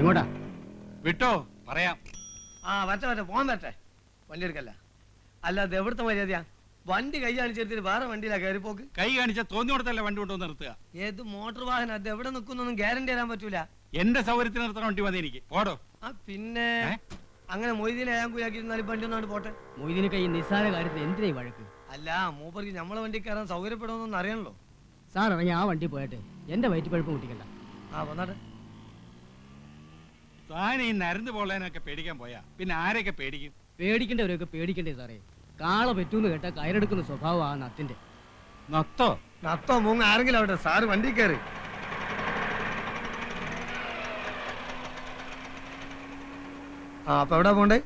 എങ്ങോട്ടാ? വിട്ടോ പറയാം. വരട്ടെ പോകാൻ വരട്ടെ. വണ്ടി എടുക്കല്ല. അല്ലാതെ എവിടുത്തെ മര്യാദയാ? വണ്ടി കൈ കാണിച്ചെടുത്തിട്ട് വേറെ വണ്ടിയിലാ കയറിപ്പോക്ക്. കൈ കാണിച്ച തോന്നി കൊടുത്തല്ലേ വണ്ടി കൊണ്ടു നിർത്തുക. ഏത് മോട്ടോർ വാഹനം അത് എവിടെ നിൽക്കുന്നൊന്നും ഗ്യാരണ്ടി തരാൻ പറ്റൂല. എന്റെ സൗകര്യത്തിന് നിർത്തണ വണ്ടി മതി എനിക്ക്. പോടോ. പിന്നെ അങ്ങനെ മൊയ്തീനെ ഏഴാങ്കൂയാക്കിയിരുന്നാലും വണ്ടി ഒന്നാണ് പോട്ടെ. മൊയ്തീന് കൈ നിസ്സാര കാര്യത്തിൽ എന്തിനാ ഈ വഴക്ക്? അല്ല മൂപ്പർക്ക് നമ്മളെ വണ്ടി കയറാൻ സൗകര്യപ്പെടുമെന്നൊന്നും അറിയണല്ലോ. സാർ ഇറങ്ങി ആ വണ്ടി പോയിട്ട് എന്റെ വയറ്റ് പഴുപ്പ് മുട്ടിക്കണ്ട. വന്നാട്ടെ. താൻ ഈ നരന്ന് പോളേനൊക്കെ പേടിക്കാൻ പോയാ പിന്നെ ആരെയൊക്കെ പേടിക്കും? പേടിക്കേണ്ടവരൊക്കെ പേടിക്കണ്ടേ സാറേ. കാള പറ്റൂന്ന് കേട്ടാ കയറെടുക്കുന്ന സ്വഭാവം ആ നത്തിന്റെ. നത്തോ നത്തോ മൂന്ന് ആരെങ്കിലും അവിടെ. സാറ് വണ്ടി കയറി. അപ്പൊ എവിടാ പോണ്ടേ?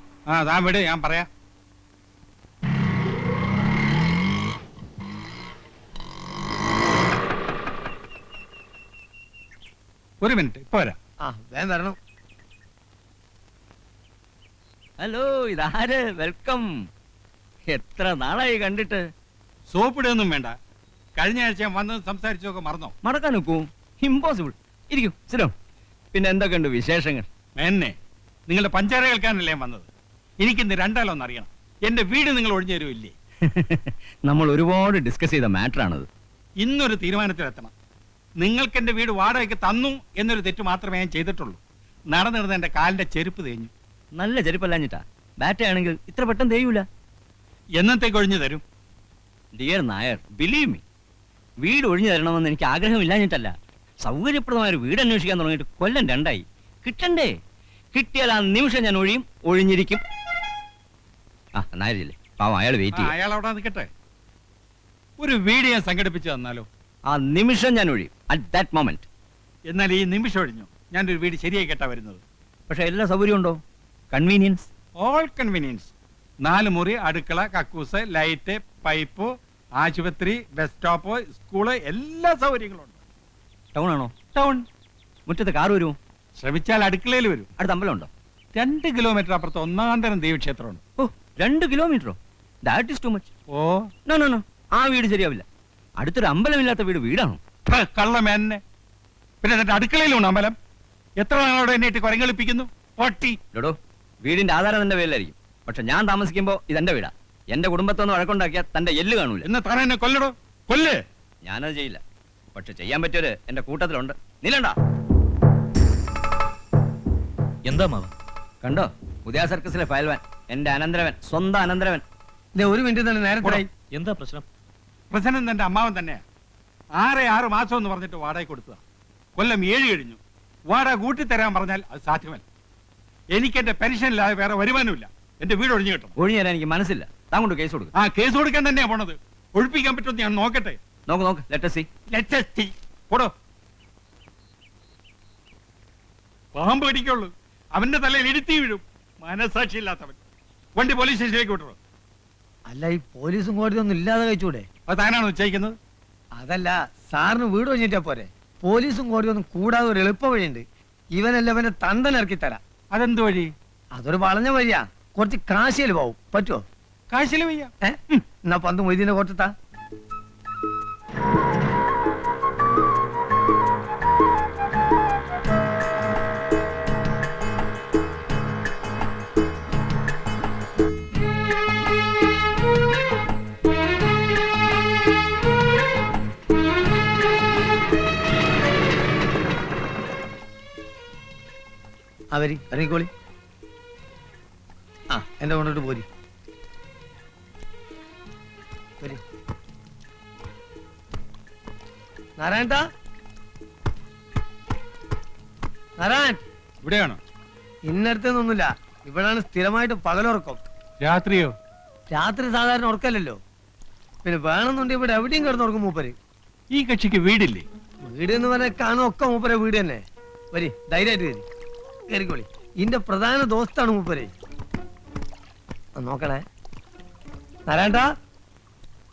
താൻ വിട്, ഞാൻ പറയാം. ഒരു മിനിറ്റ്, ഇപ്പൊ വരാം. വേഗം വരണം. ഹലോ, ഇതാര്? വെൽക്കം. എത്ര നാളായി കണ്ടിട്ട്. സോപ്പിടൊന്നും വേണ്ട. കഴിഞ്ഞ ആഴ്ച ഞാൻ വന്ന് സംസാരിച്ചൊക്കെ മറന്നോ? മറക്കാൻ നോക്കൂ, ഇമ്പോസിബിൾ. ഇരിക്കൂ, സിനോ. പിന്നെ എന്തൊക്കെയുണ്ട് വിശേഷങ്ങൾ? എന്നെ നിങ്ങളുടെ പഞ്ചാര കേൾക്കാനല്ലേ ഞാൻ വന്നത്. എനിക്കിന്ന് രണ്ടാലൊന്നും അറിയണം. എന്റെ വീട് നിങ്ങൾ ഒഴിഞ്ഞു തരുമില്ലേ? നമ്മൾ ഒരുപാട് ഡിസ്കസ് ചെയ്ത മാറ്റർ ആണത്. ഇന്നൊരു തീരുമാനത്തിലെത്തണം. നിങ്ങൾക്ക് എന്റെ വീട് വാടകയ്ക്ക് തന്നു എന്നൊരു തെറ്റ് മാത്രമേ ഞാൻ ചെയ്തിട്ടുള്ളൂ. നടന്നിരുന്ന എന്റെ കാലിന്റെ ചെരുപ്പ് തേഞ്ഞു. നല്ല ചെരുപ്പല്ലാഞ്ഞിട്ടാ. ബാറ്റയാണെങ്കിൽ ഇത്ര പെട്ടെന്ന് തേയൂല. എന്നത്തേക്ക് ഒഴിഞ്ഞു തരും? ഡിയർ നായർ, ബിലീവ് മീ, വീട് ഒഴിഞ്ഞു തരണമെന്ന് എനിക്ക് ആഗ്രഹമില്ലാഞ്ഞിട്ടല്ല. സൗകര്യപ്രദമായ ഒരു വീട് അന്വേഷിക്കാൻ തുടങ്ങിയിട്ട് കൊല്ലം 2 കിട്ടണ്ടേ? കിട്ടിയാൽ ആ നിമിഷം ഞാൻ ഒഴിഞ്ഞിരിക്കും. നായരില്ലേ പാവം, അയാൾ വെയിറ്റ് ചെയ്യും. അയാൾ അവിടെ നിൽക്കട്ടെ. ഒരു വീട് ഞാൻ സംഘടിപ്പിച്ചു തന്നാലോ? ആ നിമിഷം ഞാൻ ഒഴിയും. At that moment. എന്നാൽ ഈ നിമിഷം ഒഴിഞ്ഞു ഞാനൊരു വീട് ശരിയായി കേട്ടാ വരുന്നത്. പക്ഷെ എല്ലാ സൗകര്യം ഉണ്ടോ? Convenience, all convenience. 4 മുറി, അടുക്കള, കക്കൂസ്, ലൈറ്റ്, പൈപ്പ്, ആശുപത്രി, ബസ് സ്റ്റോപ്പ്, സ്കൂള്, എല്ലാ സൗകര്യങ്ങളും ഉണ്ട്. ടൗൺ ആണോ? ടൗൺ. മുറ്റത്ത് കാർ വരുമോ? ശ്രമിച്ചാൽ അടുക്കളയിൽ വരും. അടുത്ത അമ്പലം ഉണ്ടോ? 2 കിലോമീറ്റർ അപ്പുറത്ത് ഒന്നാന്തരം ദേവീക്ഷേത്രമുണ്ട്. ഓ, 2 കിലോമീറ്ററോ? That is too much. Oh no no no, ആ വീട് ശരിയാവില്ല. അടുത്തൊരു അമ്പലമില്ലാത്ത വീടാണോ? കള്ളമേന്നെ. പിന്നെ എന്നിട്ട് അടുക്കളയിലുണ്ട് അമ്പലം. എത്ര നാളോടെ എന്നെ കുരങ്ങളിപ്പിക്കുന്നു പൊട്ടി. ഡോടോ, വീടിന്റെ ആധാരം തന്റെ പേരിലായിരിക്കും. പക്ഷെ ഞാൻ താമസിക്കുമ്പോ ഇതെന്റെ വീടാ. എന്റെ കുടുംബത്തൊന്ന് വഴക്കുണ്ടാക്കിയാൽ തന്റെ എല്ല് കാണൂല. എന്ന് താൻ എന്നെ കൊല്ലടോ, കൊല്ല്. ഞാനത് ചെയ്യില്ല. പക്ഷെ ചെയ്യാൻ പറ്റിയൊരു എന്റെ കൂട്ടത്തിലുണ്ട്. നീലണ്ട. എന്താ മാവ? കണ്ടോ, പുതിയ സർക്കസിലെ ഫയൽവാൻ, എന്റെ അനന്തരവൻ, സ്വന്തം അനന്തരവൻ. ഒരു മിനിറ്റ് തന്നെ നേരത്തെ. എന്താ പ്രശ്നം? പ്രസിഡന്റ് എന്റെ അമ്മാവൻ തന്നെയാ. 6 മാസം എന്ന് പറഞ്ഞിട്ട് വാടക കൊടുത്തതാ. കൊല്ലം 7 കഴിഞ്ഞു. വാടക കൂട്ടിത്തരാൻ പറഞ്ഞാൽ അത് സാധ്യമല്ല. എനിക്ക് എന്റെ പെൻഷനില്ലാതെ വേറെ വരുമാനമില്ല. എന്റെ വീട് ഒഴിഞ്ഞു കിട്ടണം. ഒഴിഞ്ഞു തരാൻ എനിക്ക് മനസ്സില്ല. താൻ കൊണ്ട് കേസ് കൊടുക്കും. കേസ് കൊടുക്കാൻ തന്നെയാ പോണത്. ഒഴിപ്പിക്കാൻ പറ്റുമെന്ന് ഞാൻ നോക്കട്ടെ. നോക്ക്, ലെറ്റ് us see. പോടോ. പാമ്പ് കടിക്കുള്ളൂ. അവന്റെ തലയിൽ ഇടുത്തി വീഴും. മനസാക്ഷി ഇല്ലാത്തവൻ. വണ്ടി പോലീസ് സ്റ്റേഷനിലേക്ക് വിട്ടു. അല്ല, ഈ പോലീസും കോടതി ഒന്നും ഇല്ലാതെ കഴിച്ചൂടെ? അത് താനാണോ നിശ്ചയിക്കുന്നത്? അതല്ല, സാറിന് വീട് കഴിഞ്ഞിട്ടാ പോരെ. പോലീസും കോടതി ഒന്നും കൂടാതെ ഒരു എളുപ്പ വഴിയുണ്ട്. ഇവനല്ല ഇവന്റെ തണ്ടൻ ഇറക്കി തരാം. അതെന്ത് വഴി? അതൊരു വളഞ്ഞ വഴിയാ. കുറച്ച് കാശിയിൽ പോവും. പറ്റുമോ? കാശില് വയ്യ. എന്നാ പന്ത് മൊയ്തീനെ കൊടുത്താ. അവരി ഇറങ്ങിക്കോളി. ആ, എന്റെ കൊണ്ടിട്ട് പോരി. നാരായണ, നാരായൺ ഇവിടെയാണോ? ഇന്നടുത്തൊന്നുമില്ല. ഇവിടാണ് സ്ഥിരമായിട്ട് പകലുറക്കം. രാത്രിയോ? രാത്രി സാധാരണ ഉറക്കല്ലല്ലോ. പിന്നെ വേണമെന്നുണ്ടെങ്കിൽ ഇവിടെ എവിടെയും കിടന്നുറക്കും മൂപ്പര്. ഈ കക്ഷിക്ക് വീടില്ലേ? വീട് എന്ന് പറഞ്ഞാൽ കാണും ഒക്കെ മൂപ്പരെ വീട് തന്നെ. വരി, ധൈര്യമായിട്ട് കയറി കയറിക്കോളി. ഇതിന്റെ പ്രധാന ദോസ്താണ് മൂപ്പര്. നോക്കണേ നാരായണ.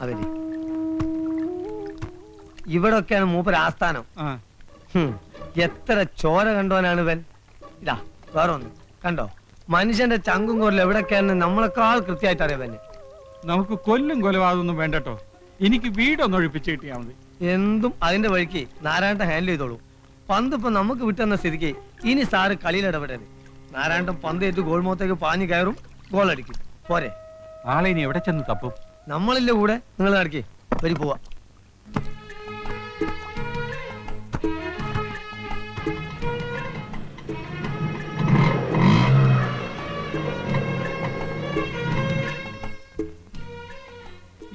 അവര് ഇവിടെ ഒക്കെയാണ് മൂപ്പര് ആസ്ഥാനം. എത്ര ചോര കണ്ടോനാണ് ഇവൻ. ഇതാ വേറെ ഒന്ന് കണ്ടോ, മനുഷ്യന്റെ ചങ്കും കോരിൽ എവിടെയൊക്കെയാണ് നമ്മളെക്കാൾ കൃത്യമായിട്ട് അറിയാൻ. നമുക്ക് കൊല്ലും കൊലപാതകമൊന്നും വേണ്ടട്ടോ. എനിക്ക് വീടൊന്ന് ഒഴിപ്പിച്ച് കിട്ടിയാൽ മതി. എന്തും അതിന്റെ വഴിക്ക് നാരായണൻ ഹാൻഡിൽ ചെയ്തോളൂ. പന്ത് ഇപ്പൊ നമുക്ക് വിട്ടെന്ന സ്ഥിതിക്ക് ഇനി സാറ് കളിയിൽ ഇടപെടരുത്. നാരായണൻ പന്ത് ഏറ്റ് ഗോൾ മുഖത്തേക്ക് പാഞ്ഞു കയറും, ഗോൾ അടിക്കും. പോരെ? ആളെ ഇനി എവിടെ ചെന്ന് തപ്പും? നമ്മളില്ല കൂടെ. നിങ്ങൾ നടക്കി വരി പോവാ.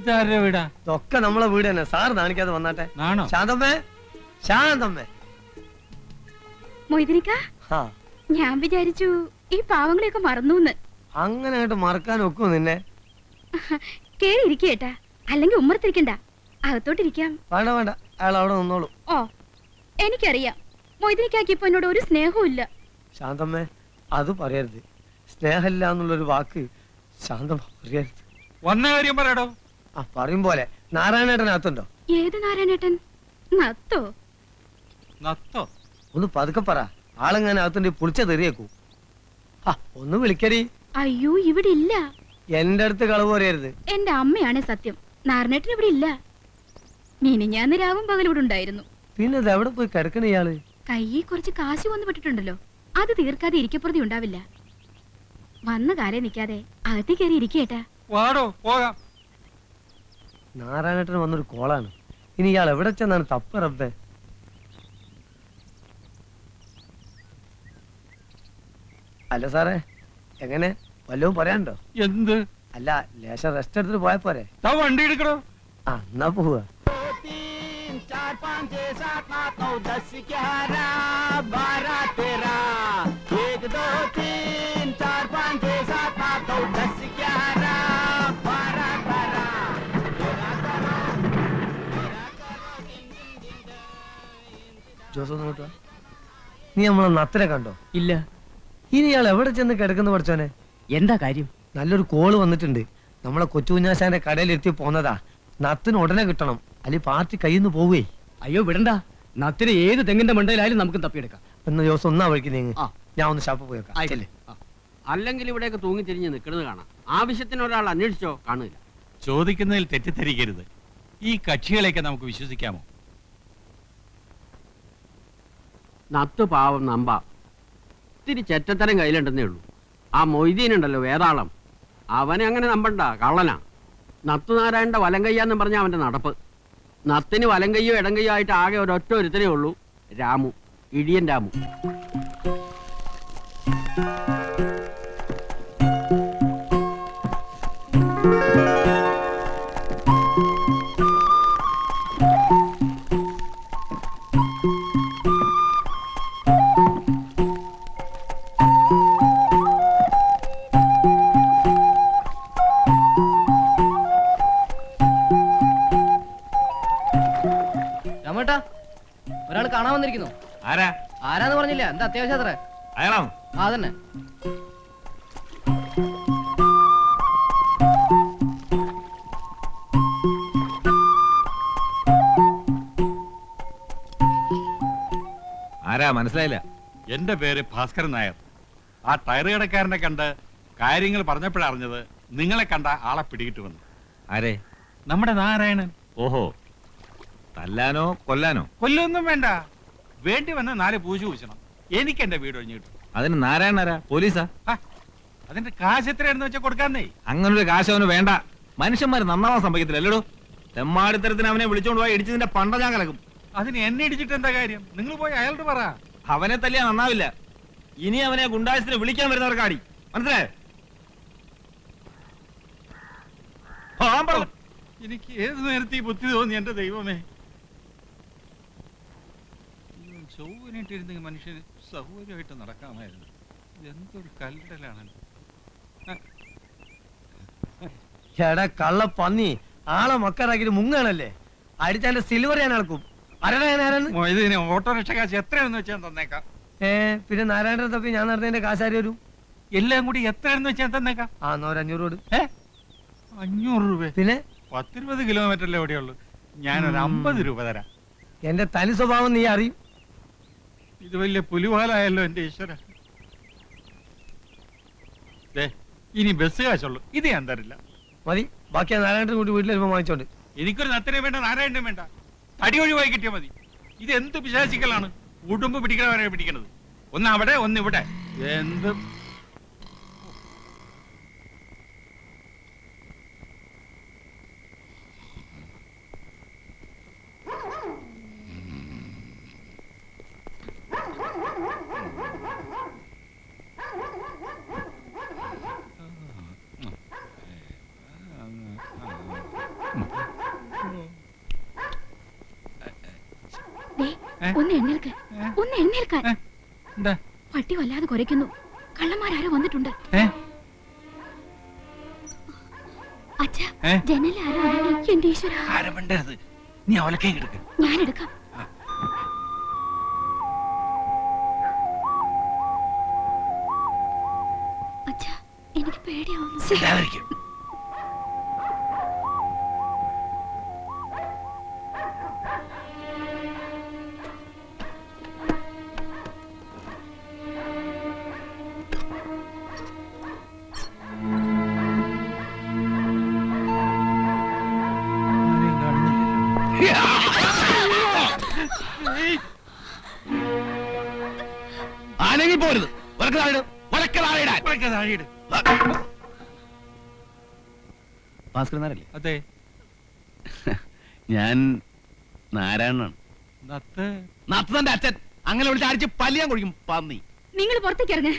ഇതാരുടെ വീടാ? ഇതൊക്കെ നമ്മളെ വീട് തന്നെ. സാറ് നാണിക്കാതെ വന്നാട്ടെ. ആണോ? ശാന്തമ്മേ, ശാന്തമ്മേ. മൊയ്തനിക്ക, ആ, ഞാൻ വിചാരിച്ചു ഈ പാവങ്ങളെയൊക്കെ മറന്നൂന്ന്. അങ്ങനെ അങ്ങോട്ട് മറക്കാൻ ഒക്കും നിന്നെ? കേറി ഇരിക്കേട്ടാ, അല്ലെങ്കിൽ ഉമ്മറത്തിരിക്കണ്ട, അകത്തോട്ടിരിക്കാം. വേണ്ട വേണ്ട, അയാൾ അവിടെ നിന്നോളൂ. ഓ, എനിക്കറിയാം മൊയ്തനിക്കാക്ക് ഇപ്പൊ എന്നോട് ഒരു സ്നേഹവും ഇല്ല. ശാന്തമ്മേ, അത് പറയരുത്. സ്നേഹമില്ല എന്നുള്ളൊരു വാക്ക് ശാന്തമ്മ പറയരുത്. വന്ന കാര്യം പറയടോ. ആ, പറയും പോലെ. നാരായണേട്ടനകത്തുണ്ടോ? ഏത് നാരായണേട്ടൻ? നത്തോ? നത്തോ? ഒന്ന് പതുക്കെ പറ. ആളെങ്ങനെ അകത്തുണ്ട് പുളിച്ച തെറിയേക്കൂ. ഒന്ന് വിളിക്കടി. അയ്യോ, ഇവിടെ ഇല്ല. എന്റെ അടുത്ത് കളവ് പറയരുത്. എന്റെ അമ്മയാണ് സത്യം. നാരായണേട്ടൻ ഇവിടെ ഇല്ല. ഞാൻ രാവും പകലും ഇവിടെ ഉണ്ടായിരുന്നു. പിന്നെ ഇത് എവിടെ പോയി കിടക്കണ ഇയാള്? കയ്യിൽ കുറച്ച് കാശ് വന്നു പെട്ടിട്ടുണ്ടല്ലോ, അത് തീർക്കാതെ ഇരിക്കപ്പുറതി ഉണ്ടാവില്ല. വന്ന കാലേ നിക്കാതെ അകത്തി കയറി ഇരിക്കേട്ടാ. വാടോ, പോകാം. നാരായണേട്ടന് വന്നൊരു കോളാണ്. ഇനി ഇയാൾ എവിടെ ചെന്നാണ് തപ്പ് റബ്ബേ? അല്ല സാറേ, എങ്ങനെ വല്ലതും പറയാനുണ്ടോ? എന്ത്? അല്ല, ലേശം റെസ്റ്റ് എടുത്തിട്ട് പോയാ പോരെ? വണ്ടി എടുക്കണോ? ആ, എന്നാ പോവുക. ജോസ് ഒന്ന് നോക്കുക. നീ നമ്മളെ നത്തിനെ കണ്ടോ? ഇല്ല. ഇനി ഇയാൾ എവിടെ ചെന്ന് കിടക്കുന്നു പഠിച്ചോനെ? എന്താ കാര്യം? നല്ലൊരു കോള് വന്നിട്ടുണ്ട്. നമ്മളെ കൊച്ചുകുഞ്ഞാശാന്റെ കടയിലെത്തി പോന്നതാ. നത്തിന് ഉടനെ കിട്ടണം, അല്ലെങ്കിൽ പാർട്ടി കയ്യിൽ നിന്ന് പോവേ. അയ്യോ വിടണ്ട, നത്തിന് ഏത് തെങ്ങിന്റെ മണ്ടയിലായാലും നമുക്ക് തപ്പിയെടുക്കാം. എന്ന് ജോസ് ഒന്നാ വഴിക്ക് നീങ്ങ്. ആ. ഞാൻ ഒന്ന് ഷാപ്പ് പോയേക്കാം. ആയിക്കല്ലേ. അല്ലെങ്കിൽ ഇവിടെയൊക്കെ തൂങ്ങിത്തിരിഞ്ഞ് നിൽക്കുന്നത് കാണാം. ആവശ്യത്തിന് ഒരാൾ അന്വേഷിച്ചോ കാണില്ല. ചോദിക്കുന്നതിൽ തെറ്റിദ്ധരിക്കരുത്. ഈ കക്ഷികളെയൊക്കെ നമുക്ക് വിശ്വസിക്കാമോ? നത്ത് പാവം നമ്പ ഇത്തിരി ചെറ്റത്തരം കയ്യിലുണ്ടെന്നേ ഉള്ളൂ. ആ മൊയ്തീനുണ്ടല്ലോ വേതാളം, അവനെ അങ്ങനെ നമ്പണ്ട, കള്ളനാ. നത്തു നാരായണന്റെ വലം കയ്യാന്ന് പറഞ്ഞ അവന്റെ നടപ്പ്. നത്തിന് വലം കയ്യോ ഇടം കയ്യോ ആയിട്ട് ആകെ ഒരൊറ്റ ഒരുത്തനേ ഉള്ളൂ, രാമു, ഇടിയൻ രാമു. രാമേട്ടാ, ഒരാൾ കാണാൻ വന്നിരിക്കുന്നു. ആരാ? ആരാന്ന് പറഞ്ഞില്ല. എന്താ അത്യാവശ്യം അത്ര? അയാളാണ്. അതന്നെ. ആരാ മനസ്സിലായില്ല? എന്റെ പേര് ഭാസ്കരൻ നായർ. ആ ടയർ കടക്കാരനെ കണ്ട് കാര്യങ്ങൾ പറഞ്ഞപ്പോഴറിഞ്ഞത് നിങ്ങളെ കണ്ട ആളെ പിടികിട്ടുവന്നു. ആരെ? നമ്മുടെ നാരായണൻ. ഓഹോ, തല്ലാനോ കൊല്ലാനോ? കൊല്ലൊന്നും വേണ്ട, വേണ്ടി വന്ന് 4 പൂശു പൂശണം. എനിക്ക് എന്റെ വീട് ഒഴിഞ്ഞു കിട്ടും. അതിന് നാരായണനാരാ? പോലീസാ? അതിന്റെ കാശ് എത്രയാണെന്ന് വെച്ചാൽ കൊടുക്കാന്നേ. അങ്ങനൊരു കാശ് അവന് വേണ്ട. മനുഷ്യന്മാര് നന്നാവാൻ സംഭവിക്കത്തില്ല അല്ലടോ. തെമ്മാടിത്തരത്തിന് അവനെ വിളിച്ചോണ്ട് പോയി ഇടിച്ചതിന്റെ പണ്ട ഞാൻ കലക്കും. അതിന് എന്നെ ഇടിച്ചിട്ട് എന്താ കാര്യം? നിങ്ങൾ പോയി അയാളോട് പറ. അവനെ തല്ലിയാ നന്നാവില്ല. ഇനി അവനെ ഗുണ്ടായസിന് വിളിക്കാൻ വരുന്നവർക്കാടി, മനസ്സിലായോ? എനിക്ക് ഏത് നേരത്തെ ഈ ബുദ്ധി തോന്നി എന്റെ ദൈവമേ. ചൊവ്വനായിട്ടിരുന്നെങ്കിൽ മനുഷ്യന് സൗകര്യമായിട്ട് നടക്കാമായിരുന്നു. എന്തൊരു കല്ലടലാണ്. എടാ കള്ള പന്നി, ആളെ മക്കറാക്കിട്ട് മുങ്ങാണല്ലേ? അടിച്ചാന്റെ സിൽവർ ഞാൻ അളക്കും. ആരാണ്? ഇതിന് ഓട്ടോറിക്ഷ കാശ് എത്രയാണെന്ന് വെച്ചാൽ തന്നേക്കാം. പിന്നെ നാരായണ തപ്പി ഞാൻ നടന്നതിന്റെ കാശാരി വരും. എല്ലാം കൂടി എത്രയാണെന്ന് വെച്ചാൽ തന്നേക്കാം. ആ 500 രൂപ. 500 രൂപ? പിന്നെ 10-20 കിലോമീറ്ററല്ലേ എവിടെയുള്ളൂ. ഞാനൊരു 50 രൂപ തരാം. എന്റെ തനി സ്വഭാവം നീ അറിയും. ഇത് വലിയ പുലിവാലായല്ലോ എന്റെ ഈശ്വര. ഇനി ബസ് കാശുള്ളൂ, ഇത് ഞാൻ തരില്ല. മതി, ബാക്കി നാരായണത്തിന് കൂട്ടി വീട്ടിൽ വരുമ്പോ വാങ്ങിച്ചോണ്ട്. എനിക്കൊരു നത്തനെ വേണ്ട, നാരായണനും വേണ്ട. തടി ഒഴിവായി കിട്ടിയാൽ മതി. ഇത് എന്ത് പിശാചിക്കലാണ്? ഉടുമ്പ് പിടിക്കണവരെ പിടിക്കണത്. ഒന്ന് അവിടെ ഒന്ന് ഇവിടെ. എന്ത് ഒന്ന് എഴുന്നേൽക്ക്, ഒന്ന് എഴുന്നേൽക്കാൻ. എന്താ? പട്ടി വല്ലാതെ കുരയ്ക്കുന്നു. കള്ളന്മാരാരോ വന്നിട്ടുണ്ട്. അച്ഛാ, ജനലിൽ ആരോ അനങ്ങി. എന്റെ ഈശ്വരാ. ആരും മിണ്ടരുത്. നീ അവലക്കേ കിടക്ക്. ഞാനെടുക്കാം. അച്ഛാ, എനിക്ക് പേടിയാവുന്നു. പോരുത്. ഭാസ്കരനാരല്ലേ? അതെ, ഞാൻ നാരായണനാണ്. നത്തന്റെ അച്ഛൻ. അങ്ങനെ വിളിച്ച് അടിച്ച് പല്ലിയാൻ കൊഴിക്കും പന്നി. നിങ്ങൾ പുറത്തേക്ക് ഇറങ്ങ.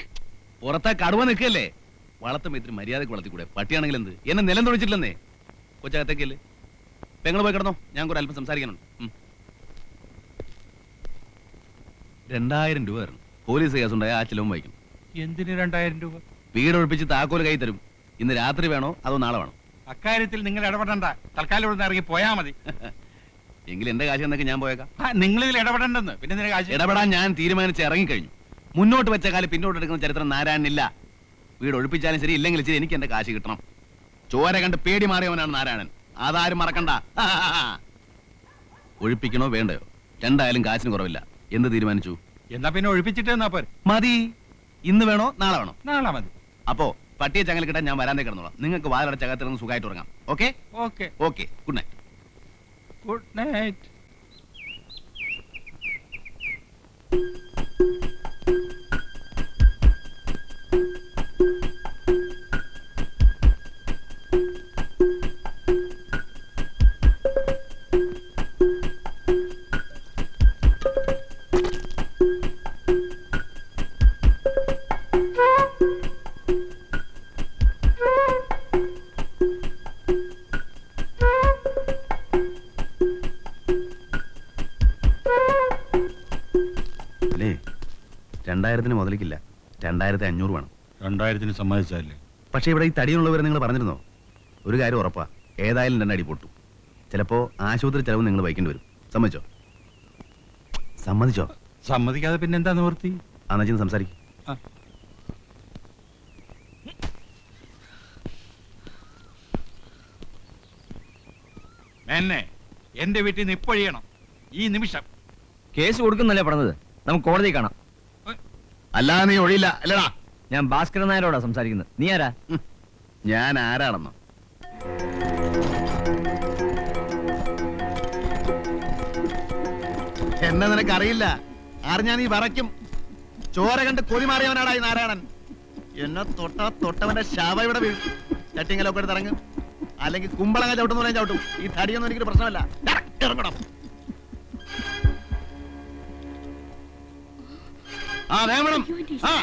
പുറത്തെ കടുവ നിൽക്കല്ലേ? വളർത്തുമ്പോ ഇത്തിരി മര്യാദക്ക് വളർത്തിക്കൂടെ? പട്ടിയാണെങ്കിൽ എന്ത്? എന്നെ നിലം തൊഴിച്ചിട്ടില്ലെന്നേ. കൊച്ചകത്തേക്കല്ലേ? പെങ്ങൾ പോയി കിടന്നോ, ഞാൻ കൂടെ അല്പം സംസാരിക്കാനുണ്ട്. 2000 രൂപ തരണം. പോലീസ് കേസുണ്ടായ ആ ചിലവും വഹിക്കും. എന്തിന് 2000 രൂപ? വീട് ഒഴിപ്പിച്ച് താക്കോല് കൈ തരും. ഇന്ന് രാത്രി വേണോ അതോ നാളെ വേണോ? അക്കാര്യത്തിൽ നിങ്ങൾ ഇടപെടണ്ട. തൽക്കാലം ഇവിടെ ഇറങ്ങി പോയാ മതി. എങ്കിൽ എന്റെ കാശ് എന്നൊക്കെ ഞാൻ പോയേക്കാം. നിങ്ങൾ ഇതിൽ ഇടപെടണ്ടെന്ന്. പിന്നെ നിന്റെ കാശ്? ഇടപെടാൻ ഞാൻ തീരുമാനിച്ച് ഇറങ്ങിക്കഴിഞ്ഞു. മുന്നോട്ട് വെച്ച കാലം പിന്നോട്ട് എടുക്കുന്ന ചരിത്രം നാരായണനില്ല. വീട് ഒഴിപ്പിച്ചാലും ശരി, ഇല്ലെങ്കിൽ ശരി, എനിക്ക് എന്റെ കാശ് കിട്ടണം. ചോര കണ്ട് പേടി മാറിയവനാണ് നാരായണൻ. അതാരും മറക്കണ്ട. ഒഴിപ്പിക്കണോ വേണ്ടയോ? രണ്ടായാലും കാശിന് കുറവില്ല. എന്ത് തീരുമാനിച്ചു? എന്നാ പിന്നെ ഒഴിപ്പിച്ചിട്ട് എന്നാ പോരെ? മതി. ഇന്ന് വേണോ നാളെ വേണോ? നാളെ മതി. അപ്പോ പട്ടിയെ ചങ്ങല കിട്ടാൻ ഞാൻ വരാന്തേ കിടന്നോളാം. നിങ്ങൾക്ക് വാതിലടച്ചകത്തിറങ്ങി സുഖമായിട്ട് ഉറങ്ങാം. Okay okay okay. Good night. Good night. അല്ലേ? 2000 മുതലിക്കില്ല. 2500 വേണം. 2000 സമ്മതിച്ചല്ലേ? പക്ഷെ ഇവിടെ ഈ തടിയുള്ളവരെ നിങ്ങൾ പറഞ്ഞിരുന്നോ? ഒരു കാര്യം ഉറപ്പാ, ഏതായാലും 2 അടി പൊട്ടും. ചിലപ്പോ ആശുപത്രി ചെലവ് നിങ്ങൾ വഹിക്കേണ്ടി വരും. സമ്മതിച്ചോ? സമ്മതിച്ചോ? സമ്മതിക്കാതെ പിന്നെ എന്താ നിവൃത്തി? അന്നച്ചിന് സംസാരിക്കും. എന്നെ എന്റെ വീട്ടിൽ നിന്ന് ഇപ്പൊഴിയണം ഈ നിമിഷം. കേസ് കൊടുക്കുന്നല്ലേ പറഞ്ഞത്, നമുക്ക് കോടതി കാണാം. അല്ലാതെ നീ ഒഴിയില്ല അല്ലടാ. ഞാൻ ഭാസ്കരൻ നായരോടാ സംസാരിക്കുന്നത്. നീ ആരാ? ഞാൻ ആരാണെന്നോ? എന്നെ നിനക്കറിയില്ല. അറിഞ്ഞാ നീ വറയ്ക്കും. ചോര കണ്ട് കൊതിമാറിയവനാടാ ഈ നാരായണൻ. എന്നെ തൊട്ടവന്റെ ശവ ഇവിടെ വീഴും. ചട്ടിങ്ങലൊക്കെ എടുത്ത് ഇറങ്ങും, അല്ലെങ്കിൽ കുമ്പളങ്ങ ചവിട്ടുന്ന പോലെ ചവിട്ടും. ഈ തടിയൊന്നും എനിക്കൊരു പ്രശ്നമല്ല. ഇറങ്ങണം. ആ വേണം. ആ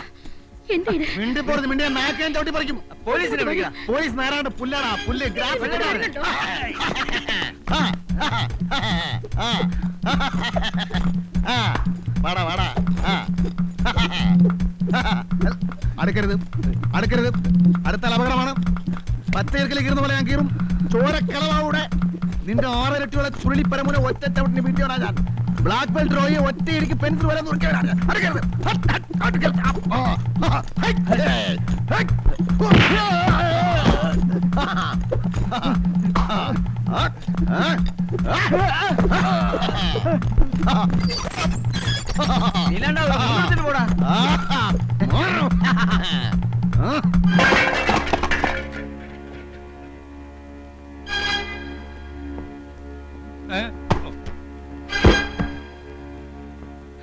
എന്താ ഇത്? മിണ്ടിപ്പോറത് മിണ്ടിയ നാക്കാൻ ചവിട്ടി പറിക്കും. പോലീസിനെ വിളിക്കാം. പോലീസ് നേരാണ്ട് പുല്ലാടാ, പുല്ല് ഗ്രാസ്. വാടാ വാടാ. അടുക്കരുത് അടുക്കരുത്, അടുത്താൽ അപകടമാണ്. പച്ചയിറക്കിലേക്ക് ഇരുന്ന പോലെ ഞാൻ കീറും. ചോരക്കളവാവിടെ നിന്റെ 6 ഇരട്ടിയുള്ള ചുരുളിപ്പരമുന ഒറ്റ ചവിട്ടിന് വീട്ടിയോടാ ഞാൻ. ബ്ലാക്ക് ബെൽറ്റ് റോയെ ഒറ്റയടിക്ക് പെൻസിൽ വരെ നുറുക്കിയവനാണ് ഞാൻ. അടുക്കരുത്. പോടാ.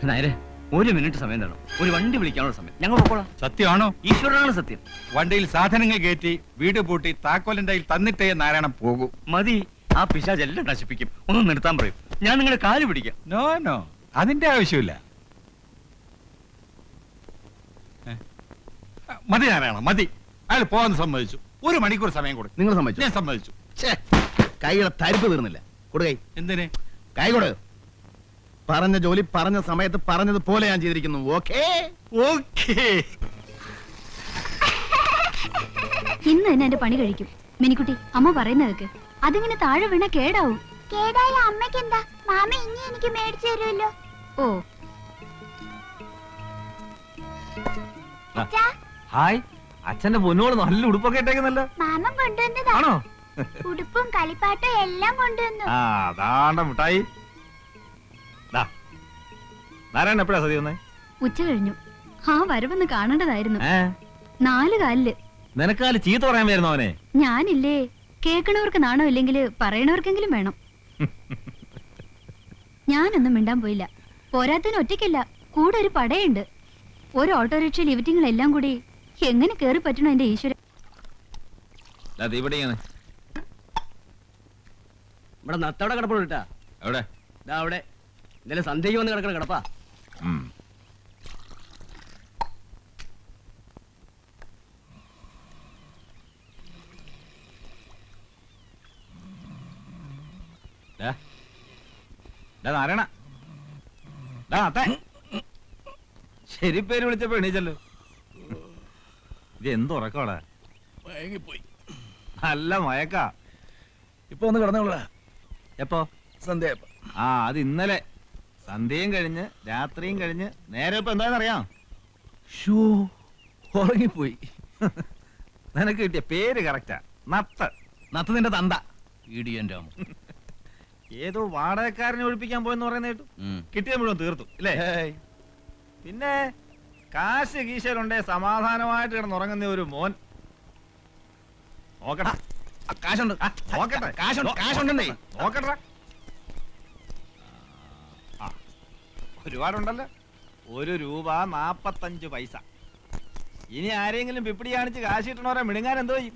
നായരെ, 1 മിനിറ്റ് സമയം തരണം. ഒരു വണ്ടി വിളിക്കാനുള്ള സമയം. ഞങ്ങൾ പോക്കോളാം. സത്യമാണോ? ഈശ്വരനാണ് സത്യം. വണ്ടിയിൽ സാധനങ്ങൾ കയറ്റി വീട് പൂട്ടി താക്കോലിന്റെ കയ്യിൽ തന്നിട്ടേ നാരായണൻ പോകൂ. മതി. ആ പിശാച് എല്ലാം നശിപ്പിക്കും. ഒന്ന് നിർത്താൻ പറയും. ഞാൻ നിങ്ങളുടെ കാല് പിടിക്കാം. നോ നോ, അതിന്റെ ആവശ്യമില്ല. മതി നാരായണ, മതി. അയാൾ പോകാൻ സമ്മതിച്ചു. 1 മണിക്കൂർ സമയം കൊടുക്കും. നിങ്ങൾ സമ്മതിച്ചു? ഞാൻ സമ്മതിച്ചു. കൈയുടെ തരിപ്പ് തീർന്നില്ല. കൊടുകൈ. എന്തിന്? കൈ കൊടു. പറഞ്ഞ ജോലി പറഞ്ഞ സമയത്ത് പറഞ്ഞതുപോലെ ഞാൻ ചെയ്തിരിക്കുന്നു. Okay okay. ഇന്ന് തന്നെ എന്റെ പണി കഴിക്കും. മിനിക്കുട്ടി, അമ്മ പറയുന്ന കേക്ക്. അതിങ്ങനെ താഴെ വീണ കേടാവും. കേടായ അമ്മയ്ക്ക് എന്താ? മാമ ഇനി എനിക്ക് മേടിച്ചു തരുമല്ലോ. ഓ ഹായ്, അച്ഛന്റെ പൊന്നോട് നല്ല ഉടുപ്പൊക്കെ ഇട്ടേക്കുന്നല്ലോ. മാമൻ കൊണ്ടുവന്നതാ. ആണോ? ഉടുപ്പും കളിപ്പാട്ടും എല്ലാം കൊണ്ടുവന്നു. ആ അതാണ്ട മുട്ടായി. നാരായണൻ എപ്പോഴാ സതി വന്നേ? ഉച്ച കഴിഞ്ഞു. ആ വരവൊന്ന് കാണേണ്ടതായിരുന്നു. 4 കാലില്. നിനക്കാല് ചീത്ത പറയാൻ വരുന്നു അവനെ. ഞാനില്ലേ, കേൾക്കണവർക്ക് നാണോ ഇല്ലെങ്കിൽ പറയണവർക്കെങ്കിലും വേണം. ഞാനൊന്നും മിണ്ടാൻ പോയില്ല. പോരാത്തതിന് ഒറ്റയ്ക്കല്ല, കൂടെ ഒരു പടയുണ്ട്. ഒരു ഓട്ടോറിക്ഷ ലിഫ്റ്റിങ്ങളെല്ലാം കൂടി എങ്ങനെ കേറി പറ്റണോ എന്റെ ഈശ്വരൻ. ഇവിടെ നത്തോടെ കിടപ്പുണ്ടാ. എവിടെ? അവിടെ ഇന്നലെ സന്ധ്യയ്ക്ക് വന്ന് കിടക്കണ കിടപ്പാ. നാരായണ, ശരി പേര് വിളിച്ചപ്പോ എണീച്ചല്ലോ. ഇത് എന്തുറക്കോളെ? മയങ്ങിപ്പോയി. നല്ല മയക്കാ. ഇപ്പൊ ഒന്ന് കിടന്നോളാ. എപ്പോ? സന്ധ്യ. ആ അത് ഇന്നലെ സന്ധ്യയും കഴിഞ്ഞ് രാത്രിയും കഴിഞ്ഞ് നേരെ ഇപ്പൊ എന്താണെന്നറിയാം? ഉറങ്ങിപ്പോയി. നിനക്ക് കിട്ടിയ പേര് കറക്റ്റാ, നത്ത്. നത്ത് നിന്റെ തന്ത ഇടിയന്റെ. ഏതോ വാടകക്കാരനെ ഒഴിപ്പിക്കാൻ പോയെന്ന് പറയുന്ന കേട്ടു. കിട്ടിയ മുഴുവൻ തീർത്തു ഇല്ലേ? പിന്നെ കാശ് കീശയിലുണ്ടേ സമാധാനമായിട്ട് കിടന്നുറങ്ങുന്ന ഒരു മോൻ. നോക്കട്ടെ, കാശുണ്ട്. നോക്കട്ടെ, കാശുണ്ടെന്നേ. നോക്കട്ടെ. ഒരുപാടുണ്ടല്ലോ. 1 രൂപ 45 പൈസ. ഇനി ആരെങ്കിലും പിപ്പിടി കാണിച്ച് കാശ് കിട്ടണവരെ മിടുങ്ങാൻ എന്തോ ചെയ്യും?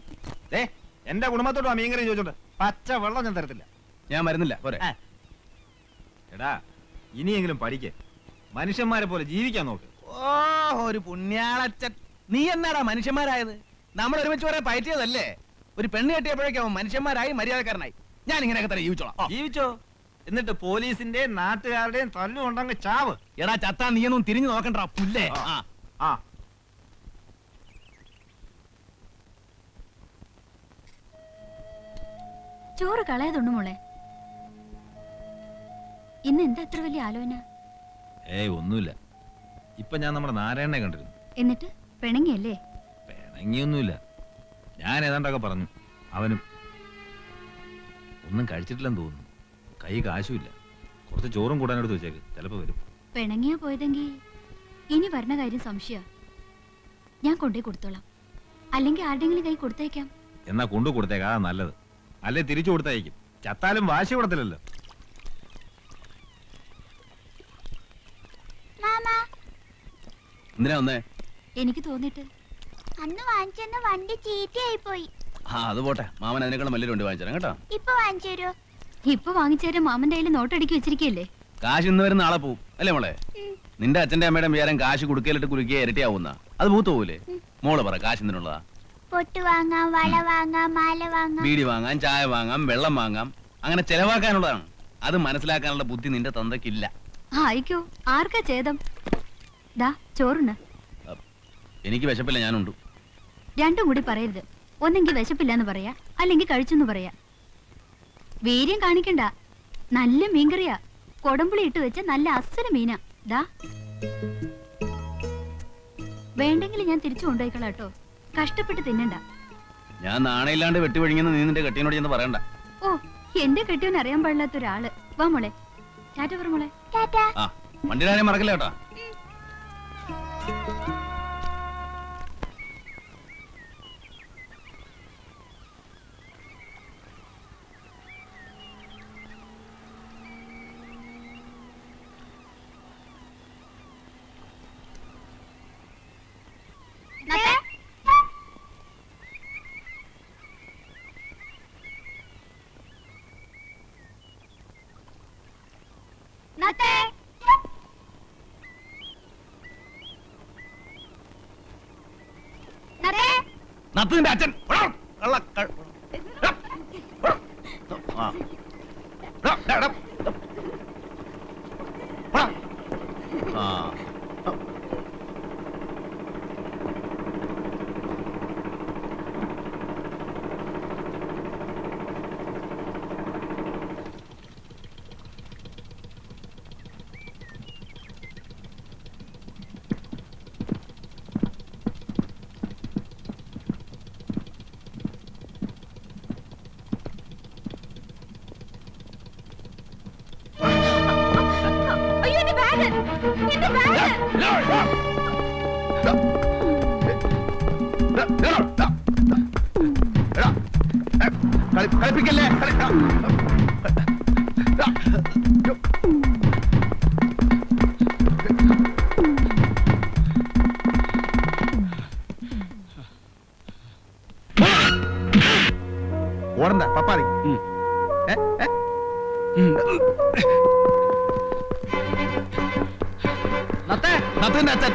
എന്റെ കുടുംബത്തോട് മീൻകറി ചോദിച്ചോണ്ട് പച്ച വെള്ളം ഞാൻ തരത്തില്ല. ഞാൻ വരുന്നില്ല. പോരെ. എടാ, ഇനിയെങ്കിലും പഠിക്കേ. മനുഷ്യന്മാരെ പോലെ ജീവിക്കാൻ നോക്ക്. ഓ ഒരു പുണ്യാളച്ചൻ. നീ എന്നാടാ മനുഷ്യന്മാരായത്? നമ്മൾ ഒരുമിച്ച് പറയാൻ പറ്റിയതല്ലേ? ഒരു പെണ്ണ് കെട്ടിയപ്പോഴേക്കും മനുഷ്യന്മാരായി മര്യാദക്കാരനായി. ഞാൻ ഇങ്ങനെയൊക്കെ തന്നെ ജീവിച്ചോളാം. ജീവിച്ചോ? എന്നിട്ട് പോലീസിന്റെയും നാട്ടുകാരുടെയും തല്ലുകൊണ്ടങ്ങ് ചാവ്. എടാ ചത്താ നീയൊന്നും തിരിഞ്ഞു നോക്കണ്ടാ പുല്ലേ. ആ ചോറ് കളയതുണ്ട് മോളെ. ഇന്ന് എന്താ അത്ര വലിയ ആലോചന? ഒന്നുമില്ല. ഇപ്പൊ ഞാൻ നമ്മുടെ നാരായണനെ കണ്ടിരുന്നു. എന്നിട്ട് പിണങ്ങിയല്ലേ? പിണങ്ങിയൊന്നുമില്ല. ഞാൻ ഏതാണ്ടൊക്കെ പറഞ്ഞു. അവനും ഒന്നും കഴിച്ചിട്ടില്ലെന്ന് തോന്നുന്നു. കൈ കാശുമില്ല. കുറച്ച് ചോറും കൂടാനെടുത്ത് വെച്ചേക്ക്, ചിലപ്പോ വരും. പിണങ്ങിയാ പോയതെങ്കിൽ ഇനി വരണ കാര്യം സംശയ. ഞാൻ കൊണ്ടേ കൊടുത്തോളാം, അല്ലെങ്കിൽ ആരുടെങ്കിലും കൈ കൊടുത്തേക്കാം. എന്നാ കൊണ്ടു കൊടുത്തേക്കാ നല്ലത്. അല്ലെ തിരിച്ചു കൊടുത്തയക്കും. ചത്താലും വാശി കൊടുത്തില്ലല്ലോ. എന്തിനാ വന്നേ? എനിക്ക് തോന്നിട്ട് അന്ന് വാങ്ങിച്ചെന്ന വണ്ടി ചീത്തയായി പോയി. ആ അത് പോട്ടെ, മാമൻ അതിനേക്കാളും വലിയൊരു വണ്ടി വാങ്ങിച്ചു കേട്ടോ. ഇപ്പൊ വാങ്ങിച്ചു തരുമോ? ഇപ്പൊ വാങ്ങിച്ചേരാൻ മാമന്റെ കയ്യിൽ നോട്ടടിക്കി വെച്ചിരിക്കല്ലേ? കാശ് ഇന്ന് വരുന്ന നാളെ പോവും അല്ലേ മോളെ? നിന്റെ അച്ഛന്റെ അമ്മയുടെ വിചാരം കാശ് കുടുക്കയിലിട്ട് കുലുക്കിയ ഇരട്ടിയാവുന്ന അത് പൂത്തു പോകൂലേ? മോള് പറ, കാശ് എന്തിനുള്ളതാ? പൊട്ട് വാങ്ങാം, വള വാങ്ങാം, മാല വാങ്ങാം, ബീഡി വാങ്ങാം, ചായ വാങ്ങാം, വെള്ളം വാങ്ങാം. അങ്ങനെ ചെലവാക്കാനുള്ളതാണ്. അത് മനസ്സിലാക്കാനുള്ള ബുദ്ധി നിന്റെ തന്തയ്ക്കില്ല. ആയിക്കോ, ആർക്കാ ഛേദം? ദാ ചോറുണ്ട്. എനിക്ക് വിശപ്പില്ല, ഞാനുണ്ട്. രണ്ടും കൂടി പറയരുത്. ഒന്നെങ്കിൽ വിശപ്പില്ലെന്ന് പറയാ, അല്ലെങ്കിൽ കഴിച്ചെന്ന് പറയാ. വീര്യം കാണിക്കണ്ട. നല്ല മീൻകറിയാ, കൊടമ്പുളി ഇട്ട് വെച്ച നല്ല അസല മീനാ. ദാ വേണ്ടെങ്കിൽ ഞാൻ തിരിച്ചു കൊണ്ടുപോയിക്കളാം കേട്ടോ. കഷ്ടപ്പെട്ട് തിന്നണ്ട. ഞാൻ നാണയില്ലാണ്ട് വെട്ടിവഴിങ്ങുന്ന നീ നിന്റെ കെട്ടിയോട് ചെന്ന് പറയണ്ട. ഓ, എന്റെ കെട്ടിയോൻ അറിയാൻ പാടില്ലാത്ത ഒരാള്. വാ മോളെ, ടാറ്റ പറ മോളെ. ടാറ്റാ. ആ വണ്ടിയുടെ കാര്യം മറക്കില്ല കേട്ടാ. നത്തേ. നത്തേ. നത്തിന്റെ അച്ഛൻ അയ്യോ, എന്റെ ബാഗ്, എന്റെ ബാഗ്. കളിപ്പിക്കല്ലേ? ഓടണ്ട പപ്പാതി. നത്തിന്റെ അച്ഛൻ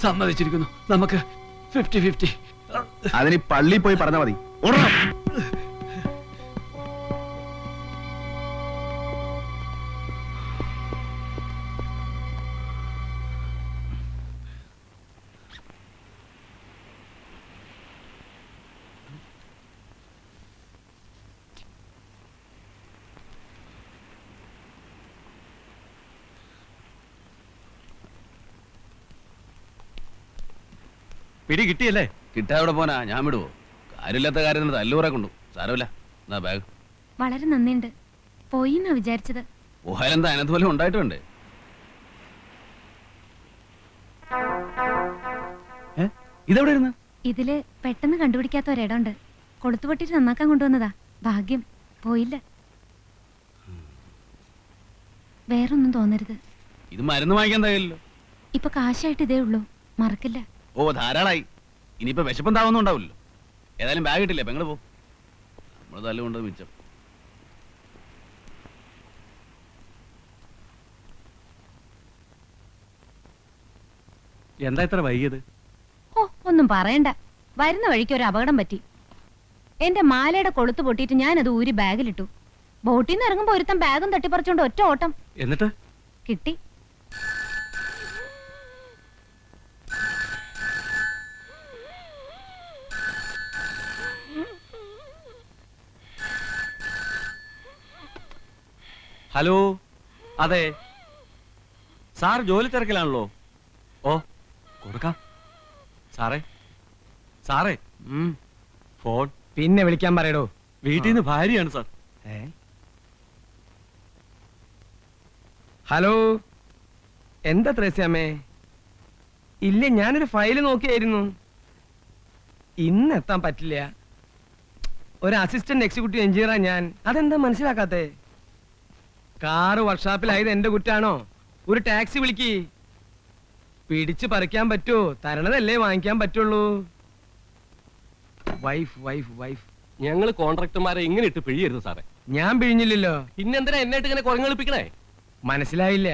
സമ്മതിച്ചിരിക്കുന്നു. നമുക്ക് 50-50. അതിന് പള്ളി പോയി പറഞ്ഞാൽ മതി. ഓടണം. പിടി കിട്ടിയല്ലേ? കിട്ടാവിടെ പോനാ, ഞാൻ വിടുവോ? കാര്യമില്ലാത്ത കാര്യത്തിന് തല്ലൂറെ കൊണ്ടു. സാരമില്ല, എന്നാ ബാഗ്. വളരെ നന്ദിയുണ്ട്. പോയി എന്നാ വിചാരിച്ചത്. ഓഹലെന്താ അതിനകത്ത് പോലെ ഉണ്ടായിട്ടുണ്ട്. ഇതെവിടെ ഇരുന്ന്? ഇതില് പെട്ടെന്ന് കണ്ടുപിടിക്കാത്ത ഒരിടമുണ്ട്. കൊളുത്തുപൊട്ടിട്ട് നന്നാക്കാൻ കൊണ്ടുവന്നതാ. ഭാഗ്യം പോയില്ല. വേറൊന്നും തോന്നരുത്. ഇത് മരുന്ന് വാങ്ങിക്കാൻ തയ്യല്ലോ. ഇപ്പൊ കാശായിട്ട് ഇതേ ഉള്ളൂ, മറക്കില്ല. ഓ ധാരാളായി. ഇനിയിപ്പോ വിശപ്പം താവൊന്നും ഉണ്ടാവില്ലോ. ഏതായാലും ബാഗ് ഇട്ടില്ലേ, പെങ്ങള് പോ. നമ്മള് തല്ലുകൊണ്ട് മിച്ചം. എന്താ ഇത്ര വൈകിയത്? ഓ ഒന്നും പറയണ്ട. വരുന്ന വഴിക്ക് ഒരു അപകടം പറ്റി. എന്റെ മാലയുടെ കൊളുത്ത് പൊട്ടിയിട്ട് ഞാനത് ഊരി ബാഗിലിട്ടു. ബോട്ടിൽ നിന്ന് ഇറങ്ങുമ്പോ ഒരുത്തൻ ബാഗും തട്ടിപ്പറിച്ചോണ്ട് ഒറ്റ ഓട്ടം. എന്നിട്ട് കിട്ടി. ഹലോ, അതെ സാർ ജോലി തിരക്കിലാണല്ലോ. ഓ കൊടുക്കാം സാറേ. സാറേ ഫോൺ പിന്നെ വിളിക്കാൻ പറയടോ. വീട്ടിൽ നിന്ന് ഭാര്യയാണ് സാർ. ഹലോ, എന്താ ത്രേസ്യാമ്മേ? ഇല്ല, ഞാനൊരു ഫയല് നോക്കിയായിരുന്നു. ഇന്ന് എത്താൻ പറ്റില്ല. ഒരു അസിസ്റ്റന്റ് എക്സിക്യൂട്ടീവ് എഞ്ചിനീയറാ ഞാൻ. അതെന്താ മനസ്സിലാക്കാത്തെ? കാറ് വർക്ക്ഷോപ്പിലായത് എന്റെ കുറ്റാണോ? ഒരു ടാക്സി വിളിക്ക്. പിടിച്ച് പറിക്കാൻ പറ്റുമോ? തരണതല്ലേ വാങ്ങിക്കാൻ പറ്റുള്ളൂ. Wife wife wife. ഞങ്ങൾ കോൺട്രാക്ടർമാരെ ഇങ്ങനെ ഇട്ട് പിഴിയരുത് സാറേ. ഞാൻ പിഴിഞ്ഞില്ലല്ലോ. പിന്നെന്തിനാ എന്നായിട്ട് ഇങ്ങനെ കുരങ്ങ് കളിപ്പിക്കണേ? മനസ്സിലായില്ല.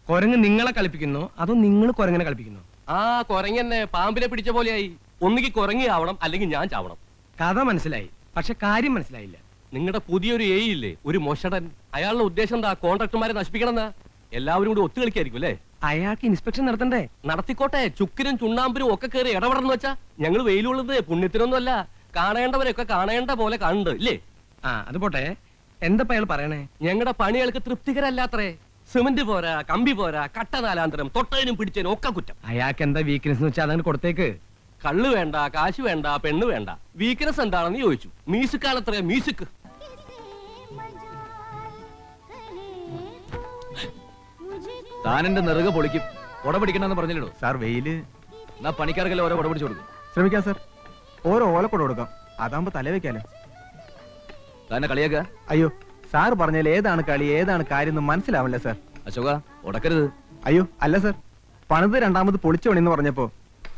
കുരങ്ങ് നിങ്ങളെ കളിപ്പിക്കുന്നോ അതോ നിങ്ങൾ കുരങ്ങനെ കളിപ്പിക്കുന്നോ? ആ കുരങ്ങന്നെ പാമ്പിനെ പിടിച്ച പോലെയായി. ഒന്നുകിൽ കുരങ്ങി ആവണം, അല്ലെങ്കിൽ ഞാൻ ചാവണം. കഥ മനസ്സിലായി, പക്ഷെ കാര്യം മനസ്സിലായില്ല. നിങ്ങളുടെ പുതിയൊരു എ ഇല്ലേ, ഒരു മൊഷടൻ. അയാളുടെ ഉദ്ദേശം എന്താ? കോൺട്രാക്ടർമാരെ നശിപ്പിക്കണമെന്നാ. എല്ലാവരും കൂടി ഒത്തു കളിക്കായിരിക്കും അല്ലേ? അയാൾക്ക് ഇൻസ്പെക്ഷൻ നടത്തണ്ടേ? നടത്തിക്കോട്ടെ. ചുക്കിനും ചുണ്ണാമ്പിനും ഒക്കെ കയറി ഇടപെടണമെന്ന് വെച്ചാ ഞങ്ങൾ വെയിലുള്ളത് പുണ്യത്തിനൊന്നും അല്ല. കാണേണ്ടവരൊക്കെ കാണേണ്ട പോലെ കണ്ട് ഇല്ലേ? ആ അത് പോട്ടെ. എന്താ അയാൾ പറയണേ? ഞങ്ങളുടെ പണികൾക്ക് തൃപ്തികരല്ലാത്രേ. സിമന്റ് പോരാ, കമ്പി പോരാ, കട്ട നാലാന്തരം, തൊട്ടതിനും പിടിച്ചതിനും ഒക്കെ കുറ്റം. അയാൾക്ക് എന്താ വീക്ക്നെസ് വെച്ചാൽ അതങ്ങനെ കൊടുത്തേക്ക്. കള്ള് വേണ്ട, കാശ് വേണ്ട, പെണ്ണ് വേണ്ട. വീക്ക്നെസ് എന്താണെന്ന് ചോദിച്ചു. മ്യൂസിക്കാണത്രേ മ്യൂസിക്. താൻ എന്റെ നെറുക പൊളിക്കും. കൊട പിടിക്കണമെന്ന് പറഞ്ഞില്ലടോ സാർ വെയില്. എന്നാ പണിക്കാർക്കെല്ലാം ഓരോ കൊട പിടിച്ചു കൊടുക്കും. ശ്രമിക്കാം സാർ. ഓരോ ഓലക്കൊട കൊടുക്കാം. അതാകുമ്പോ തല വെക്കാലോ. തന്നെ കളിയാക്ക? അയ്യോ, സാർ പറഞ്ഞാൽ ഏതാണ് കളി ഏതാണ് കാര്യം എന്ന് മനസ്സിലാവില്ല സാർ. അശോക ഉടക്കരുത്. അയ്യോ അല്ല സാർ, പണിത് രണ്ടാമത് പൊളിച്ചു പണിന്ന് പറഞ്ഞപ്പോ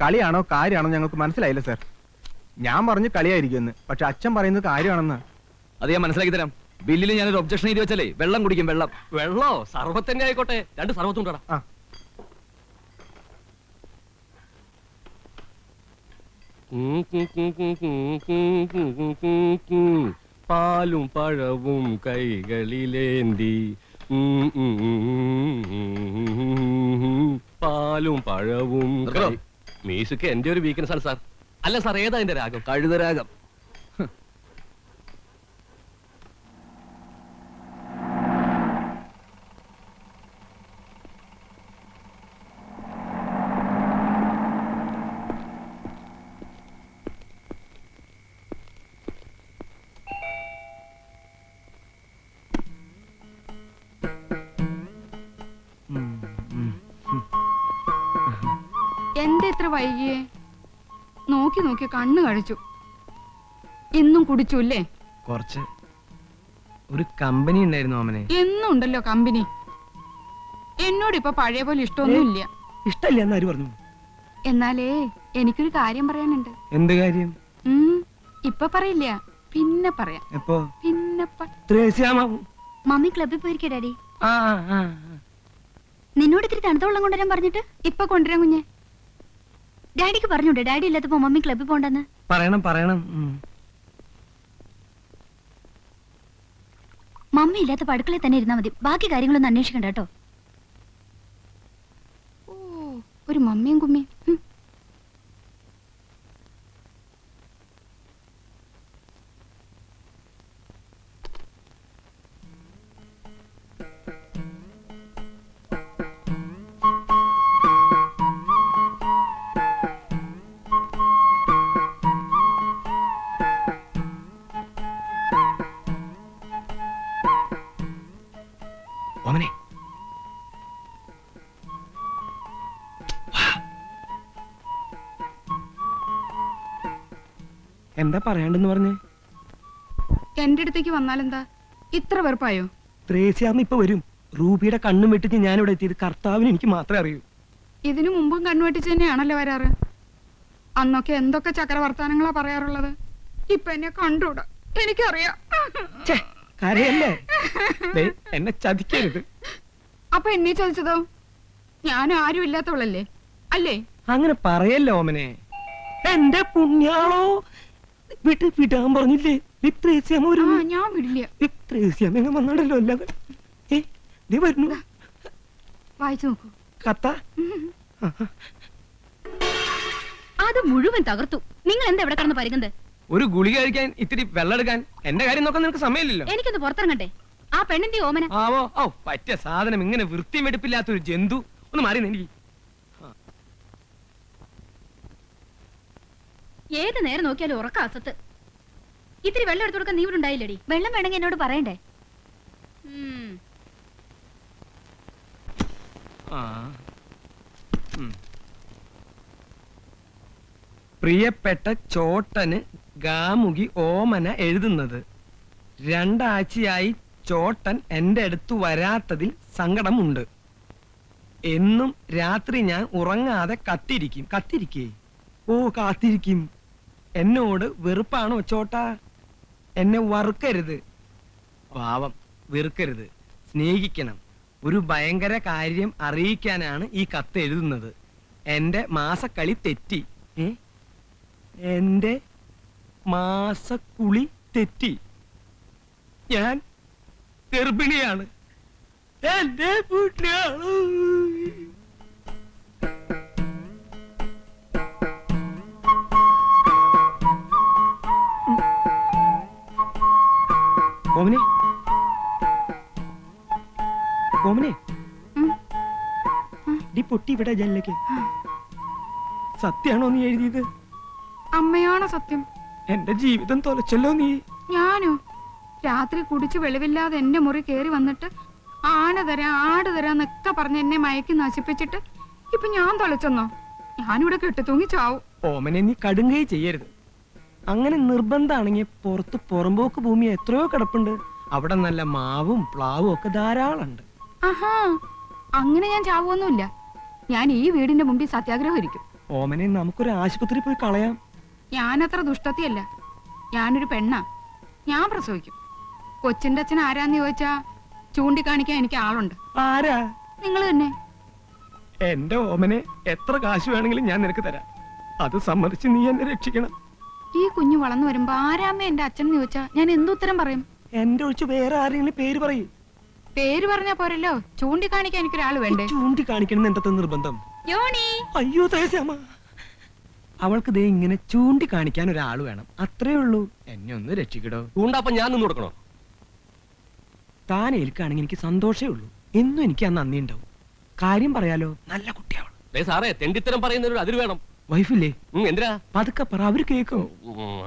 കളിയാണോ കാര്യമാണോ ഞങ്ങൾക്ക് മനസ്സിലായില്ല സാർ. ഞാൻ പറഞ്ഞു കളിയായിരിക്കുമെന്ന്, പക്ഷെ അച്ഛൻ പറയുന്നത് കാര്യമാണെന്ന്. അത് ഞാൻ മനസ്സിലാക്കി തരാം. ബില്ലിൽ ഞാനൊരു ഒബ്ജക്ഷൻ എഴുതി വെച്ചാലേ വെള്ളം കുടിക്കും. വെള്ളം വെള്ളോ സർവത്തന്നെ ആയിക്കോട്ടെ. 2 സർവത്തുണ്ടടാ. ആ പാലും പഴവും കൈകളിലേന്തി. പാലും പഴവും. മ്യൂസിക് എന്റെ ഒരു വീക്ക്നെസ് ആണ് സാർ. അല്ല സാർ, ഏതാ എന്റെ രാഗം? കഴുതരാഗം. എന്താ ഇത്ര വൈകിയേ? നോക്കി നോക്കി കണ്ണു കഴിച്ചു. എന്നും കുടിച്ചു അല്ലേ? കുറച്ച്. ഒരു കമ്പനി ഉണ്ടായിരുന്നു ഓമനെ. എന്നും ഉണ്ടല്ലോ കമ്പനി. എന്നോട് ഇപ്പൊ പഴയ പോലെ ഇഷ്ടമൊന്നുമില്ല. ഇഷ്ടല്ല എന്നാര് പറഞ്ഞു? എന്നാലേ എനിക്കൊരു കാര്യം പറയാനുണ്ട്. എന്ത് കാര്യം? ഇപ്പൊ പറയില്ല, പിന്നെ പറയാം. എപ്പോ? പിന്നെ മമ്മി ക്ലബിൽ പോയിരിക്കോ ഡാഡി? ആ നിന്നോട് ഇത്തിരി തണുത്ത വെള്ളം കൊണ്ടുവരാൻ പറഞ്ഞിട്ട് ഇപ്പൊ കൊണ്ടുവരാൻ കുഞ്ഞെ. ഡാഡിക്ക് പറഞ്ഞൂടെ ഡാഡി ഇല്ലാത്തപ്പോ മമ്മി ക്ലബിൽ പോണ്ടെന്ന്? പറയണം. മമ്മി ഇല്ലാത്ത അടുക്കളയിൽ തന്നെ ഇരുന്നാ മതി. ബാക്കി കാര്യങ്ങളൊന്നും അന്വേഷിക്കണ്ട കേട്ടോ. ഓ, ഒരു മമ്മിയും കുമ്മിയും. ഓമനെ എന്താ പറയാണ്ടെന്ന് പറഞ്ഞേ? എന്റെ അടുത്തേക്ക് വന്നാലെന്താ ഇത്ര വെറുപ്പായോ? ത്രേസ്യാമ്മ ഇപ്പൊ വരും. റൂബിയുടെ കണ്ണും വെട്ടിച്ച് ഞാനിവിടെ എത്തിയത് കർത്താവിന് എനിക്ക് മാത്രമേ അറിയൂ. ഇതിനു മുമ്പും കണ്ണുവെട്ടിച്ച് തന്നെയാണല്ലോ വരാറ്. അന്നൊക്കെ എന്തൊക്കെ ചക്രവർത്താനങ്ങളാ പറയാറുള്ളത്. ഇപ്പൊ എന്നെ കണ്ടൂടാ, എനിക്കറിയാം. കരയല്ലേ? എന്നെ ചതിക്കരുത്. അപ്പൊ എന്നെ ചതിച്ചതോ? ഞാൻ ആരും ഇല്ലാത്തവളല്ലേ അല്ലേ? അങ്ങനെ പറയല്ലോ ഓമനെ. എന്റെ പുണ്യാളോ, വിടാൻ പറഞ്ഞില്ലേ? ഞാൻ വിടില്ല. വന്നാണല്ലോ എല്ലാം. നീ വരുന്നു. വായിച്ചു നോക്കൂ. കത്ത അത് മുഴുവൻ തകർത്തു. നിങ്ങൾ എന്താ ഇവിടെ കിടന്ന് പരുങ്ങുന്നത്? ഒരു ഗുളിക കഴിക്കാൻ ഇത്തിരി വെള്ളം എടുക്കാൻ. എന്റെ കാര്യം നോക്കാൻ നിനക്ക് സമയമില്ലല്ലോ. എനിക്കൊന്ന് പുറത്തിറങ്ങട്ടെ. ആ പെണ്ണിന്റെ ഓമന. ആവോ ഓ പറ്റിയ സാധനം. ഇങ്ങനെ വൃത്തിയും വെടുപ്പില്ലാത്തൊരു ജന്തു. ഒന്ന് മാറി എനിക്ക്. ഏത് നേരം നോക്കിയാലും ഉറക്ക അസത്ത്. ഇത്തിരി വെള്ളം എടുത്തു കൊടുക്കാൻ നീ ഇവിടെ ഉണ്ടായില്ലടി. വെള്ളം വേണമെങ്കിൽ എന്നോട് പറയണ്ടേ? പ്രിയപ്പെട്ട ചോട്ടന് ഗാമുകി ഓമന എഴുതുന്നത്. 2 ആഴ്ചയായി ചോട്ടൻ എന്റെ അടുത്ത് വരാത്തതിൽ സങ്കടമുണ്ട്. എന്നും രാത്രി ഞാൻ ഉറങ്ങാതെ കാത്തിരിക്കും. എന്നോട് വെറുപ്പാണോ ചോട്ടാ? എന്നെ വറുക്കരുത്. പാവം, വെറുക്കരുത്, സ്നേഹിക്കണം. ഒരു ഭയങ്കര കാര്യം അറിയിക്കാനാണ് ഈ കത്ത് എഴുതുന്നത്. എന്റെ മാസക്കളി തെറ്റി. എന്റെ മാസക്കുളി തെറ്റി. ഞാൻ ഗർഭിണിയാണ്. എന്റെ വീട്ടിലാണ്. ഓമനെ, ഓമനെ, ഡി പൊട്ടി ഇവിടെ ജനലേക്ക്. സത്യാണോ നീ എഴുതിയത്? അമ്മയാണോ സത്യം? എന്റെ ജീവിതം തൊലച്ചല്ലോ നീ. ഞാനോ? രാത്രി കുടിച്ച് വെളിവില്ലാതെ എന്റെ മുറി കേറി വന്നിട്ട് ആട് തരാന്നൊക്കെ പറഞ്ഞ് എന്നെ മയക്കി നശിപ്പിച്ചിട്ട് ഇപ്പൊ ഞാൻ തൊലച്ചെന്നോ? ഞാനിവിടെ കെട്ടിത്തൂങ്ങി ചാവും. ഓമനെ, നീ കടുങ്കൈ ചെയ്യരുത്. അങ്ങനെ നിർബന്ധാണെങ്കിൽ പുറത്ത് പുറമ്പോക്ക് ഭൂമി എത്രയോ കിടപ്പുണ്ട്. അവിടെ നല്ല മാവും പ്ലാവും ഒക്കെ ധാരാളമുണ്ട്. ആഹാ, അങ്ങനെ ഞാൻ ചാവൊന്നുമില്ല. ഞാൻ ഈ വീടിന്റെ മുമ്പിൽ സത്യാഗ്രഹം ഇരിക്കും. ഓമനെ, നമുക്കൊരു ആശുപത്രി പോയി കളയാം. ഞാനത്ര ദുഷ്ടത്തിയല്ല. ഞാനൊരു പെണ്ണാ. ഞാൻ പ്രസവിക്കും. കൊച്ചിന്റെ അച്ഛൻ ആരാന്ന് ചോദിച്ചാ ചൂണ്ടിക്കാണിക്കാൻ എനിക്ക് ആളുണ്ട്. ആരാ? നിങ്ങൾ തന്നെ. എന്റെ ഓമനെ, എത്ര കാശ് വേണമെങ്കിലും ഞാൻ നിനക്ക് തരാം. അത് സമ്മതിച്ച് നീ എന്നെ രക്ഷിക്കണം. ഈ കുഞ്ഞു വളർന്നു വരുമ്പോ ആരാമ്മ എന്റെ അച്ഛൻ ചോദിച്ചാ ഞാൻ എന്തുത്തരം പറയും? എന്റെ ഒഴിച്ച് വേറെ ആരെങ്കിലും പേര് പറയും. പേര് പറഞ്ഞാ പോരല്ലോ, ചൂണ്ടിക്കാണിക്കാൻ എനിക്കൊരാള് വേണ്ടേ? ചൂണ്ടിക്കാണിക്കണം എന്തത്തെ നിർബന്ധം? യോണി, അയ്യോ തേശാമ്മ, അവൾക്ക് ദേ ഇങ്ങനെ ചൂണ്ടിക്കാണിക്കാൻ ഒരാള് വേണം, അത്രേ ഉള്ളൂ. എന്നെ ഒന്ന് രക്ഷിക്കടോ. ചൂണ്ടപ്പം ഞാൻ നിന്ന് കൊടുക്കണോ? താൻ ഏൽക്കാണെങ്കിൽ എനിക്ക് സന്തോഷേ ഉള്ളൂ. എന്നും എനിക്ക് ആ നന്ദി ഉണ്ടാവും. കാര്യം പറയാലോ, നല്ല കുട്ടിയാവണം. സാറേ, തെണ്ടിത്തരം പറയുന്നതിനോട് അതിര് വേണം. വൈഫില്ലേ? എന്തിനാ? പതുക്കെ പറ, അവര് കേൾക്കും.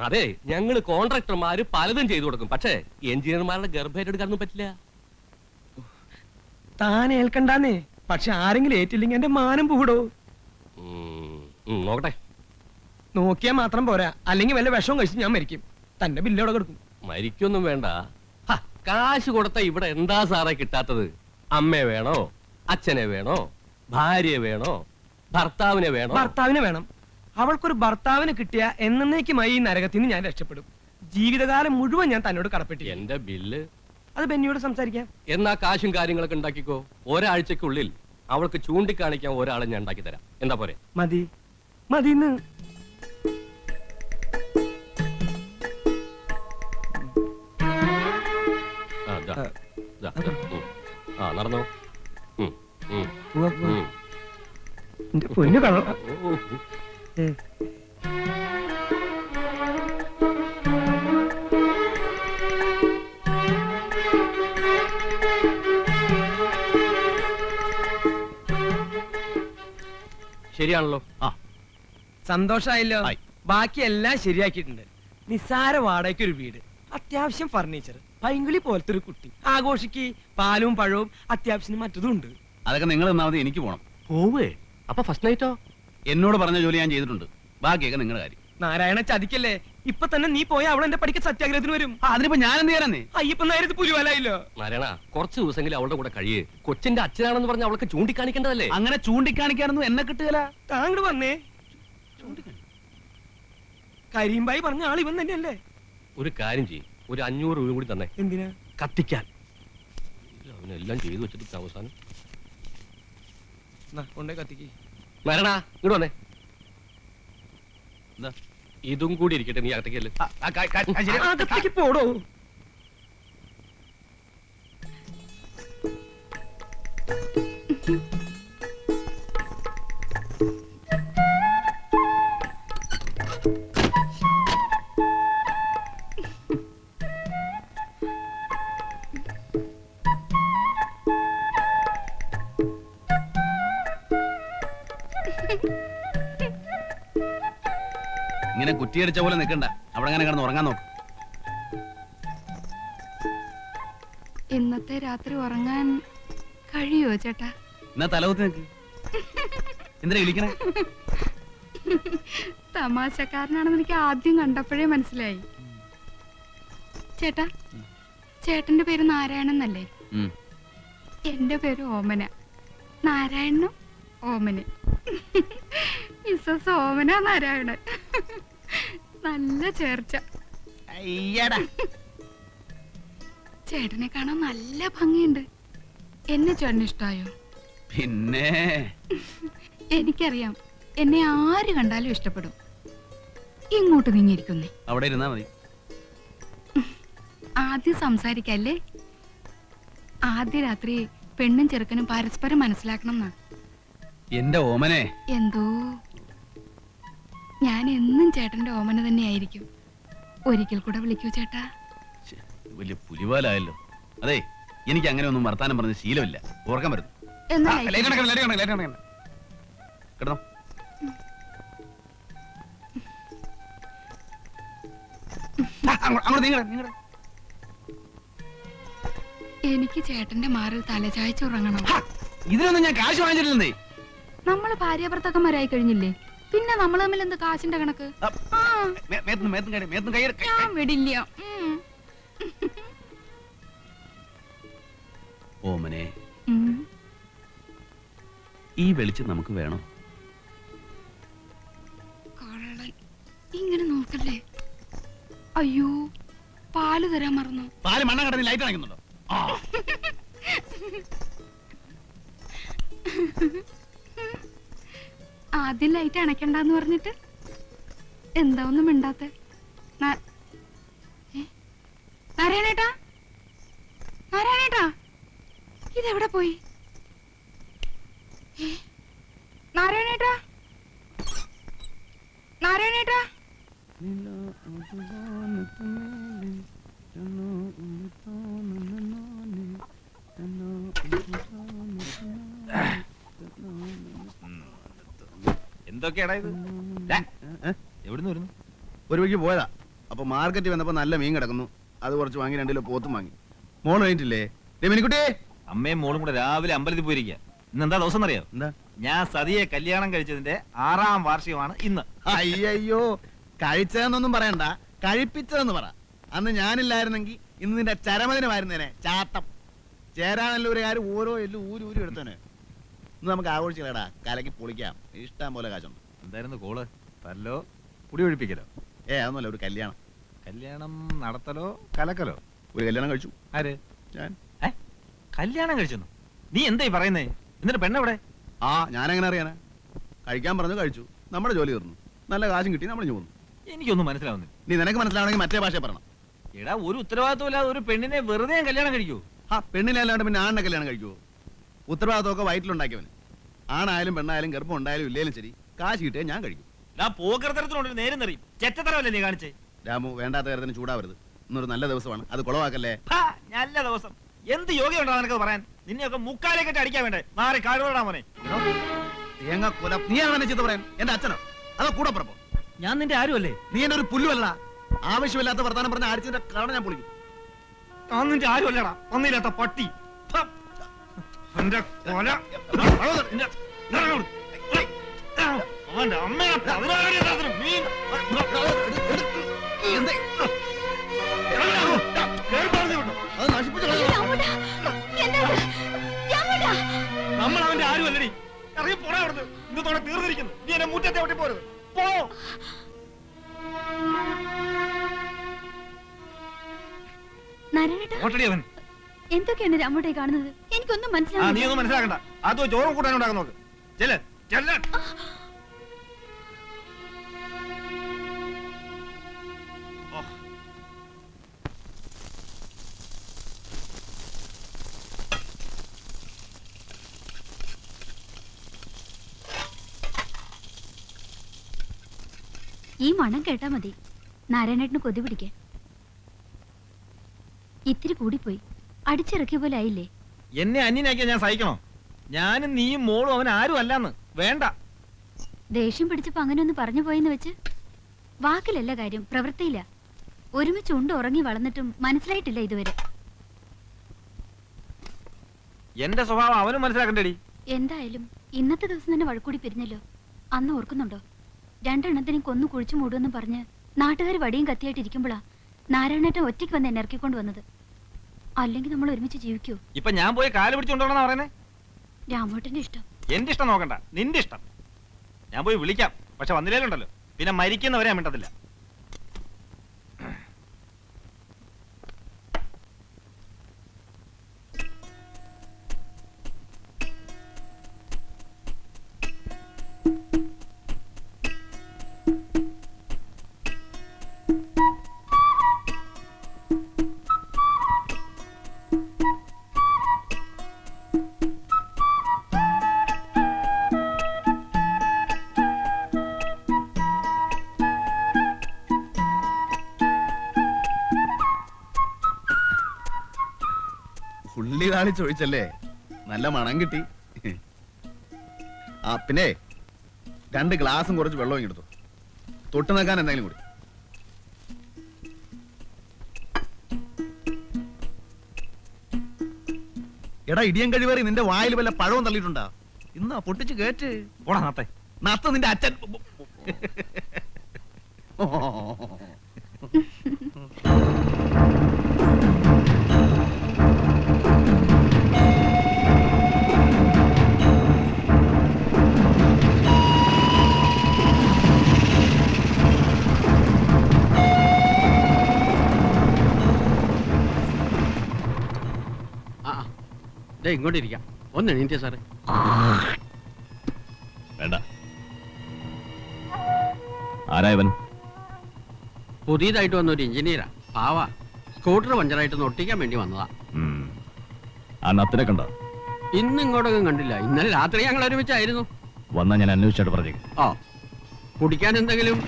അതെ, ഞങ്ങള് കോൺട്രാക്ടർമാര് പലതും ചെയ്തു കൊടുക്കും. പക്ഷേ എഞ്ചിനീയർമാരുടെ ഗർഭേറ്റെടുക്കാനൊന്നും പറ്റില്ല. താൻ ഏൽക്കണ്ടാന്നേ. പക്ഷെ ആരെങ്കിലും ഏറ്റില്ലെങ്കിൽ എന്റെ മാനം പൂടോ. നോക്കട്ടെ. നോക്കിയാ മാത്രം പോരാ, അല്ലെങ്കിൽ വല്ല വിഷവും കഴിച്ച് ഞാൻ മരിക്കും. തന്റെ ബില്ലോടെ കൊടുക്കും. മരിക്കൊന്നും വേണ്ട. കാശ് കൊടുത്ത ഇവിടെ എന്താ സാറേ കിട്ടാത്തത്? അമ്മയെ വേണോ? അച്ഛനെ വേണോ? ഭാര്യയെ വേണോ? ഭർത്താവിനെ വേണോ? ഭർത്താവിനെ വേണം. അവൾക്കൊരു ഭർത്താവിനെ കിട്ടിയ എന്നേക്കുമായി ഈ നരകത്തിൽ നിന്ന് ഞാൻ രക്ഷപ്പെടും. ജീവിതകാലം മുഴുവൻ ഞാൻ തന്നോട് കടപ്പെട്ടി. എന്റെ ബില്ല് അത് ബെന്നിയോട് സംസാരിക്കാം. എന്നാ കാശും കാര്യങ്ങളൊക്കെ ഉണ്ടാക്കിക്കോ. ഒരാഴ്ചക്കുള്ളിൽ അവൾക്ക് ചൂണ്ടിക്കാണിക്കാൻ ഒരാളെ ഞാൻ ഉണ്ടാക്കി തരാം. എന്താ പോരെ? മതി മതിന്ന്. നടന്നോ. എന്റെ പൊന്നു കള്ള. ശരിയാണല്ലോ. സന്തോഷായല്ലോ. ബാക്കി എല്ലാം ശരിയാക്കിയിട്ടുണ്ട്. നിസ്സാര വാടകയ്ക്കൊരു വീട്, അത്യാവശ്യം ഫർണിച്ചർ, പൈങ്കിളി പോലത്തെ ഒരു കുട്ടി ആഘോഷിക്ക് പാലും പഴവും അത്യാവശ്യത്തിന് മറ്റതും ഉണ്ട്. അതൊക്കെ നിങ്ങൾ തന്നാൽ മതി, എനിക്ക് പോണം. പോവേ അപ്പൊ ഫസ്റ്റ് നൈറ്റോ? എന്നോട് പറഞ്ഞ ജോലി ഞാൻ ചെയ്തിട്ടുണ്ട്, ബാക്കിയൊക്കെ നിങ്ങളുടെ കാര്യം. നാരായണ ചതിക്കല്ലേ, ഇപ്പൊ തന്നെ നീ പോയ അവൾ എന്റെ പഠിക്ക സത്യാഗ്രഹത്തിന് വരും. അതിനിപ്പോ ഞാൻ എന്ത് ചെയ്യാനേ? അയ്യപ്പൻ നേരത്ത് പുലിവലായില്ലോ. നാരായണ കുറച്ച് ദിവസമെങ്കിലും അവളുടെ കൂടെ കഴിയേ. കൊച്ചിന്റെ അച്ഛനാണെന്ന് പറഞ്ഞ അവൾക്ക് ചൂണ്ടിക്കാണിക്കേണ്ടതല്ലേ? അങ്ങനെ ചൂണ്ടിക്കാണിക്കാനൊന്നും എന്നെ കിട്ടുകയില്ല. താങ്കൾ വന്നേ. കരീംബായി പറഞ്ഞ ആൾ ഇവൻ തന്നെയല്ലേ? ഒരു കാര്യം ചെയ്യും, ഒരു 500 രൂപ കൂടി തന്നെ. എന്തിനാ? കത്തിക്കാൻ. അവനെല്ലാം ചെയ്തു വെച്ചിട്ട് അവസാനം കൊണ്ടേ കത്തിക്ക്. നാരായണ ഇങ്ങോട്ട് വന്നേ. എന്താ ഇതും കൂടി ഇരിക്കട്ടെ, നീ അകത്തേക്കല്ലേ. പോടോ. ഇങ്ങനെ കുറ്റിയടിച്ച പോലെ നിൽക്കണ്ട, അവിടെ അങ്ങനെ കിടന്ന് ഉറങ്ങാൻ നോക്ക്. ഇന്നത്തെ രാത്രി ഉറങ്ങാൻ കഴിയോ ചേട്ടാ? എന്നാ തലകുത്തി നിൽക്ക്. എന്തിനാ വിളിക്കണേ? തമാശക്കാരനാണെന്ന് എനിക്ക് ആദ്യം കണ്ടപ്പോഴേ മനസ്സിലായി. ചേട്ടാ, ചേട്ടന്റെ പേര് നാരായണൻ എന്നല്ലേ? എന്റെ പേര് ഓമന. നാരായണനും ഓമന്. ഓമന നാരായണൻ. നല്ല ചേർച്ച. ചേട്ടനെ കാണാൻ നല്ല ഭംഗിയുണ്ട്. എന്നെ ചേട്ടന് ഇഷ്ടായോ? പിന്നെ എനിക്കറിയാം, എന്നെ ആര് കണ്ടാലും ഇഷ്ടപ്പെടും. ഇങ്ങോട്ട് നീങ്ങിയിരിക്കുന്നേ. അവിടെ ഇരുന്നാ മതി. ആദ്യം സംസാരിക്കല്ലേ? ആദ്യ രാത്രി പെണ്ണും ചെറുക്കനും പരസ്പരം മനസ്സിലാക്കണം എന്നാ. എന്റെ ഓമനെ. എന്തോ ഞാൻ എന്നും ചേട്ടന്റെ ഓമന തന്നെയായിരിക്കും. ഒരിക്കൽ കൂടെ വിളിക്കൂ ചേട്ടാ. വലിയ പുലിവാലായല്ലോ. അതെ, എനിക്ക് അങ്ങനെ ഒന്നും വർത്താനം പറഞ്ഞ ശീലമില്ല. ഓർക്കാൻ വരുന്നു. കിടന്നോ. എനിക്ക് ചേട്ടന്റെ മാറിൽ തലചായ്ച്ചുറങ്ങണം. ഇതിനൊന്നും ഞാൻ കാശ് വാങ്ങിച്ചിട്ടില്ലേ? നമ്മള് ഭാര്യാഭർത്താക്കന്മാരായി കഴിഞ്ഞില്ലേ, പിന്നെ നമ്മൾ തമ്മിൽ എന്ത് കാശിന്റെ കണക്ക്? ഞാൻ വിടില്ല. ഓമനെ, ഈ വെളിച്ചം നമുക്ക് വേണോ? കള്ളൻ, ഇങ്ങനെ നോക്കല്ലേ. അയ്യോ, പാല് തരാൻ മറന്നു. പാല് മണ്ണ കടന്ന് ലൈറ്റ് അണയ്ക്കുന്നുണ്ടോ? ആദ്യം ലൈറ്റ് അണയ്ക്കണ്ടെന്ന് പറഞ്ഞിട്ട് എന്താ ഒന്നും മിണ്ടാത്തെ? നാരായണേട്ടാ, നാരായണേട്ടാ, ഇതെവിടെ പോയി? നാരായണേട്ടാ, നാരായണേട്ടാ. എന്തൊക്കെയാടാ ഇത്? എവിടുന്ന് വരുന്നു? ഒരു വഴിക്ക് പോയതാ. അപ്പൊ മാർക്കറ്റിൽ വന്നപ്പോ നല്ല മീൻ കിടക്കുന്നു, അത് കുറച്ച് വാങ്ങി 2 കിലോ പോത്തും വാങ്ങി. മോള് കഴിഞ്ഞിട്ടില്ലേ? രമിനിക്കുട്ടി, അമ്മയും മോളും കൂടെ രാവിലെ അമ്പലത്തിൽ പോയിരിക്കുക. ഇന്ന് എന്താ ദിവസം അറിയാം? എന്താ? ഞാൻ സതിയെ കല്യാണം കഴിച്ചതിന്റെ 6ാം വാർഷികമാണ് ഇന്ന്. അയ്യോ, കഴിച്ചതെന്നൊന്നും പറയണ്ട, കഴിപ്പിച്ചതെന്ന് പറ. അന്ന് ഞാനില്ലായിരുന്നെങ്കിൽ ഇന്ന് നിന്റെ ചരമദിനമായിരുന്നേനെ. ചാട്ടം ചേരാനല്ലൂരുകാർ ഓരോ എല്ലും ഊരി എടുത്തേനെ. ഇന്ന് നമുക്ക് ആഘോഷിക്കലടാ, കലക്കി പൊളിക്കാം. ഇഷ്ടം പോലെ കാശുണ്ട്. എന്തായിരുന്നു കോള്? തല്ലോ കുടി ഒഴിപ്പിക്കലോ? അതൊന്നുമല്ല, ഒരു കല്യാണം. കല്യാണം നടത്തലോ കലക്കലോ? ഒരു കല്യാണം കഴിച്ചു. ആര്? ഞാൻ. കല്യാണം കഴിച്ചെന്നു? നീ എന്തായി പറയുന്നേ? എന്നിട്ട് പെണ്ണെവിടെ? ഞാനെങ്ങനെ അറിയാനാ? കഴിക്കാൻ പറഞ്ഞു, കഴിച്ചു, നമ്മുടെ ജോലി തീർന്നു, നല്ല കാശും കിട്ടി, നമ്മൾ പോന്നു. എനിക്കൊന്നും മനസ്സിലാവുന്നില്ല. നീ നിനക്ക് മനസ്സിലാവണമെങ്കിൽ മറ്റേ ഭാഷ പറയണം. എടാ, ഒരു ഉത്തരവാദിത്വമില്ലാതെ ഒരു പെണ്ണിനെ വെറുതെ കല്യാണം കഴിക്കൂ? പെണ്ണിനെ അല്ലാണ്ട് പിന്നെ ആണിനെ കല്യാണം കഴിക്കുവോ? ഉത്തരവാദിത്വമൊക്കെ വയറ്റിലുണ്ടാക്കിയവന്. ആണായാലും പെണ്ണായാലും ഗർഭം ഉണ്ടായാലും ഇല്ലേലും ശരി, കാശ് കിട്ടിയാൽ ഞാൻ കഴിക്കും. പോക്കരത്തരത്തിനോട് നേരം നിറയും. ചെറ്റത്തരമല്ലേ നീ കാണിച്ചേ? രാമു, വേണ്ടാത്ത കാര്യത്തിന് ചൂടാവരുത്. ഇന്നൊരു നല്ല ദിവസമാണ്, അത് കുളവാക്കല്ലേ. നല്ല ദിവസം എന്ത് യോഗ്യമുണ്ടോ നിനക്ക് പറയാൻ? നിന്നെയൊക്കെ മുക്കാലേക്കെട്ട് അടിക്കാൻ വേണ്ടേ? മാറി കാടുകൊണ്ടാ മോനെ. തേങ്ങ കൊല. നീയാണ് എന്നെ ചീത്ത പറയാൻ? എന്റെ അച്ഛനോ അതോ കൂടെ പറപ്പോ? ഞാൻ നിന്റെ ആരുമല്ലേ? നീ എന്റെ ഒരു പുല്ലുമല്ല. ആവശ്യമില്ലാത്ത വർത്താനം പറഞ്ഞ അടിച്ചതിന്റെ കാരണം ഞാൻ പൊളിക്കും. ഞാൻ നിന്റെ ആരും അല്ലടാ, ഒന്നില്ലാത്ത പട്ടി. എന്റെ കൊല. അവന്റെ അമ്മയെ 16 മീൻ നമ്മൾ അവന്റെ ആരും അല്ലടി. ഇറങ്ങി പോടാ അവിടുന്ന്. ഇന്നത്തോടെ തീർന്നിരിക്കുന്നു. നീ എന്നെ മുറ്റത്തെ ഒട്ടി പോരുത്. പോ. എന്തൊക്കെയാണ് രാമോട്ടെ കാണുന്നത്? എനിക്കൊന്നും നീ മനസ്സിലാവുന്നില്ല. ഒന്നും മനസ്സിലാക്കണ്ട. അത് ചോറും കൂട്ടാൻ ഉണ്ടാക്കാൻ നോക്ക്. ചെല്ല് ചെല്ല്. ഈ മണം കേട്ടാ മതി നാരായണേട്ടന് കൊതി പിടിക്കാൻ. ഇത്തിരി കൂടിപ്പോയി. അടിച്ചിറക്കിയ പോലെ ആയില്ലേ? എന്നെ അന്യനാക്കിയാ ഞാൻ സഹിക്കണോ? ഞാനും നീയും മോളും അവൻ ആരും അല്ലാന്ന്. വേണ്ട. ദേഷ്യം പിടിച്ചപ്പോ അങ്ങനെ ഒന്ന് പറഞ്ഞു പോയെന്ന് വെച്ച് വാക്കിലല്ല കാര്യം, പ്രവൃത്തിയില്ല. ഒരുമിച്ച് ഉണ്ട് ഉറങ്ങി വളർന്നിട്ടും മനസ്സിലായിട്ടില്ല ഇതുവരെ. എന്റെ സ്വഭാവം അവനും മനസ്സിലാക്കണ്ടേടി. എന്തായാലും ഇന്നത്തെ ദിവസം തന്നെ വഴക്കൂടി പിരിഞ്ഞല്ലോ. അന്ന് ഓർക്കുന്നുണ്ടോ? രണ്ടെണ്ണത്തിനും കൊന്നു കുഴിച്ചു മൂടുമെന്ന് പറഞ്ഞ് നാട്ടുകാർ വടിയും കത്തിയായിട്ടിരിക്കുമ്പോഴാ നാരായണേട്ടൻ ഒറ്റയ്ക്ക് വന്ന് എന്നെ ഇറക്കിക്കൊണ്ട് വന്നത്. അല്ലെങ്കിൽ നമ്മൾ ഒരുമിച്ച് ജീവിക്കൂ? ഇപ്പൊ ഞാൻ പോയി കാല് പിടിച്ചോണ്ടോണെന്നാ പറയുന്നേ? രാമോട്ടന്റെ ഇഷ്ടം. എന്റെ ഇഷ്ടം നോക്കണ്ട, നിന്റെ ഇഷ്ടം. ഞാൻ പോയി വിളിക്കാം, പക്ഷെ വന്നില്ലേലുണ്ടല്ലോ പിന്നെ മരിക്കുന്നവരെ ഞാൻ മിണ്ടത്തില്ല. ഉള്ളി താളി ചോദിച്ചല്ലേ, നല്ല മണം കിട്ടി. ആ പിന്നെ 2 ഗ്ലാസും കുറച്ച് വെള്ളവും എടുത്തു. തൊട്ട് നിൽക്കാൻ എന്തെങ്കിലും കൂടി. എടാ ഇടിയൻ കഴിവേറി, നിന്റെ വായിൽ വല്ല പഴവും തള്ളിയിട്ടുണ്ടാ? ഇന്നാ പൊട്ടിച്ച് കേറ്റ്. പോടാ നത്തെ. നത്ത നിന്റെ അച്ഛൻ. ഇങ്ങോട്ടിരിക്കാം. ഒന്ന് എണീറ്റേ സാറേ. വേണ്ട. ആരായവൻ? പുതിയതായിട്ട് വന്ന ഒരു എഞ്ചിനീയറാ. പാവാ. സ്കൂട്ടർ പഞ്ചറായിട്ട് ഒട്ടിക്കാൻ വേണ്ടി വന്നതാ. ആ നത്തിനെ കണ്ട? ഇന്ന് ഇങ്ങോട്ടൊന്നും കണ്ടില്ല. ഇന്നലെ രാത്രി ഞങ്ങൾ ഒരുമിച്ചായിരുന്നു. വന്നാ ഞാൻ അന്വേഷിച്ചിട്ട് പറഞ്ഞു. ആ, കുടിക്കാൻ എന്തെങ്കിലും?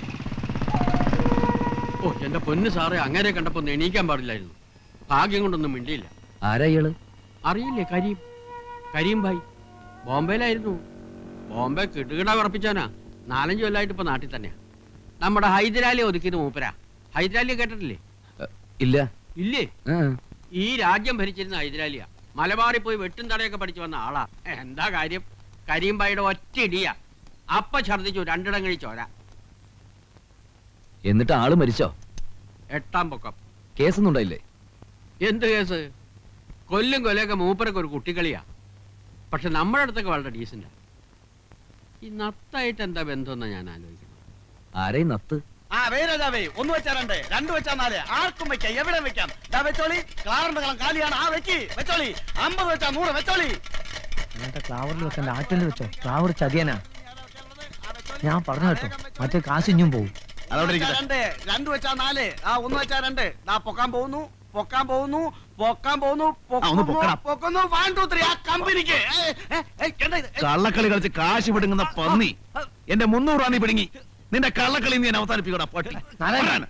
ഓ എന്റെ പൊന്ന് സാറേ, അങ്ങനെ കണ്ടപ്പോ ഒന്ന് എണീക്കാൻ പാടില്ലായിരുന്നു. ഭാഗ്യം കൊണ്ടൊന്നും മിണ്ടിയില്ല. ആരാ ഇയാള്? അറിയില്ലേ? കരീം ഭായി. ബോംബെയിലായിരുന്നു. ബോംബെ കിടുകിട ഉറപ്പിച്ചാനാ. 4-5 കൊല്ലമായിട്ട് ഇപ്പൊ നാട്ടിൽ തന്നെയാ. നമ്മുടെ ഹൈദരാലി ഒതുക്കിയത് മൂപ്പരാ. ഹൈദരാലിയെ കേട്ടിട്ടില്ലേ? ഇല്ല. ഇല്ലേ? ഈ രാജ്യം ഭരിച്ചിരുന്ന ഹൈദരാലിയാ. മലബാറിൽ പോയി വെട്ടും തടയൊക്കെ പഠിച്ചു വന്ന ആളാ. എന്താ കാര്യം? കരീം ഭായിയുടെ ഒറ്റ ഇടിയാ. അപ്പ ഛർദിച്ചു 2 ഇടം കഴിച്ചോര. എന്നിട്ട് ആള് മരിച്ചോ? 8-ാം പൊക്കം. കേസൊന്നും ഉണ്ടായില്ലേ? എന്ത് കേസ്? കൊല്ലും കൊലയൊക്കെ മൂപ്പരൊക്കെ ഒരു കുട്ടിക്കളിയാ. പക്ഷെ നമ്മുടെ അടുത്തൊക്കെ വളരെ ഡീസന്റാ. ഈ നത്തായിട്ട് എന്താ ബന്ധമെന്നാ ഞാൻ ആലോചിക്കുന്നത്. ആരെയും നത്ത്? ഒന്ന് വെച്ചാ 2, 2 വെച്ചാ 4. ആർക്കും വെക്കാം, എവിടെ വെക്കാം. വെച്ചോളി. ക്ലാറിന്റെ കളം കാലിയാണ്. ആ വെക്കി വെച്ചോളി. 50 വെച്ചാ 100 വെച്ചോളി. ക്ലാവറിൽ വെക്കണ്ട, ആറ്റിൽ വെച്ചോ. ക്ലാവർ ചതിയനാ. ഞാൻ പറഞ്ഞു കേട്ടോ, മറ്റേ കാശിഞ്ഞും പോവും. 2 വെച്ചാ 4. ആ 1 വെച്ചാ 2. പൊക്കാൻ പോകുന്നു. പൊക്കുന്നു. 1 2 3. ആ കമ്പനിക്ക് കള്ളക്കളി കളിച്ച് കാശ് പിടുങ്ങുന്ന പന്നി. എന്റെ 300 രൂപ നീ പിടുങ്ങി. നിന്റെ കള്ളക്കളി നീ അവസാനിപ്പിക്കടാ പട്ടി. നാരായണ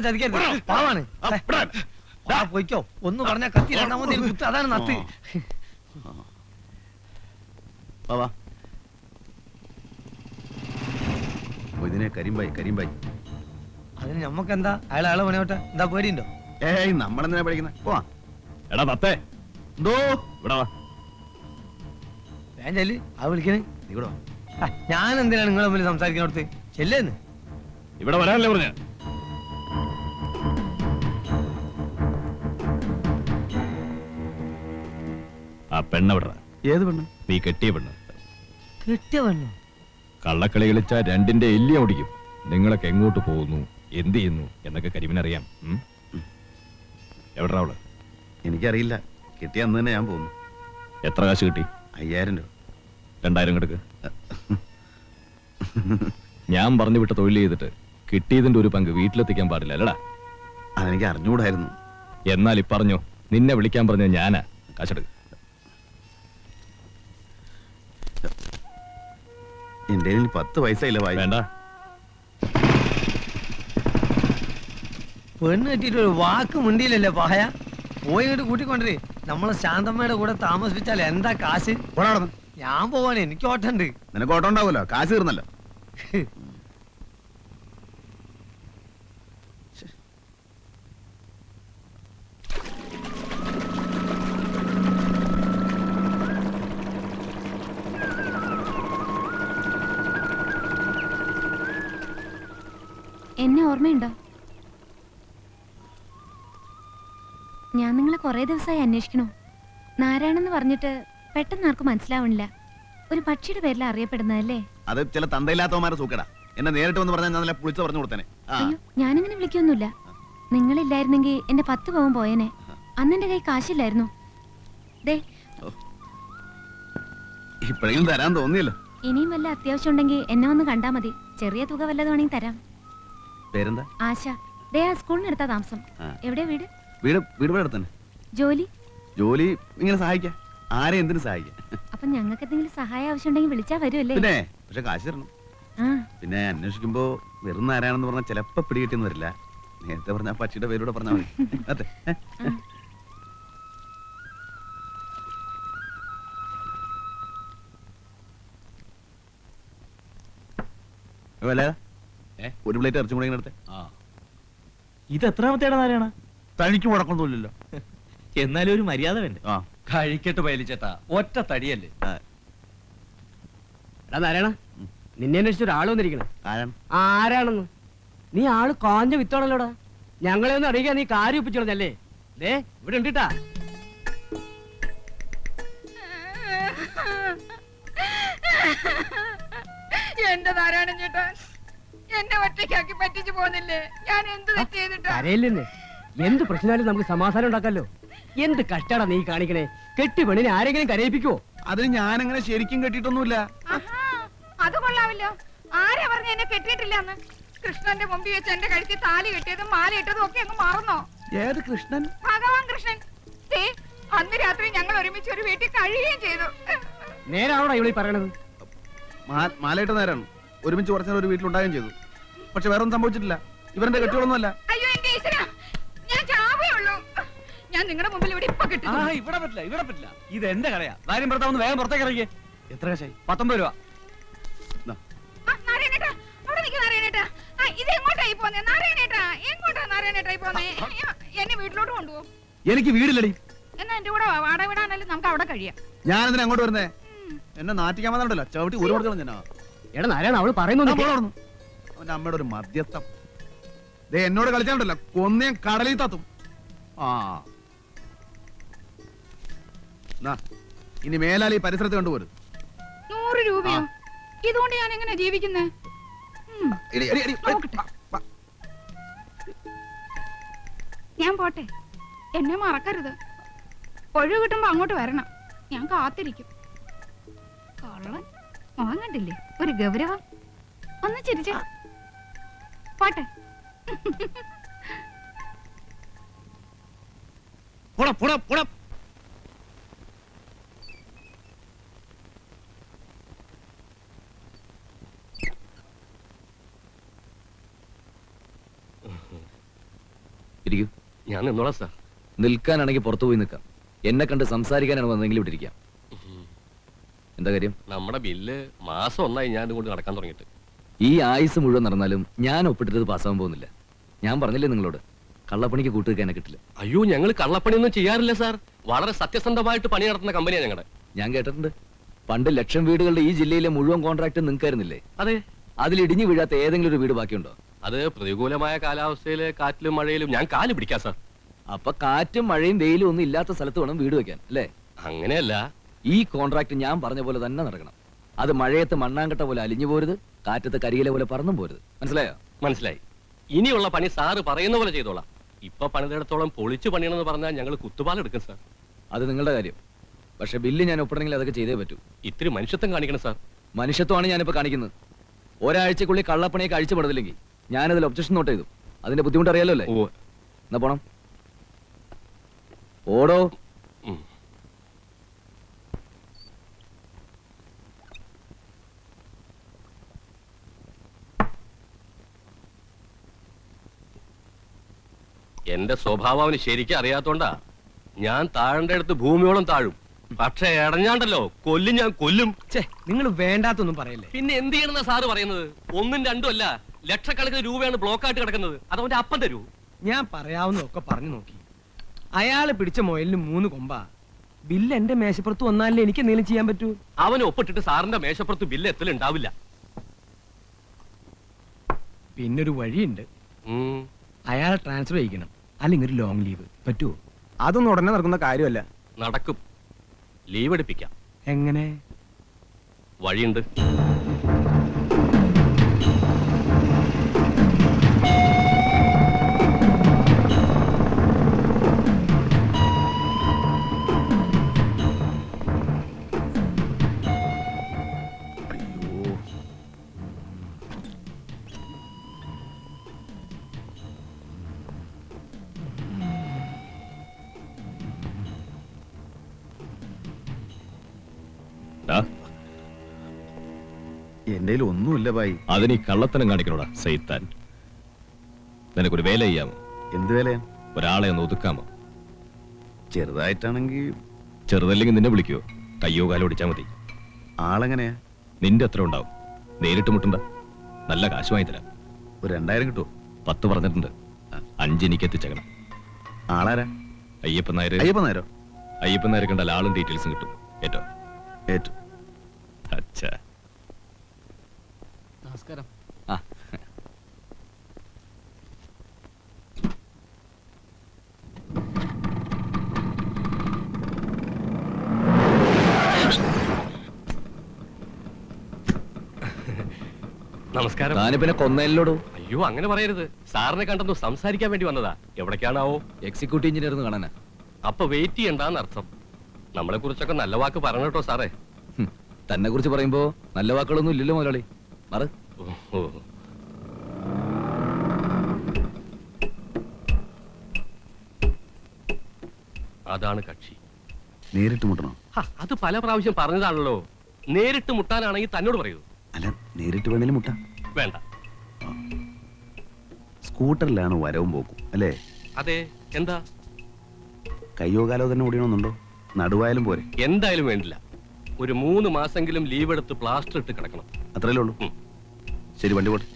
ചതിക്കരുത്, പാവാണ്. പോയിക്കോ. ഒന്ന് പറഞ്ഞ കത്തി 2ാമത് കുത്ത്. അതാണ് നത്ത്. ഇതിനെ കരിമ്പായി. അതിന് ഞമ്മക്കെന്താ? അയാളെ പണിയോട്ടെ. എന്താ പേടിയുണ്ടോ? ഏയ് നമ്മളെന്തിനാ പഠിക്കുന്നത്? പോവാ. എടാ തത്തേ, എന്തോ ഇവിടെ വാ. ഞാൻ ചെല്ല്, ആ വിളിക്കണേ. നീ കൂടെ വാ. ഞാൻ എന്തിനാണ് നിങ്ങളെ മുമ്പിൽ സംസാരിക്കുന്നിടത്ത്? ചെല്ലേന്ന്. ഇവിടെ വരാനല്ലേ പറഞ്ഞ? ആ പെണ്ണെവിടാ? ഏത് പെണ്ണ്? നീ കെട്ടിയ പെണ്ണ്. കിട്ടിയ പെണ്ണോ? കള്ളക്കളി കളിച്ചാ രണ്ടിന്റെ എല്ലിയ ഓടിക്കും. നിങ്ങളൊക്കെ എങ്ങോട്ട് പോകുന്നു, എന്ത് ചെയ്യുന്നു എന്നൊക്കെ കരിമിനറിയാം. എവിടാ അവള്? എനിക്കറിയില്ല. കിട്ടിയ അന്ന് തന്നെ ഞാൻ പോകുന്നു. എത്ര കാശ് കിട്ടി? 5000 രൂപ. 2000 കിടക്ക്. ഞാൻ പറഞ്ഞു വിട്ട തൊഴിൽ ചെയ്തിട്ട് കിട്ടിയതിന്റെ ഒരു പങ്ക് വീട്ടിലെത്തിക്കാൻ പാടില്ല അല്ലടാ? അതെനിക്ക് അറിഞ്ഞുകൂടായിരുന്നു. എന്നാൽ ഇപ്പറഞ്ഞോ, നിന്നെ വിളിക്കാൻ പറഞ്ഞ ഞാനാ. കാശെടുക്ക്. എന്റെ 10 പൈസ ഇല്ല. വായി വേണ്ട. പെണ്ണ് കെട്ടിയിട്ട് ഒരു വാക്ക് മുണ്ടിയില്ലല്ലേ പായ. പോയി ഇങ്ങോട്ട് കൂട്ടിക്കൊണ്ടേ. നമ്മളെ ശാന്തമ്മയുടെ കൂടെ താമസിപ്പിച്ചാൽ എന്താ കാശ്? ഞാൻ പോവാണ്, എനിക്ക് ഓട്ടമുണ്ട്. നിനക്ക് ഓട്ടം ഉണ്ടാവുമല്ലോ, കാശ് തീർന്നല്ലോ. എന്നെ ഓർമ്മയുണ്ടോ? ഞാൻ നിങ്ങളെ കുറെ ദിവസമായി അന്വേഷിക്കണു. നാരായണെന്ന് പറഞ്ഞിട്ട് പെട്ടെന്ന് ആർക്കും മനസ്സിലാവണില്ല. ഒരു പക്ഷിയുടെ പേരിൽ അറിയപ്പെടുന്നതല്ലേ? അത് ചില തന്തയില്ലാത്തവന്മാരെ സൂക്കടാ. എന്നെ നേരിട്ട് വന്ന് പറഞ്ഞാൽ ഞാൻ പുളിച്ച് പറഞ്ഞു കൊടുത്തേനെ. അയ്യോ, ഞാനിങ്ങനെ വിളിക്കൊന്നുമില്ല. നിങ്ങളില്ലായിരുന്നെങ്കിൽ എന്റെ 10 പവൻ പോയേനെ. അന്ന് എന്റെ കൈ കാശില്ലായിരുന്നു. ദേ, ഇപ്പോഴെങ്കിലും തരാൻ തോന്നിയല്ലോ. ഇനിയും വല്ല അത്യാവശ്യം ഉണ്ടെങ്കിൽ എന്നെ ഒന്ന് കണ്ടാ മതി. ചെറിയ തുക വല്ലതും വേണമെങ്കിൽ തരാം. പേരെന്താ? ആശ. ദേ, ആ സ്കൂളിനടുത്താ താമസം. എവിടെയാ വീട്? വീട് ഇവിടെ തന്നെ. ജോലി? ജോലി ഇങ്ങനെ സഹായിക്കാം. ആരെ എന്തിനു സഹായിക്കാം. അപ്പൊ ഞങ്ങൾക്ക് എന്തെങ്കിലും സഹായം ആവശ്യമുണ്ടെങ്കിൽ വിളിച്ചാ വരുമല്ലേ? പിന്നെ പക്ഷെ കാശ് തരണം. പിന്നെ അന്വേഷിക്കുമ്പോ വെറും ആരാണെന്ന് പറഞ്ഞാൽ ചിലപ്പോ പിടികിട്ടിന്ന് വരില്ല. നേരത്തെ പറഞ്ഞ പക്ഷിയുടെ പേരൂടെ പറഞ്ഞാൽ മതി. അതെ. ഒരു പ്ലേറ്റ് ഇറച്ചും കൂടെ എടുത്തേ. ഇത് എത്രാമത്തേടാ നാരായണ? തനിക്ക് മുടക്കൊന്നുമില്ലല്ലോ. എന്നാലും ഒരു മര്യാദ വേണ്ടേ? കഴിക്കട്ട് പയലിച്ചേട്ടാ, ഒറ്റ തടിയല്ലേ. എടാ നാരായണ, നിന്നെ അന്വേഷിച്ച ഒരാൾ വന്നിരിക്കണേ. ആരാണ്? ആരാണെന്ന്? നീ ആള് കാഞ്ഞ വിത്താണല്ലോടാ. ഞങ്ങളെ ഒന്ന് അറിയിക്കാൻ നീ കാര്യം ഒപ്പിച്ചോളഞ്ഞല്ലേ? ദേ, ഇവിടെ ഉണ്ടിട്ടാ. എന്റെ നാരായണൻ ചേട്ടാ, എന്നെ ഒറ്റയ്ക്കാക്കി പറ്റിച്ചു പോന്നില്ലേ? ഞാൻ എന്ത് തെറ്റ് ചെയ്തിട്ടാ? കരയില്ലെന്ന്. എന്ത് പ്രശ്നമായാലും നമുക്ക് സമാധാനം ഉണ്ടാക്കാലോ. എന്ത് കഷ്ടാടാ നീ കാണിക്കണേ? കെട്ടി പെണ്ണിനെ ആരെങ്കിലും കരയിപ്പിക്കോ? അതിന് ഞാനങ്ങനെ ശരിക്കും കെട്ടിയിട്ടൊന്നുമില്ല. അത് കൊള്ളാവില്ലോ. ആരാ പറഞ്ഞ എന്നെ കെട്ടിയിട്ടില്ല എന്ന്? കൃഷ്ണന്റെ മുമ്പിൽ വെച്ച് എന്റെ കഴുത്തിൽ താലി കെട്ടിയതും മാല ഇട്ടതും ഒക്കെ അങ്ങ് മറന്നോ? ഏത് കൃഷ്ണൻ? ഭഗവാൻ കൃഷ്ണൻ. അന്ന് രാത്രി ഞങ്ങൾ ഒരുമിച്ച് ഒരു വീട്ടിൽ കഴിയുകയും ചെയ്തു. നേരാണോടാ ഇവിടെ പറയണത്? മാലയിട്ട് നേരാണ്. ഒരുമിച്ച് കുറച്ചു ഒരു വീട്ടിലുണ്ടാകുകയും ചെയ്തു. പക്ഷെ വേറെ ഒന്നും സംഭവിച്ചിട്ടില്ല. ഇവരുടെ കെട്ടികളൊന്നുമല്ല. അയ്യോ എന്റെ ഈശ്വരാ, ഞാൻ ചാവേ ഉള്ളൂ. ഞാൻ നിങ്ങളുടെ മുമ്പിൽ ഇവിടെ ഇപ്പൊ കിട്ടും. ഇവിടെ പറ്റില്ല, ഇവിടെ പറ്റില്ല. ഇത് എന്റെ കടയാ. ഭാര്യം ഭർത്താവ് വേഗം പുറത്തേക്ക് ഇറങ്ങിയേ. എത്ര കാശായി? 19 രൂപ. നാരായണേട്ടാ, അവിടെ നിൽക്ക് നാരായണേട്ടാ. ഇത് എങ്ങോട്ടായി പോന്നെ നാരായണേട്ടാ? എങ്ങോട്ടാ നാരായണേട്ടായി പോന്നെ? എന്നെ വീട്ടിലോട്ട് കൊണ്ടുപോകും. എനിക്ക് വീടില്ലടി. എന്നാ എന്റെ കൂടെ വാടക വിടാനല്ലേ നമുക്ക് അവിടെ കഴിയാം. ഞാൻ എന്തിനാ അങ്ങോട്ട് വരുന്നേ? എന്നെ നാട്ടിക്കാൻ വന്നിട്ടല്ലോ. ചവിട്ടി ഒരു കൊടുക്കണം ഞാൻ. എടാ നാരായണ, അവള് പറയുന്നു. അവന്റെ അമ്മയുടെ ഒരു മധ്യസ്ഥം. എന്നോട് കളിച്ചാണ്ടല്ലോ, കൊന്നേം കടലിൽ തത്തും. ഇനി മേലാൽ ഈ പരിസരത്ത് കണ്ടുപോരും. 100 രൂപയോ? ഇതുകൊണ്ട് ഞാൻ എങ്ങനെ ജീവിക്കുന്നേ? ഞാൻ പോട്ടെ, എന്നെ മറക്കരുത്. ഒഴിവ് കിട്ടുമ്പോ അങ്ങോട്ട് വരണം. ഞാൻ കാത്തിരിക്കും. കള്ളൻ മോൻ കണ്ടില്ലേ? ഒരു ഗൗരവം. ഒന്ന് ചിരിച്ചേ. പോട്ടെ. ഞാൻ നിന്നോളാം സാർ. നിൽക്കാനാണെങ്കിൽ പുറത്തു പോയി നിൽക്കാം. എന്നെ കണ്ട് സംസാരിക്കാനാണ് വന്നെങ്കിൽ ഇവിടെ ഇരിക്കാം. എന്താ കാര്യം? നമ്മുടെ ബില്ല് മാസം 1 ഞാൻ കൊണ്ട് നടക്കാൻ തുടങ്ങിയിട്ട്. ഈ ആയുസ് മുഴുവൻ നടന്നാലും ഞാൻ ഒപ്പിട്ടത് പാസ്സാവാൻ പോകുന്നില്ല. ഞാൻ പറഞ്ഞില്ലേ നിങ്ങളോട്? കള്ളപ്പണിക്ക് കൂട്ടുവെക്കാനെ കിട്ടില്ല. അയ്യോ, ഞങ്ങൾ കള്ളപ്പണിയൊന്നും ചെയ്യാറില്ല സാർ. വളരെ സത്യസന്ധമായിട്ട് പണി നടത്തുന്ന കമ്പനിയാണ് ഞങ്ങളുടെ. ഞാൻ കേട്ടിട്ടുണ്ട്, പണ്ട് 1,00,000 വീടുകളുടെ ഈ ജില്ലയിലെ മുഴുവൻ കോൺട്രാക്ട് നിങ്ങൾക്കായിരുന്നില്ലേ? അതെ. അതിൽ ഇടിഞ്ഞു വീഴാത്ത ഏതെങ്കിലും ഒരു വീട് ബാക്കിയുണ്ടോ? അത് പ്രതികൂലമായ കാലാവസ്ഥയില് കാറ്റിലും മഴയിലും ഞാൻ കാല് പിടിക്കാം സാർ. അപ്പൊ കാറ്റും മഴയും വെയിലും ഒന്നും ഇല്ലാത്ത സ്ഥലത്ത് വേണം വീട് വെക്കാൻ, അല്ലേ? അങ്ങനെയല്ല. ഈ കോൺട്രാക്ട് ഞാൻ പറഞ്ഞ പോലെ തന്നെ നടക്കണം. അത് മഴയത്ത് മണ്ണാങ്കട്ട പോലെ അലിഞ്ഞു പോരുത്, കാറ്റത്ത് കരിയില പോലെ പറന്നും പോരുത്. മനസ്സിലായോ? മനസ്സിലായി. ഇനിയുള്ള പണി സാറ് പറയുന്ന പോലെ ചെയ്തോളാം. ഇപ്പൊ പണിതിടത്തോളം പൊളിച്ചു പണിയണമെന്ന് പറഞ്ഞാൽ ഞങ്ങൾ കുത്തുപാലെടുക്കും സാർ. അത് നിങ്ങളുടെ കാര്യം. പക്ഷെ ബില്ല് ഞാൻ ഒപ്പിടണമെങ്കിൽ അതൊക്കെ ചെയ്തേ പറ്റൂ. ഇത്തിരി മനുഷ്യത്വം കാണിക്കണം സാർ. മനുഷ്യത്വമാണ് ഞാനിപ്പോ കാണിക്കുന്നത്. ഒരാഴ്ചക്കുള്ളിൽ കള്ളപ്പണിയൊക്കെ അഴിച്ചുപെടുന്നില്ലെങ്കിൽ ഞാനതിൽ ഒബ്ജക്ഷൻ നോട്ട് ചെയ്തു. അതിന്റെ ബുദ്ധിമുട്ട് അറിയാലോ അല്ലേ? എന്നാ പോണം. ഓടോ. എന്റെ സ്വഭാവം അവന് ശരിക്കും അറിയാത്തോണ്ടാ. ഞാൻ താഴേണ്ട അടുത്ത് ഭൂമിയോളം താഴും. പക്ഷെ ഇടഞ്ഞാണ്ടല്ലോ കൊല്ലും, ഞാൻ കൊല്ലും. നിങ്ങൾ വേണ്ടാത്തൊന്നും പറയല്ലേ. പിന്നെ എന്ത് ചെയ്യണമെന്നാ സാറ് പറയുന്നത്? 1ഉം 2ഉം അല്ല, ലക്ഷക്കണക്കിന് രൂപയാണ് ബ്ലോക്കായിട്ട് കിടക്കുന്നത്. അതവന്റെ അപ്പം തരൂ. ഞാൻ പറയാവുന്നതൊക്കെ പറഞ്ഞു നോക്കി. അയാള് പിടിച്ച മുയലിന് 3 കൊമ്പാ. ബില്ല് എന്റെ മേശപ്പുറത്ത് വന്നാലേ എനിക്ക് എന്തെങ്കിലും ചെയ്യാൻ പറ്റൂ. അവന് ഒപ്പിട്ടിട്ട് സാറിന്റെ മേശപ്പുറത്ത് ബില്ല് എത്തലുണ്ടാവില്ല. പിന്നൊരു വഴിയുണ്ട്. അയാളെ ട്രാൻസ്ഫർ ചെയ്യിക്കണം, അല്ലെങ്കിൽ ഒരു ലോങ് ലീവ് പറ്റുമോ? അതൊന്നും ഉടനെ നടക്കുന്ന കാര്യമല്ല. നടക്കും. ലീവ് എടുപ്പിക്കാം. എങ്ങനെ? വഴിയുണ്ട്. എന്റെ ഒന്നുമില്ല ഭായി. അതിന് കള്ളത്തനം കാണിക്കണോടാ സൈത്താൻ. നിനക്കൊരു വേല ചെയ്യാമോ? എന്ത് വേലയാ? ഒരാളെ ഒന്ന് ഒതുക്കാമോ? ചെറുതായിട്ടാണെങ്കിൽ. ചെറുതല്ലെങ്കിൽ നിന്നെ വിളിക്കുവോ? കയ്യോ കാലോ ഓടിച്ചാ മതി. ആളെങ്ങനെയാ? നിന്റെ എത്ര ഉണ്ടാവും? നേരിട്ട് മുട്ടണ്ട, നല്ല കാശ് വാങ്ങി തരാം. ഒരു 2000 കിട്ടുമോ? 10 പറഞ്ഞിട്ടുണ്ട്. 5 എനിക്ക് എത്തിച്ചേക്കണം. ആളാരാ? അയ്യപ്പൻ നായർ. അയ്യപ്പൻ നായരോ? അയ്യപ്പൻ നായരെ കണ്ടാൽ ആളും ഡീറ്റെയിൽസും കിട്ടും. ഏറ്റോ? ഏറ്റു. അച്ഛാ, നമസ്കാരം. നമസ്കാരം. പിന്നെ കൊന്നല്ലോടോ. അയ്യോ, അങ്ങനെ പറയരുത്. സാറിനെ കണ്ടെന്നു സംസാരിക്കാൻ വേണ്ടി വന്നതാ. എവിടേക്കാണാവോ? എക്സിക്യൂട്ടീവ് എഞ്ചിനീയർ കാണാനാ. അപ്പൊ വെയിറ്റ് ചെയ്യണ്ടെന്ന് അർത്ഥം. നമ്മളെ കുറിച്ചൊക്കെ നല്ല വാക്ക് പറഞ്ഞു കേട്ടോ സാറേ. തന്നെ കുറിച്ച് പറയുമ്പോ നല്ല വാക്കുകളൊന്നും ഇല്ലല്ലോ മുതലാളി. മാറ്. അതാണ് കക്ഷി. നേരിട്ട് മുട്ടണോ? അത് പല പ്രാവശ്യം പറഞ്ഞതാണല്ലോ. നേരിട്ട് മുട്ടാനാണെങ്കിൽ തന്നോട് പറയൂ. അല്ല, നേരിട്ട് വേണേലും മുട്ടാ. വേണ്ട. സ്കൂട്ടറിലാണ് വരവും പോക്കും അല്ലേ? അതെ. എന്താ? കയ്യോ കാലോ തന്നെ ഓടിയണമെന്നുണ്ടോ? നടുവായാലും പോരെ? എന്തായാലും വേണ്ടില്ല. ഒരു 3 മാസെങ്കിലും ലീവ് എടുത്ത് പ്ലാസ്റ്റർ ഇട്ട് കിടക്കണം. അത്രയല്ലേ ഉള്ളൂ? ശരി, വണ്ടി പോട്ടെ.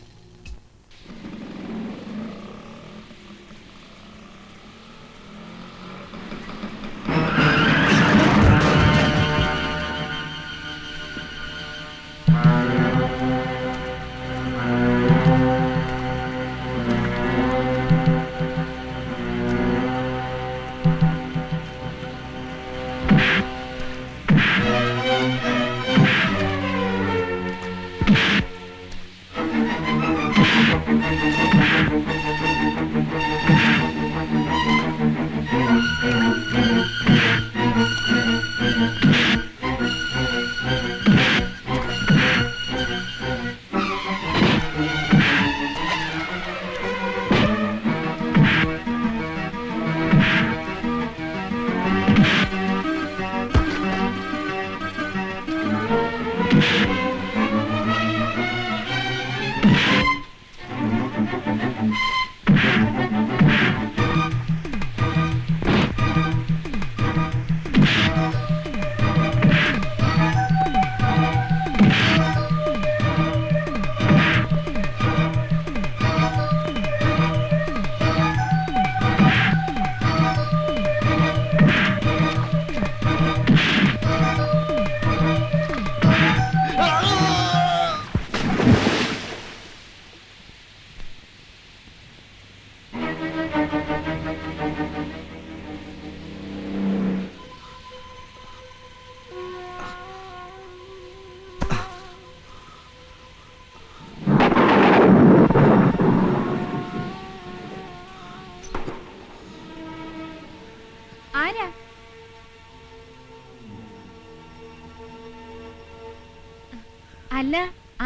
അല്ല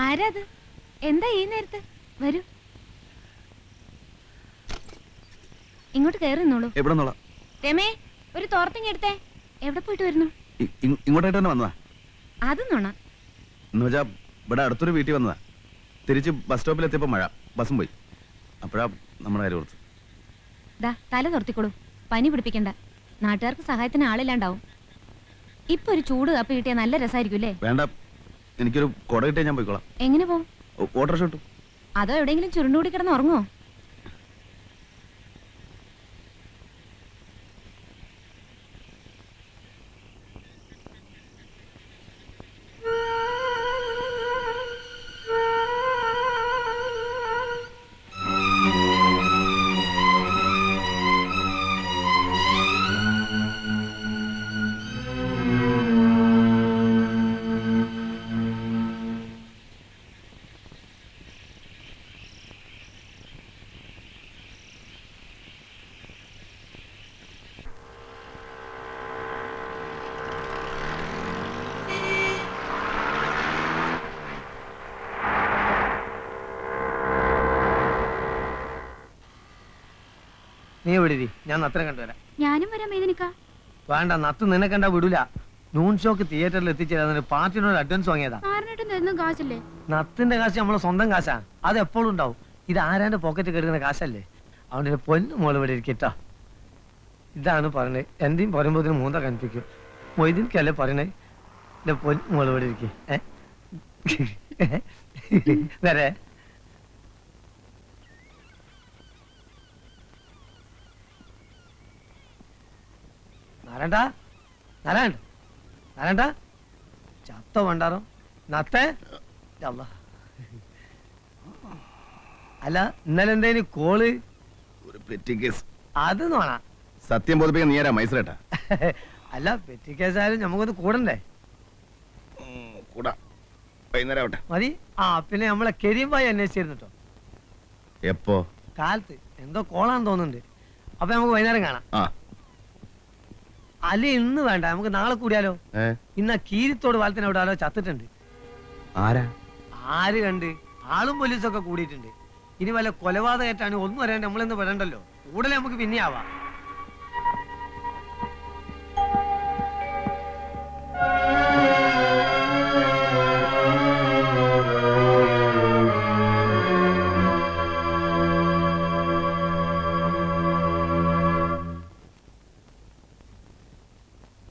ആരാത്? എന്താ ഈ നേരത്ത്? വരൂ, ഇങ്ങോട്ട് കയറി നിന്നോളൂ. എവിടെ നിന്നോളാം? രമേ, ഒരു തോർത്തിങ് എടുത്തേ. എവിടെ പോയിട്ട് വരുന്നു? ഇങ്ങോട്ടായിട്ട് തന്നെ വന്നതാ. അത് നോണ എന്ന് വെച്ചാ ഇവിടെ അടുത്തൊരു വീട്ടിൽ വന്നതാ. തിരിച്ച് ബസ് സ്റ്റോപ്പിൽ എത്തിയപ്പോ മഴ, ബസ്സും പോയി. അപ്പോഴാ നമ്മുടെ കാര്യം ഓർത്ത്. ദാ തല തുറത്തിക്കോളൂ, പനി പിടിപ്പിക്കണ്ട. നാട്ടുകാർക്ക് സഹായത്തിന് ആളില്ലാണ്ടാവും. ഇപ്പൊ ഒരു ചൂട് കാപ്പി കിട്ടിയാൽ നല്ല രസമായിരിക്കും അല്ലേ? വേണ്ട, എനിക്കൊരു കൊട കിട്ടിയാൽ ഞാൻ പോയിക്കോളാം. എങ്ങനെ പോവും? ഓട്ടോറിക്ഷ കിട്ടും. അതോ എവിടെയെങ്കിലും ചുരുണ്ടുകൂടി കിടന്ന് ഉറങ്ങുമോ? നീ എവിടെ ഇരി, ഞാൻ നത്തിനെ കണ്ടുവരാം. ഞാനും വരാം വേദനിക്ക. വേണ്ട, നത്ത് നിന്നെ കണ്ടാ വിടൂല. നൂൺ ഷോക്ക് തിയേറ്ററിൽ എത്തിച്ചേരാൻ പാർട്ടിനോട് അഡ്വാൻസ് വാങ്ങിയതാ. കാശല്ലേ? നത്തിന്റെ കാശ് നമ്മളെ സ്വന്തം കാശാ, അത് എപ്പോഴും ഉണ്ടാവും. ഇത് ആരാന്റെ പോക്കറ്റ് കെടുക്കുന്ന കാശല്ലേ? അവന്റെ പൊന്നു മോള് ഇവിടെ ഇരിക്കട്ടോ. ഇതാണ് പറഞ്ഞത്, എന്തെയും പറയുമ്പോ ഇതിന് മൂന്ന കനിപ്പിക്കും. മൊയ്തീൻക്കല്ലേ പറയണേ, എന്റെ പൊന്നു മോള് ഇവിടെ ഇരിക്കും. വരെ നാരായണ, നാരായണ, നാരായണ, ചത്ത വേണ്ടാറോ നത്തേ. അല്ല, ഇന്നലെ എന്തേലും കോള്? ഒരു പെറ്റി കേസ്. അത് നോണ. സത്യം ബോധിപ്പിക്കാൻ നീ ആരാ മൈസൂരേട്ടാ? അല്ല, പെറ്റി കേസായാലും നമുക്കൊന്ന് കൂടണ്ടേ? കൂടാ, വൈകുന്നേരം ആവട്ടെ. മതി. ആ പിന്നെ നമ്മളെ കരീംബായി അന്വേഷിച്ചിരുന്നു കേട്ടോ. എപ്പോ? കാലത്ത് എന്തോ കോളാന്ന് തോന്നുന്നുണ്ട്. അപ്പൊ നമുക്ക് വൈകുന്നേരം കാണാം. അല്ല, ഇന്ന് വേണ്ട, നമുക്ക് നാളെ കൂടിയാലോ? ഇന്ന് കീരിത്തോട് പാലത്തിന് അവിടെ ആരോ ചത്തിട്ടുണ്ട്. ആരാ? ആര് കണ്ട്? ആളും പോലീസൊക്കെ കൂടിയിട്ടുണ്ട്. ഇനി വല്ല കൊലപാതകമായിട്ടാണ് ഒന്നും അറിയാണ്ട് നമ്മളെന്ന് പറയണ്ടല്ലോ. കൂടുതൽ നമുക്ക് പിന്നെ ആവാം.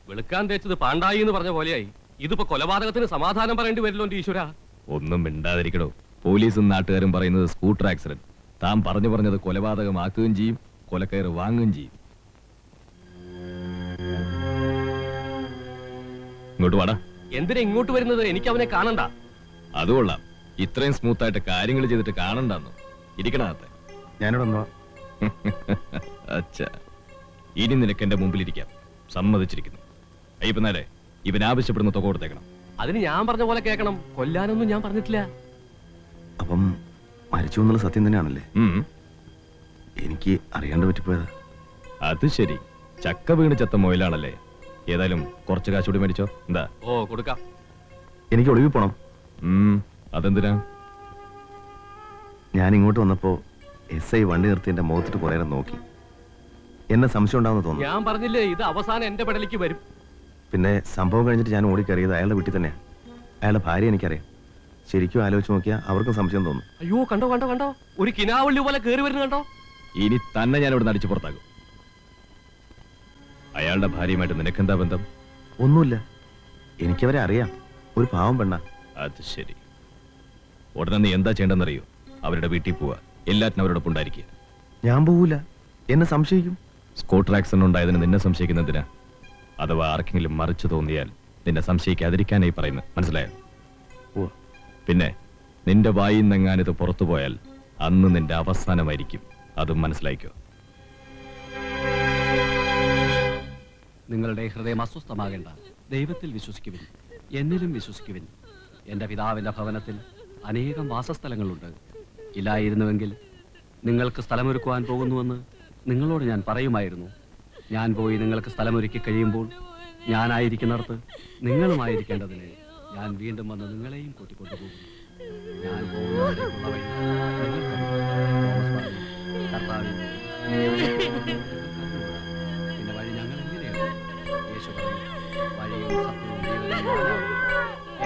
വെളുക്കാൻ തേച്ചത് പാണ്ടായി എന്ന് പറഞ്ഞ പോലെയായി. ഇതിപ്പോ കൊലപാതകത്തിന് സമാധാനം പറയേണ്ടി വരില്ലോ ഈശ്വര. ഒന്നും മിണ്ടാതിരിക്കടോ. പോലീസും നാട്ടുകാരും പറയുന്നത് സ്കൂട്ടർ ആക്സിഡന്റ്. താൻ പറഞ്ഞത് കൊലപാതകമാക്കുകയും ചെയ്യും, കൊലക്കയറ് വാങ്ങുകയും ചെയ്യും. ഇങ്ങോട്ട് വാടാ. എന്തിനാ ഇങ്ങോട്ട് വരുന്നത്? എനിക്ക് അവനെ കാണണ്ട. അത് കൊള്ളാം, ഇത്രയും സ്മൂത്ത് ആയിട്ട് കാര്യങ്ങൾ ചെയ്തിട്ട് കാണണ്ടെന്നോ? ഇരിക്കണത്തെ ഞാനിവിടെ. അച്ഛാ, ഇനി നിനക്ക് എന്റെ മുമ്പിലിരിക്കാം. സമ്മതിച്ചിരിക്കുന്നു. അയ്യപ്പനാരെ, ഇവൻ ആവശ്യപ്പെടുന്ന തുക കൊടുത്തേക്കണം. അതിന് ഞാൻ പറഞ്ഞ പോലെ കേൾക്കണം. കൊല്ലാനൊന്നും ഞാൻ പറഞ്ഞിട്ടില്ല. അപ്പം മരിച്ചു എന്നുള്ള സത്യം തന്നെയാണല്ലേ? എനിക്ക് അറിയാണ്ട് പറ്റിപ്പോയതാ. അത് ശരി, ചക്ക വീണ് ചത്ത മൊയിലാണല്ലേ? ഏതായാലും കുറച്ച് കാശ് കൂടി മേടിച്ചോ. എന്താ? ഓ, കൊടുക്കാം. എനിക്ക് ഒളിവിൽ പോണം. അതെന്തിനാ? ഞാൻ ഇങ്ങോട്ട് വന്നപ്പോ SI വണ്ടി നിർത്തി എന്റെ മുഖത്തിട്ട് കുറെ നേരം നോക്കി. എന്നെ സംശയം ഉണ്ടാവുന്ന തോന്നുന്നു. ഞാൻ പറഞ്ഞില്ലേ, ഇത് അവസാനം എന്റെ പെടലേക്ക് വരും. പിന്നെ സംഭവം കഴിഞ്ഞിട്ട് ഞാൻ ഓടിക്കറിയത് അയാളുടെ വീട്ടിൽ തന്നെയാണ്. അയാളുടെ ഭാര്യ എനിക്കറിയാം. ശരിക്കും ആലോചിച്ച് നോക്കിയാൽ അവർക്കും സംശയം തോന്നും. അയ്യോ, കണ്ടോ കണ്ടോ കണ്ടോ, ഒരു കിനാവള്ളി പോലെ കേറി വരുന്നു കണ്ടോ. ഇനി തന്നെ ഞാൻ ഇവിടെ അടിച്ചു പുറത്താകും. അയാളുടെ ഭാര്യയുമായിട്ട് നിനക്കെന്താ ബന്ധം? ഒന്നുമില്ല, എനിക്കവരെ അറിയാം. ഒരു പാവം പെണ്ണ. അത് ശരി. ഉടനെ നീ എന്താ ചെയ്യേണ്ടെന്നറിയോ? അവരുടെ വീട്ടിൽ പോവാ, എല്ലാറ്റിനും അവരോടൊപ്പം ഉണ്ടായിരിക്കുക. ഞാൻ പോവൂല, എന്നെ സംശയിക്കും. സ്കൂട്ടർ ആക്സിഡന്റ് ഉണ്ടായതിന് നിന്നെ സംശയിക്കുന്നതിനാ? അഥവാ ആർക്കെങ്കിലും മറിച്ചു തോന്നിയാൽ നിന്നെ സംശയിക്കാതിരിക്കാനായി പറയുന്നത്, മനസ്സിലായോ? പിന്നെ നിന്റെ വായിൽ നിന്നെങ്ങാനിത് പുറത്തു പോയാൽ അന്ന് നിന്റെ അവസാനമായിരിക്കും. അതും മനസ്സിലായിക്കോ. നിങ്ങളുടെ ഹൃദയം അസ്വസ്ഥമാകേണ്ട. ദൈവത്തിൽ വിശ്വസിക്കുവിൻ, എന്നിലും വിശ്വസിക്കുവിൻ. എൻ്റെ പിതാവിൻ്റെ ഭവനത്തിൽ അനേകം വാസസ്ഥലങ്ങളുണ്ട്. ഇല്ലായിരുന്നുവെങ്കിൽ നിങ്ങൾക്ക് സ്ഥലമൊരുക്കുവാൻ പോകുന്നുവെന്ന് നിങ്ങളോട് ഞാൻ പറയുമായിരുന്നു. ഞാൻ പോയി നിങ്ങൾക്ക് സ്ഥലമൊരുക്കി കഴിയുമ്പോൾ ഞാനായിരിക്കുന്നിടത്ത് നിങ്ങളുമായിരിക്കേണ്ടതിന് ഞാൻ വീണ്ടും വന്ന് നിങ്ങളെയും കൂട്ടിക്കൊണ്ടുപോകും. ഞാൻ പോകുന്നതിലേക്കുള്ള വഴി നിങ്ങൾക്കറിയാം. തോമസ് പറഞ്ഞു, കർത്താവേ, പിന്നെ വഴി ഞങ്ങൾ എങ്ങനെയാണ്? യേശു പറഞ്ഞു, വഴിയും സത്യവും ജീവനും ഞാനാകുന്നു. എന്നെ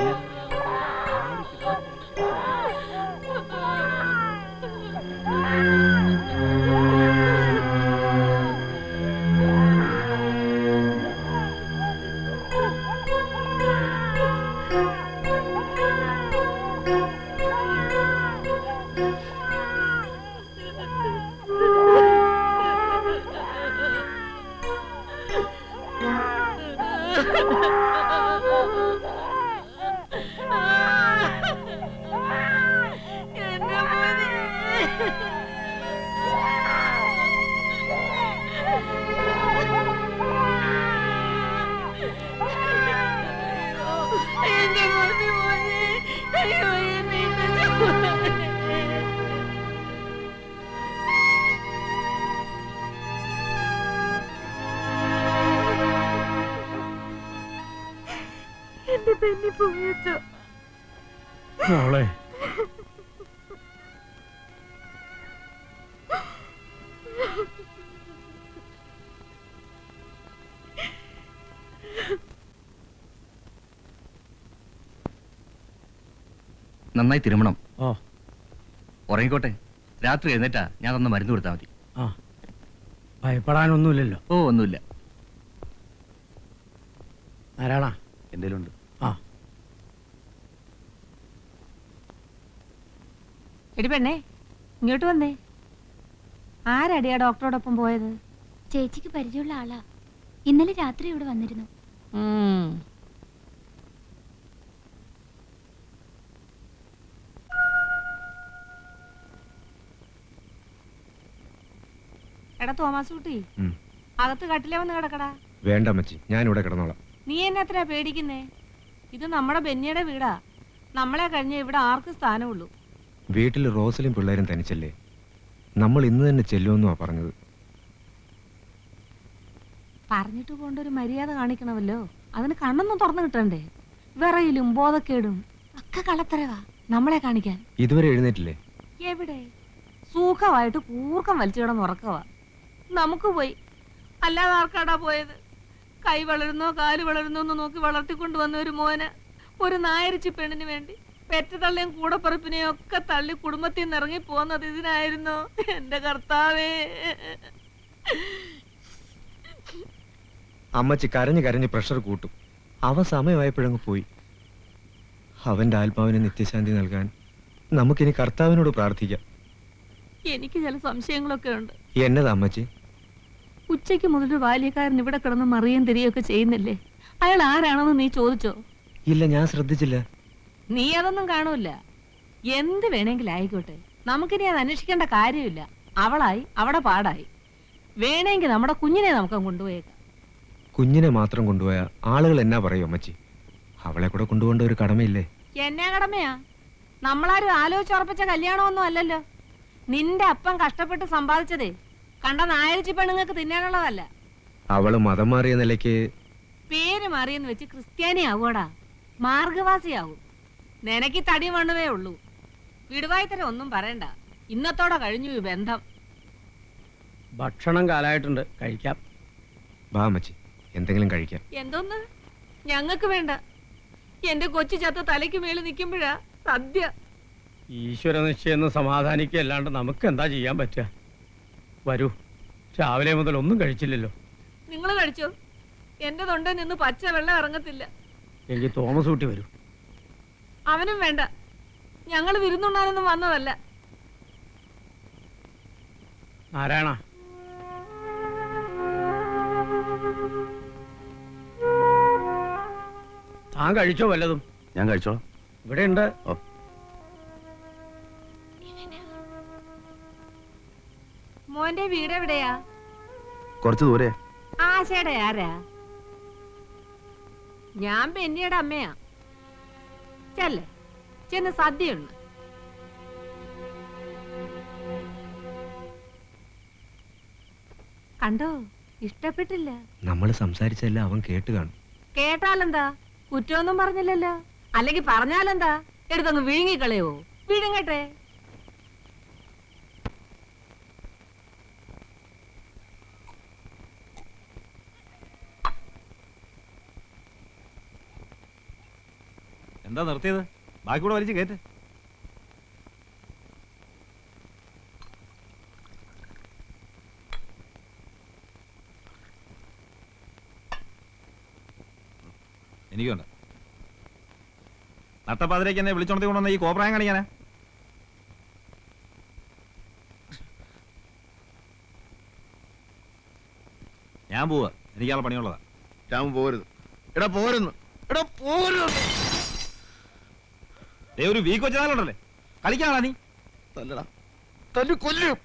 മോളെ നന്നായി തിരുമണം. ഓ ഉറങ്ങിക്കോട്ടെ. രാത്രി എഴുന്നേറ്റാ ഞാൻ തന്ന മരുന്ന് കൊടുത്താൽ മതി. ആ ഭയപ്പെടാനൊന്നുമില്ലല്ലോ. ഓ ഒന്നുമില്ല. ആരാണാ? എന്തേലും ഉണ്ട്. ആ എടി പെണ്ണേ, ഇങ്ങോട്ട് വന്നേ. ആരടിയാ ഡോക്ടറോടൊപ്പം പോയത്? ചേച്ചിക്ക് പരിചയമുള്ള ആളാ. ഇന്നലെ രാത്രി ഇവിടെ വന്നിരുന്നു. എടാ തോമാസ് കുട്ടി, അകത്ത് കട്ടിലേ വന്ന് കിടക്കടാ. വേണ്ട അമ്മച്ചി, ഞാൻ ഇവിടെ കിടന്നോളാം. നീ എന്നത്രയാ പേടിക്കുന്നേ? ഇത് നമ്മുടെ ബെന്നിയുടെ വീടാ. നമ്മളെ കഴിഞ്ഞ ഇവിടെ ആർക്ക് സ്ഥാനമുള്ളൂ. വീട്ടിൽ റോസലും പിള്ളേരും തനിച്ചല്ലേ. നമ്മൾ ഇന്ന് തന്നെ ചെല്ലുമെന്നുവാ പറഞ്ഞത്. പറഞ്ഞിട്ട് പോണ്ട ഒരു മര്യാദ കാണിക്കണമല്ലോ. അതിന് കണ്ണൊന്നും തുറന്നു കിട്ടണ്ടേ? വിറയിലും ബോധക്കേടും ഒക്കെ കളത്തരവാ നമ്മളെ കാണിക്കാൻ. ഇതുവരെ എഴുന്നേറ്റില്ലേ? എവിടെ? സുഖമായിട്ട് കൂർക്കം വലിച്ചു കിടന്ന് ഉറക്കവാ. നമുക്ക് പോയി, അല്ലാതെ ആർക്കാടാ പോയത്? കൈ വളരുന്നോ കാല് വളരുന്നോ എന്ന് നോക്കി വളർത്തിക്കൊണ്ടുവന്ന ഒരു മോന്, ഒരു നായരിച്ചു പെണ്ണിന് വേണ്ടി പെറ്റതള്ളിയും കൂടപ്പറപ്പിനെയും ഒക്കെ തള്ളി കുടുംബത്തിൽ നിന്ന് ഇറങ്ങി പോകുന്നത് ഇതിനായിരുന്നു. എന്റെ കർത്താവേ. അമ്മച്ചി കരഞ്ഞ് കരഞ്ഞ് പ്രഷർ കൂട്ടും. അവൻ സമയമായപ്പോഴങ്ങ് പോയി. അവന്റെ ആത്മാവിന് നിത്യശാന്തി നൽകാൻ നമുക്കിനി കർത്താവിനോട് പ്രാർത്ഥിക്കാം. എനിക്ക് ചില സംശയങ്ങളൊക്കെ ഉണ്ട്. എന്നതാ അമ്മച്ചി? ഉച്ചയ്ക്ക് മുതൽ ഒരു ബാല്യക്കാരൻ ഇവിടെ കിടന്ന് മറിയും തിരിയൊക്കെ ചെയ്യുന്നില്ലേ? അയാൾ ആരാണെന്ന് നീ ചോദിച്ചോ? ഇല്ല, ഞാൻ ശ്രദ്ധിച്ചില്ല. നീ അതൊന്നും കാണൂല. എന്ത് വേണമെങ്കിലും ആയിക്കോട്ടെ, നമുക്കിനി അത് അന്വേഷിക്കേണ്ട കാര്യമില്ല. അവളായി അവിടെ പാടായി. വേണമെങ്കിൽ നമ്മുടെ കുഞ്ഞിനെ നമുക്ക് കൊണ്ടുപോയേക്കാം. കുഞ്ഞിനെ മാത്രം കൊണ്ടുപോയ ആളുകൾ എന്നാ പറയും അമ്മച്ചി? അവളെ കൂടെ കൊണ്ടുപോകേണ്ട ഒരു കടമയില്ലേ? എന്നാ കടമയാ? നമ്മളാരും ആലോചിച്ചുറപ്പിച്ച കല്യാണമൊന്നും അല്ലല്ലോ. നിന്റെ അപ്പൻ കഷ്ടപ്പെട്ട് സമ്പാദിച്ചതേ കണ്ട നായരിച്ചി പെണ്ണുങ്ങൾക്ക് തിന്നാനുള്ളതല്ല. അവള് മതം മാറിയ നിലയ്ക്ക് പേര് മാറിയെന്ന് വെച്ച് ക്രിസ്ത്യാനി ആവൂടാ, മാർഗവാസിയാവും. നിനക്ക് തടി മണ്ണുവേ ഉള്ളൂ. വിടുവായിത്തരം ഒന്നും പറയണ്ട. ഇന്നത്തോടെ കഴിഞ്ഞു ഈ ബന്ധം. ഭക്ഷണം കാലായിട്ടുണ്ട്, കഴിക്കാം. വാ അമ്മച്ചി, എന്തെങ്കിലും കഴിക്കാം. എന്തോന്ന്? ഞങ്ങൾക്ക് വേണ്ട. എന്റെ കൊച്ചു ചത്ത തലയ്ക്ക് മേളിൽ നിൽക്കുമ്പോഴാ സദ്യ. ഈശ്വര നിശ്ചയെന്ന് സമാധാനിക്കല്ലാണ്ട് നമുക്ക് എന്താ ചെയ്യാൻ പറ്റുക? വരൂ, രാവിലെ മുതൽ ഒന്നും കഴിച്ചില്ലല്ലോ. നിങ്ങൾ കഴിച്ചോ? എന്റെ തൊണ്ടയിൽ നിന്ന് പച്ച വെള്ളം ഇറങ്ങത്തില്ല. എനിക്ക് തോമസ് ഊട്ടി വരൂ. അവനും വേണ്ട. ഞങ്ങൾ വിരുന്നുണ്ണാനൊന്നും വന്നതല്ല. നാരായണ, താൻ കഴിച്ചോ വല്ലതും? ഞാൻ കഴിച്ചോളാം. ഇവിടെ ഉണ്ട്. മോന്റെ വീട് എവിടെയാ? കുറച്ച് ദൂരെ. ആശയുടെ ആരാ? ഞാൻ ബെന്നിയുടെ അമ്മയാ. ചെല്ലേ, ചെന്ന് സദ്യയുണ്ട്. കണ്ടോ? ഇഷ്ടപ്പെട്ടില്ല. നമ്മൾ സംസാരിച്ചല്ല അവൻ കേട്ട് കാണും. കേട്ടാലെന്താ? കുറ്റമൊന്നും പറഞ്ഞില്ലല്ലോ. അല്ലെങ്കിൽ പറഞ്ഞാലെന്താ എടുത്തങ്ങ് വിഴുങ്ങിക്കളയോ? വിഴുങ്ങട്ടെ. എന്താ നിർത്തിയത്? ബാക്കി കൂടെ വലിച്ചു കയറ്റ്. എനിക്കുണ്ട്. നട്ടപ്പാതിരേക്ക് എന്നെ വിളിച്ചോണ്ടി കൊണ്ടുവന്ന ഈ കോപ്രായം കാണിക്കാനാ? ഞാൻ പോവാ, എനിക്കാളെ പണിയുള്ളതാ. രാമ പോരുത്. എടാ പോരുന്നു. എടാ പോരുന്നു. ഒരു വീക്ക് വെച്ചാലുണ്ടല്ലേ കളിക്കാണാ നീ? തല്ലടാ, തല്ലു കൊല്ലും.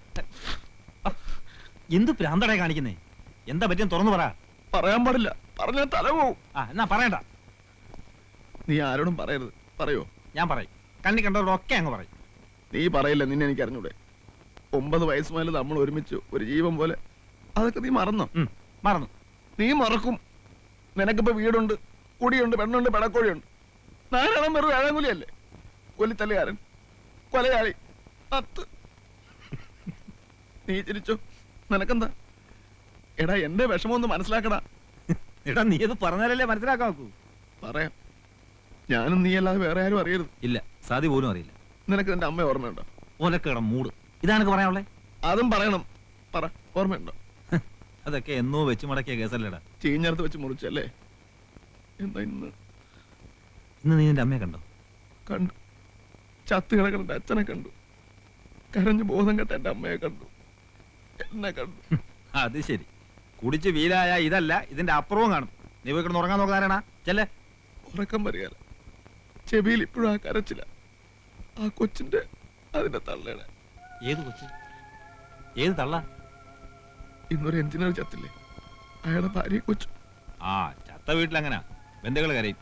എന്ത് പ്രാന്തടേ കാണിക്കുന്നേ? എന്താ പറ്റിയെന്ന് തുറന്നു പറ. പറയാൻ പാടില്ല, പറഞ്ഞ തല പോവും. എന്നാ പറയണ്ട. നീ ആരോടും പറയരുത്. പറയോ? ഞാൻ പറയും. കണ്ണി കണ്ടവരോടൊക്കെ അങ്ങ് പറയും. നീ പറയില്ല, നിന്നെ എനിക്ക് അറിഞ്ഞൂടെ. 9 വയസ്സ് മുതൽ നമ്മൾ ഒരുമിച്ച് ഒരു ജീവൻ പോലെ. അതൊക്കെ നീ മറന്നോ? മറന്നു. നീ മറക്കും. നിനക്കിപ്പോ വീടുണ്ട്, കുടിയുണ്ട്, പെണ്ണുണ്ട്, പെടക്കോഴിയുണ്ട്. നാരായണം വെറും ഏഴാങ്കുലിയല്ലേ? കൊല്ലിത്തല്ലുകാരൻ, കൊലയാളി, അത്ത്. നീ ചിരിച്ചോ? നിനക്കെന്താ? എടാ എന്റെ വിഷമം ഒന്ന് മനസ്സിലാക്കടാ. എടാ നീ ഇത് പറഞ്ഞാലല്ലേ മനസ്സിലാക്കാൻ നോക്കൂ. പറയാം. ഞാനും നീ അല്ലാതെ വേറെ ആരും അറിയരുത്. ഇല്ല, സാധി പോലും അറിയില്ല. നിനക്ക് നിന്റെ അമ്മ ഓർമ്മയുണ്ടോ? ഓലക്കട മൂട്. ഇതാണ് പറയാനുള്ളേ. അതും പറയണം. പറ, ഓർമ്മയുണ്ടോ? അതൊക്കെ എന്നോ വെച്ച് മടക്കിയ കേസല്ലേടാ. ചീഞ്ഞടുത്ത് വെച്ച് മുറിച്ചല്ലേ? എന്താ ഇന്ന്? ഇന്ന് നീ നിന്റെ അമ്മയെ കണ്ടോ? കണ്ടു. ചത്ത് കിടക്കുന്ന അച്ഛനെ കണ്ടു. കരഞ്ഞു ബോധം കെട്ട എന്റെ അമ്മയെ കണ്ടു. എന്നെ കണ്ടു. അത് ശരി. കുടിച്ച് വീലായ ഇതല്ല, ഇതിന്റെ അപ്പുറവും കാണും. നീ പോയി കിടന്ന് ഉറങ്ങാൻ നോക്കാനാ? ചെല്ലേ. ഉറക്കം വരികയല്ല. ചെവിയിൽ ഇപ്പോഴും ആ കരച്ചില്ല. ആ കൊച്ചിന്റെ, അതിന്റെ തള്ളയുടെ. ഏത് കൊച്ച്? ഏത് തള്ള? ഇന്നൊരു എഞ്ചിനീയർ ചത്തില്ലേ, അയാളുടെ ഭാര്യ കൊച്ചു. ചത്ത വീട്ടിലങ്ങനെ ബന്ധുക്കൾ കരയും.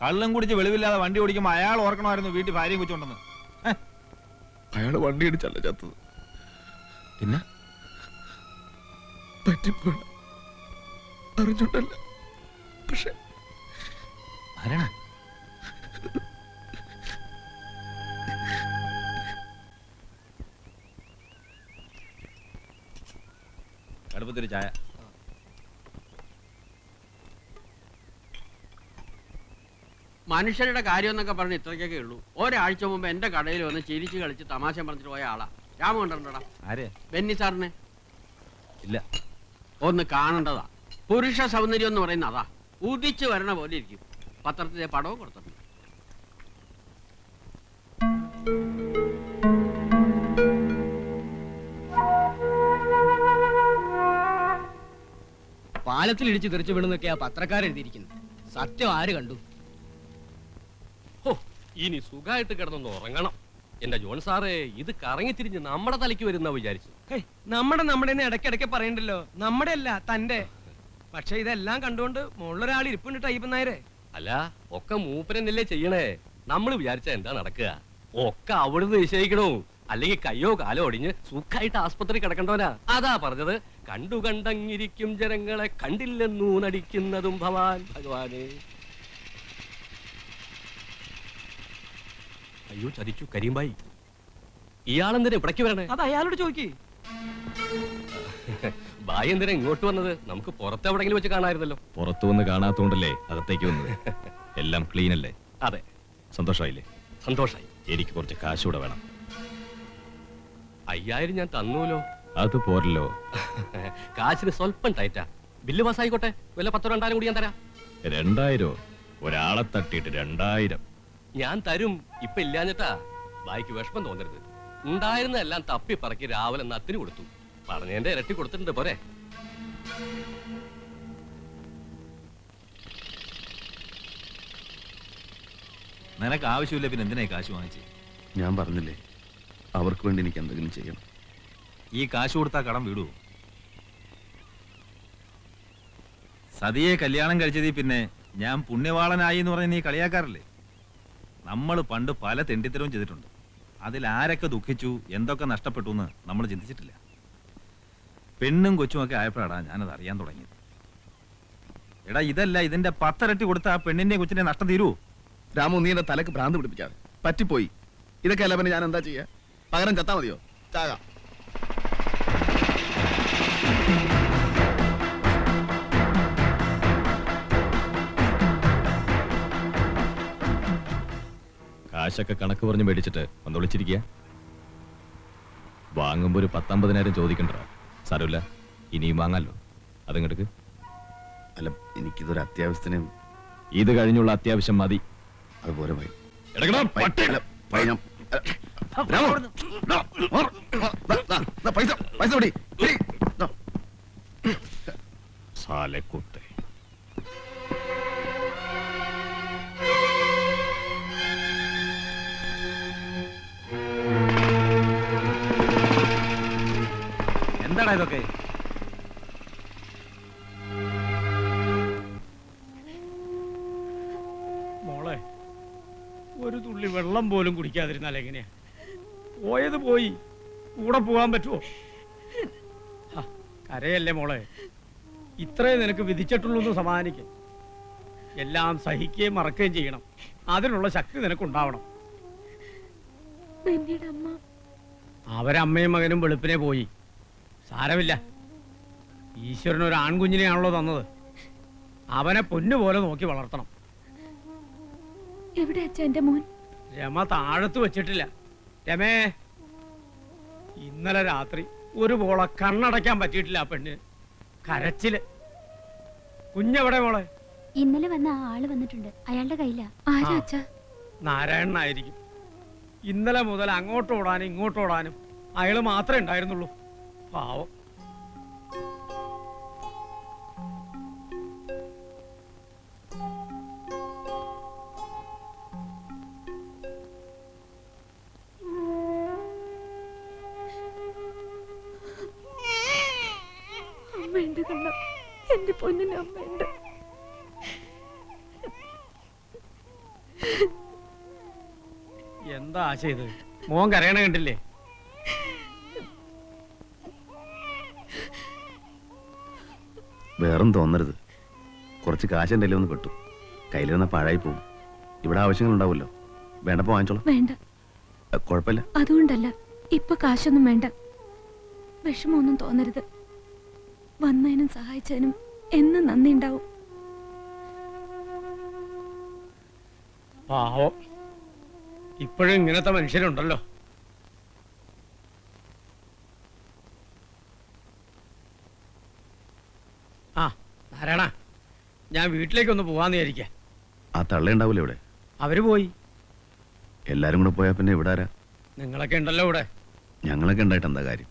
കള്ളം കുടിച്ച് വെളിവില്ലാതെ വണ്ടി ഓടിക്കുമ്പോ അയാൾ ഓർക്കണമായിരുന്നു വീട്ടിൽ ഭാര്യയും കൊച്ചുണ്ടെന്ന്. അയാള് വണ്ടി ഇടിച്ചല്ല ചത്തത്. പിന്നെ പറ്റിപ്പോണ അറിഞ്ഞോണ്ടല്ല. പക്ഷെ ആരാണ്? കടുപ്പത്തൊരു ചായ. മനുഷ്യരുടെ കാര്യം എന്നൊക്കെ പറഞ്ഞ് ഇത്രയ്ക്കൊക്കെ ഉള്ളൂ. ഒരാഴ്ച മുമ്പ് എന്റെ കടയിൽ വന്ന് ചിരിച്ച് കളിച്ച് തമാശ പറഞ്ഞിട്ട് പോയ ആളാ. രാമ കണ്ടിട്ടുണ്ടോടാ? ആരെ? ബെന്നി സാറിനെ. ഇല്ല. ഒന്ന് കാണേണ്ടതാ. പുരുഷ സൗന്ദര്യം എന്ന് പറയുന്ന അതാ. ഉദിച്ചു വരണ പോലെ ഇരിക്കും. പത്രത്തിലെ പടവും കൊടുത്തിട്ടുണ്ട്. പാലത്തിൽ ഇടിച്ച് തെറിച്ചു വീണെന്നൊക്കെയാ പത്രക്കാരെഴുതിയിരിക്കുന്നത്. സത്യം ആര് കണ്ടു? ഇനി സുഖമായിട്ട് കിടന്നൊന്ന് ഉറങ്ങണം. എന്റെ ജോൺ സാറേ, ഇത് കറങ്ങിത്തിരിഞ്ഞ് നമ്മുടെ തലയ്ക്ക് വരുന്ന വിചാരിച്ചു. നമ്മുടെ ഇടയ്ക്കിടയ്ക്ക് പറയണ്ടല്ലോ. നമ്മുടെ അല്ല, തന്റെ. പക്ഷെ ഇതെല്ലാം കണ്ടുകൊണ്ട് മുകളിലൊരാൾ ഇരിപ്പുണ്ട് ടൈപ്പ് നായരെ. അല്ല, ഒക്കെ മൂപ്പരന്നല്ലേ ചെയ്യണേ. നമ്മൾ വിചാരിച്ച എന്താ നടക്കുക? ഒക്കെ അവിടുന്ന് നിശ്ചയിക്കണോ? അല്ലെങ്കിൽ കയ്യോ കാലോ ഒടിഞ്ഞ് സുഖമായിട്ട് ആസ്പത്രി കിടക്കണ്ടവനാ. അതാ പറഞ്ഞത്, കണ്ടു കണ്ടങ്ങിരിക്കും ജനങ്ങളെ കണ്ടില്ലെന്നു നടിക്കുന്നതും ഭവാൻ ഭഗവാനെ. അയ്യോ ചതിച്ചു കരീംബായി. ഇയാളെന്തിനാ ഇവിടേക്ക് വരണേ? അത് അയാളോട് ചോദിക്കേ. ബായി എന്തിനാ ഇങ്ങോട്ട് വന്നത്? നമുക്ക് പുറത്ത് എവിടെങ്കിലും വെച്ച് കാണാമായിരുന്നല്ലോ. പുറത്തു വന്ന് കാണാത്തോണ്ടല്ലേ അകത്തേക്ക് വന്നത്. എല്ലാം ക്ലീൻ അല്ലേ? അതെ. സന്തോഷായില്ലേ? സന്തോഷായി. എനിക്ക് കുറച്ച് കാശൂടെ വേണം. 5000 ഞാൻ തന്നൂലോ. അത് പോരല്ലോ. കാശിന് സ്വല്പം ടൈറ്റാ. ബില്ല് പാസ്സായിക്കോട്ടെ. വല്ല 10,000-2000 കൂടി ഞാൻ തരാം. 2000? ഒരാളെ തട്ടിയിട്ട് 2000? ഞാൻ തരും. ഇപ്പൊ ഇല്ലാഞ്ഞിട്ടാ. ബായിക്ക് വിഷമം തോന്നരുത്. ഉണ്ടായിരുന്നെല്ലാം തപ്പി പറക്കി രാവിലെ നത്തിന് കൊടുത്തു. പറഞ്ഞതിന്റെ ഇരട്ടി കൊടുത്തിട്ടുണ്ട്. പോരെ? നിനക്ക് ആവശ്യമില്ല, പിന്നെ എന്തിനായി കാശ് വാങ്ങിച്ച്? ഞാൻ പറഞ്ഞില്ലേ, അവർക്ക് വേണ്ടി എനിക്ക് എന്തെങ്കിലും ചെയ്യണം. ഈ കാശ് കൊടുത്താ കടം വിടുവോ? സതിയെ കല്യാണം കഴിച്ചതി പിന്നെ ഞാൻ പുണ്യവാളനായി എന്ന് പറഞ്ഞ് നീ കളിയാക്കാറില്ലേ? നമ്മൾ പണ്ട് പല തെണ്ടിത്തരവും ചെയ്തിട്ടുണ്ട്. അതിൽ ആരൊക്കെ ദുഃഖിച്ചു, എന്തൊക്കെ നഷ്ടപ്പെട്ടു എന്ന് നമ്മൾ ചിന്തിച്ചിട്ടില്ല. പെണ്ണും കൊച്ചുമൊക്കെ ആയപ്പോഴാടാ ഞാനത് അറിയാൻ തുടങ്ങിയത്. എടാ ഇതല്ല, ഇതിന്റെ 10 ഇരട്ടി കൊടുത്ത ആ പെണ്ണിന്റെ കൊച്ചിന്റെ നഷ്ടം തീരുവോ? രാമു നീ എന്റെ തലക്ക് ഭ്രാന്ത് പിടിപ്പിക്കാതെ. പറ്റിപ്പോയി. ഇതൊക്കെ അല്ല പിന്നെ ഞാൻ എന്താ ചെയ്യാ? പകരം ചത്താ മതിയോ? ചാകാം. കാശൊക്കെ കണക്ക് പറഞ്ഞ് മേടിച്ചിട്ട് ഒന്ന് വിളിച്ചിരിക്കുക. വാങ്ങുമ്പോ ഒരു 10-50,000 ചോദിക്കണ്ട. സാരമില്ല, ഇനിയും വാങ്ങാലോ. അതങ്ങെടുക്ക്. അല്ല, എനിക്കിതൊരു അത്യാവശ്യത്തിന്. ഇത് കഴിഞ്ഞുള്ള അത്യാവശ്യം മതി. അതുപോലെ പോയി. സാലക്കൂത്തെ. എന്താടാ ഇതൊക്കെ? മോളെ, ഒരു തുള്ളി വെള്ളം പോലും കുടിക്കാതിരുന്നാൽ എങ്ങനെയാ? പോയത് പോയി, കൂടെ പോകാൻ പറ്റുമോ? കരയല്ലേ മോളെ, ഇത്രേ നിനക്ക് വിധിച്ചിട്ടുള്ളൂ എന്ന് സമാധാനിക്കും. എല്ലാം സഹിക്കുകയും മറക്കുകയും ചെയ്യണം. അതിനുള്ള ശക്തി നിനക്കുണ്ടാവണം. അവരമ്മയും മകനും വെളുപ്പിനെ പോയി. സാരമില്ല, ഈശ്വരൻ ഒരു ആൺകുഞ്ഞിനെയാണല്ലോ തന്നത്. അവനെ പൊന്നുപോലെ നോക്കി വളർത്തണം. എവിടെ അച്ഛാ എന്റെ മോൻ? രമ താഴത്ത് വെച്ചിട്ടില്ല. രമേ, ഇന്നലെ രാത്രി ഒരു പോളെ കണ്ണടയ്ക്കാൻ പറ്റിയിട്ടില്ല. ആ പെണ്ണ് കരച്ചില്. കുഞ്ഞെവിടെ മോളെ? ഇന്നലെ വന്ന ആ ആള് വന്നിട്ടുണ്ട്. അയാളുടെ കയ്യിലാ. ആരാ അച്ഛാ? നാരായണനായിരിക്കും. ഇന്നലെ മുതൽ അങ്ങോട്ടോടാനും ഇങ്ങോട്ടോടാനും അയാള് മാത്രമേ ഉണ്ടായിരുന്നുള്ളൂ. പാവം. അമ്മയുണ്ട് കണ്ണ, എന്റെ പൊന്നിന് അമ്മയുണ്ട്. എന്താ ചെയ്ത്? മോൻ കരയണ കണ്ടില്ലേ? വേറും തോന്നരുത്. കുറച്ച് കാശ് എൻ്റെ ഒന്ന് കിട്ടും. കയ്യിലിരുന്ന പാഴായി പോകും. ഇവിടെ ആവശ്യങ്ങൾ ഉണ്ടാവുമല്ലോ. വേണ്ടപ്പോ വാങ്ങിച്ചോളാം. വേണ്ട, കുഴപ്പമില്ല. അതുകൊണ്ടല്ല. ഇപ്പൊ കാശൊന്നും വേണ്ട. വിഷമമൊന്നും തോന്നരുത്. വന്നതിനും സഹായിച്ചതിനും എന്നും നന്ദി ഉണ്ടാവും. പാവം, ഇപ്പോഴും ഇങ്ങനത്തെ മനുഷ്യരുണ്ടല്ലോ. ആ നാരായണ, ഞാൻ വീട്ടിലേക്കൊന്ന് പോവാന്ന് വിചാരിക്കാം. ആ തള്ള ഉണ്ടാവൂലേ ഇവിടെ? അവര് പോയി. എല്ലാരും കൂടെ പോയാ പിന്നെ ഇവിടെ ആരാ? നിങ്ങളൊക്കെ ഉണ്ടല്ലോ ഇവിടെ. ഞങ്ങളൊക്കെ ഉണ്ടായിട്ട് എന്താ കാര്യം?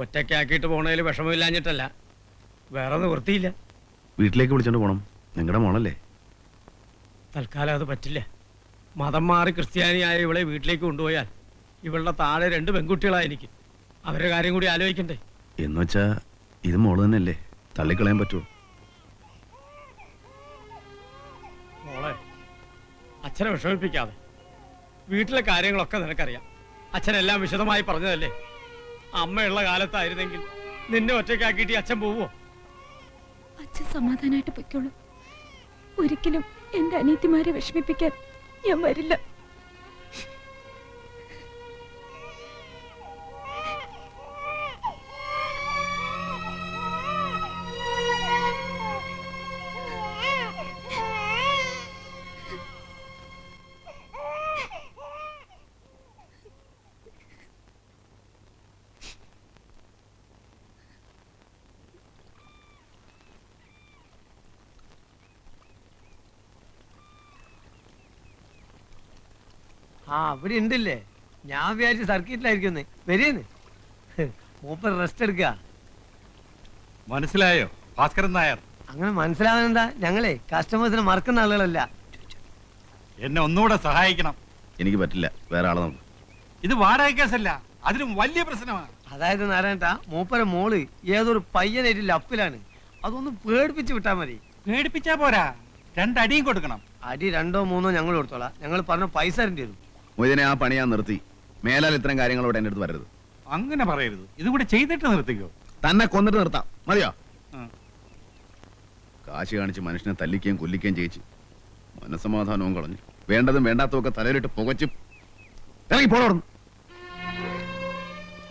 ഒറ്റയ്ക്കാക്കിയിട്ട് പോണതിൽ വിഷമമില്ലാഞ്ഞിട്ടല്ല, വേറെ നിവൃത്തിയില്ല. വീട്ടിലേക്ക് വിളിച്ചോണ്ട് പോണം. നിങ്ങളുടെ മോളല്ലേ? തൽക്കാലം അത് പറ്റില്ല. മതം മാറി ക്രിസ്ത്യാനിയായ ഇവളെ വീട്ടിലേക്ക് കൊണ്ടുപോയാൽ ഇവളുടെ താഴെ 2 പെൺകുട്ടികളാണ് എനിക്ക്. അവരുടെ കാര്യം കൂടി ആലോചിക്കണ്ടേ? എന്നുവെച്ചാ ഇത് മോള് തന്നെയല്ലേ? തള്ളിക്കളയാൻ പറ്റുമോ? മോളെ, അച്ഛനെ വിഷമിപ്പിക്കാതെ. വീട്ടിലെ കാര്യങ്ങളൊക്കെ നിനക്കറിയാം. അച്ഛനെല്ലാം വിശദമായി പറഞ്ഞതല്ലേ. അമ്മയുള്ള കാലത്തായിരുന്നെങ്കിൽ നിന്നെ ഒറ്റയ്ക്കാക്കിയിട്ട് അച്ഛൻ പോവോ? അച്ഛൻ സമാധാനമായിട്ട് പൊയ്ക്കോളൂ. ഒരിക്കലും എന്റെ അനിയത്തിമാരെ വിഷമിപ്പിക്കാൻ ഞാൻ വരില്ല. ആ അവിടെ ഉണ്ടല്ലേ? ഞാൻ വിചാരിച്ചു സർക്കിട്ടിലായിരിക്കും. വരിയെന്ന്. മൂപ്പർ റെസ്റ്റ് എടുക്കുക. മനസ്സിലായോ ഭാസ്കരൻ നായർ? അങ്ങനെ മനസ്സിലാവാനെന്താ? ഞങ്ങളെ കസ്റ്റമേഴ്സിനെ മറക്കുന്ന ആളുകളല്ല. എന്നെ ഒന്നുകൂടെ സഹായിക്കണം. എനിക്ക് പറ്റില്ല, വേറെ ആളെ നോക്കും. ഇത് വാടക കേസല്ല, അതിലും വലിയ പ്രശ്നമാണ്. അതായത് നാരായണ, മൂപ്പര മോള് ഏതൊരു പയ്യനായിട്ട് ലപ്പിലാണ്. അതൊന്ന് പേടിപ്പിച്ച് വിട്ടാ മതി. പേടിപ്പിച്ചാ പോരാ, 2 അടിയും കൊടുക്കണം. അടി 2 or 3 ഞങ്ങൾ കൊടുത്തോളാം. ഞങ്ങൾ പറഞ്ഞ പൈസ തരേണ്ടി വരും. മൊയ്തീനെ, ആ പണി ഞാൻ നിർത്തി. മേലാൽ ഇത്തരം കാര്യങ്ങളോട് എന്റെ അടുത്ത് വരരുത്. അങ്ങനെ പറയരുത്. ഇതും കൂടെ ചെയ്തിട്ട് നിർത്തിക്കോ. തന്നെ കൊന്നിട്ട് നിർത്താം. മതിയോ? കാശ് കാണിച്ച് മനുഷ്യനെ തല്ലിക്കുകയും കൊല്ലിക്കുകയും ചെയ്യിച്ച് മനസ്സമാധാനവും കളഞ്ഞു. വേണ്ടതും വേണ്ടാത്തതും ഒക്കെ തലയിലിട്ട് പുകച്ച് ഇറങ്ങി പോകണം.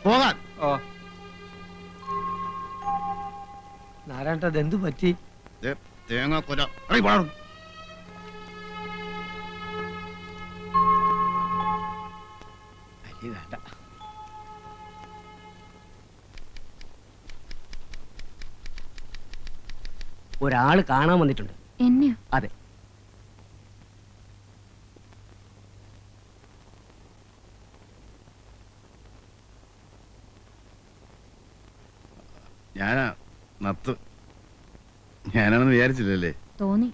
പോകാൻ. നാരായണ എന്തു പറ്റി? തേങ്ങ കൊല ഇറങ്ങി പോകണം. വേണ്ട. ഒരാള് കാണാൻ വന്നിട്ടുണ്ട്. എന്നെയോ? അതെ. ഞാനാ നത്ത്. ഞാനാണെന്ന് വിചാരിച്ചില്ലല്ലേ? തോന്നി.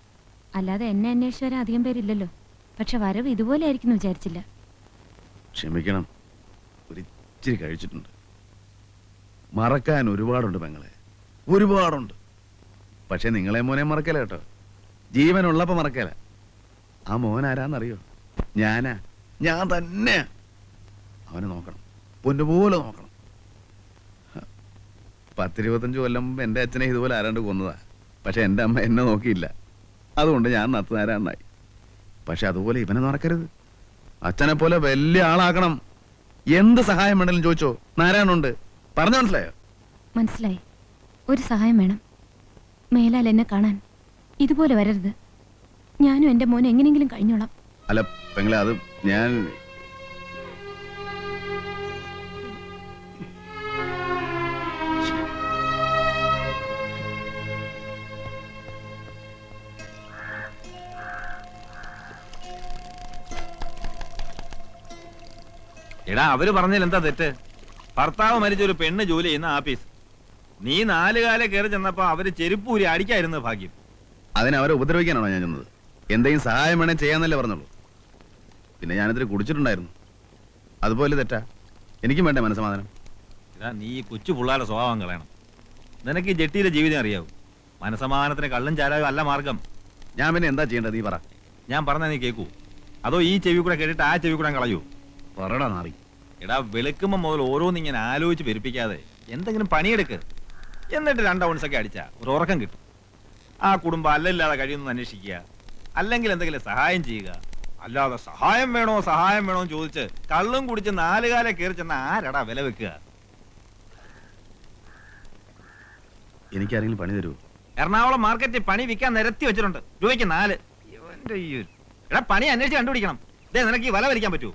അല്ലാതെ എന്നെ അന്വേഷിച്ച് വരാൻ അധികം പേരില്ലല്ലോ. പക്ഷെ വരവ് ഇതുപോലെ ആയിരിക്കും വിചാരിച്ചില്ല. ക്ഷമിക്കണം, ഒരിച്ചിരി കഴിച്ചിട്ടുണ്ട്. മറക്കാൻ ഒരുപാടുണ്ട് പെങ്ങളെ, ഒരുപാടുണ്ട്. പക്ഷെ നിങ്ങളെ മോനെ മറക്കല കേട്ടോ. ജീവനുള്ളപ്പോ മറക്കല. ആ മോൻ ആരാന്നറിയോ? ഞാനാ, ഞാൻ തന്നെ. അവനെ നോക്കണം, പൊന്നുപോലെ നോക്കണം. 10-25 കൊല്ലം മുമ്പ് എൻ്റെ അച്ഛനെ ഇതുപോലെ ആരാണ്ട് കൊന്നതാ. പക്ഷെ എൻ്റെ അമ്മ എന്നെ നോക്കിയില്ല. അതുകൊണ്ട് ഞാൻ നത്തുനാരാന്നായി. പക്ഷെ അതുപോലെ ഇവനെ നടക്കരുത്. അച്ഛനെ പോലെ വലിയ ആളാക്കണം. എന്ത് സഹായം വേണമെങ്കിലും ചോദിച്ചോ, നാരായണുണ്ട്. പറഞ്ഞു മനസ്സിലായോ? മനസ്സിലായി. ഒരു സഹായം വേണം. മേലാൽ എന്നെ കാണാൻ ഇതുപോലെ വരരുത്. ഞാനും എൻ്റെ മോനും എങ്ങനെയെങ്കിലും കഴിഞ്ഞോളാം. അല്ല പെങ്ങളെ, അത് ഞാൻ എടാ, അവര് പറഞ്ഞതിൽ എന്താ തെറ്റ്? ഭർത്താവ് മരിച്ച ഒരു പെണ്ണ് ജോലി ചെയ്യുന്ന ആഫീസ്. നീ 4 കാലം കയറി ചെന്നപ്പോ അവര് ചെരുപ്പൂരി അടിക്കായിരുന്നു ഭാഗ്യം. അതിനവരെ ഉപദ്രവിക്കാനാണോ ഞാൻ ചെന്നത്? എന്തെങ്കിലും സഹായം വേണേ ചെയ്യാന്നല്ലേ പറഞ്ഞുള്ളൂ. പിന്നെ ഞാനിതിൽ കുടിച്ചിട്ടുണ്ടായിരുന്നു. അതുപോലെ തെറ്റാ? എനിക്കും വേണ്ടേ മനസ്സമാധാനം? എടാ, നീ ഈ കൊച്ചു പിള്ളാരുടെ സ്വഭാവം കളയണം. നിനക്ക് ഈ ജെട്ടിയിലെ ജീവിതം അറിയാവൂ. മനസ്സമാധാനത്തിന് കള്ളും ചാരായും അല്ല മാർഗം. ഞാൻ പിന്നെ എന്താ ചെയ്യേണ്ടത്? നീ പറ. ഞാൻ പറഞ്ഞാ നീ കേൾക്കൂ, അതോ ഈ ചെവി കൂടെ കേട്ടിട്ട് ആ ചെവി കൂടെ കളയൂ? പറടാ നാറി. എടാ, വെളുക്കുമ്പോ മുതൽ ഓരോന്നിങ്ങനെ ആലോചിച്ച് പെരുപ്പിക്കാതെ എന്തെങ്കിലും പണിയെടുക്ക്. എന്നിട്ട് 2 ഔൺസൊക്കെ അടിച്ചാ ഒരു ഉറക്കം കിട്ടും. ആ കുടുംബം അല്ലല്ലാതെ കഴിയുമെന്ന് അന്വേഷിക്കുക, അല്ലെങ്കിൽ എന്തെങ്കിലും സഹായം ചെയ്യുക. അല്ലാതെ സഹായം വേണോ എന്ന് ചോദിച്ച് കള്ളും കുടിച്ച് 4 കാലം കയറി ചെന്ന ആരടാ വില വെക്കുക? എനിക്കാരെങ്കിലും പണി തരുമോ? എറണാകുളം മാർക്കറ്റിൽ പണി വിൽക്കാൻ നിരത്തി വെച്ചിട്ടുണ്ട്. രൂപയ്ക്ക് 4. എടാ, പണി അന്വേഷിച്ച് കണ്ടുപിടിക്കണം. ഇതേ നിനക്ക് ഈ വല വലിക്കാൻ പറ്റൂ?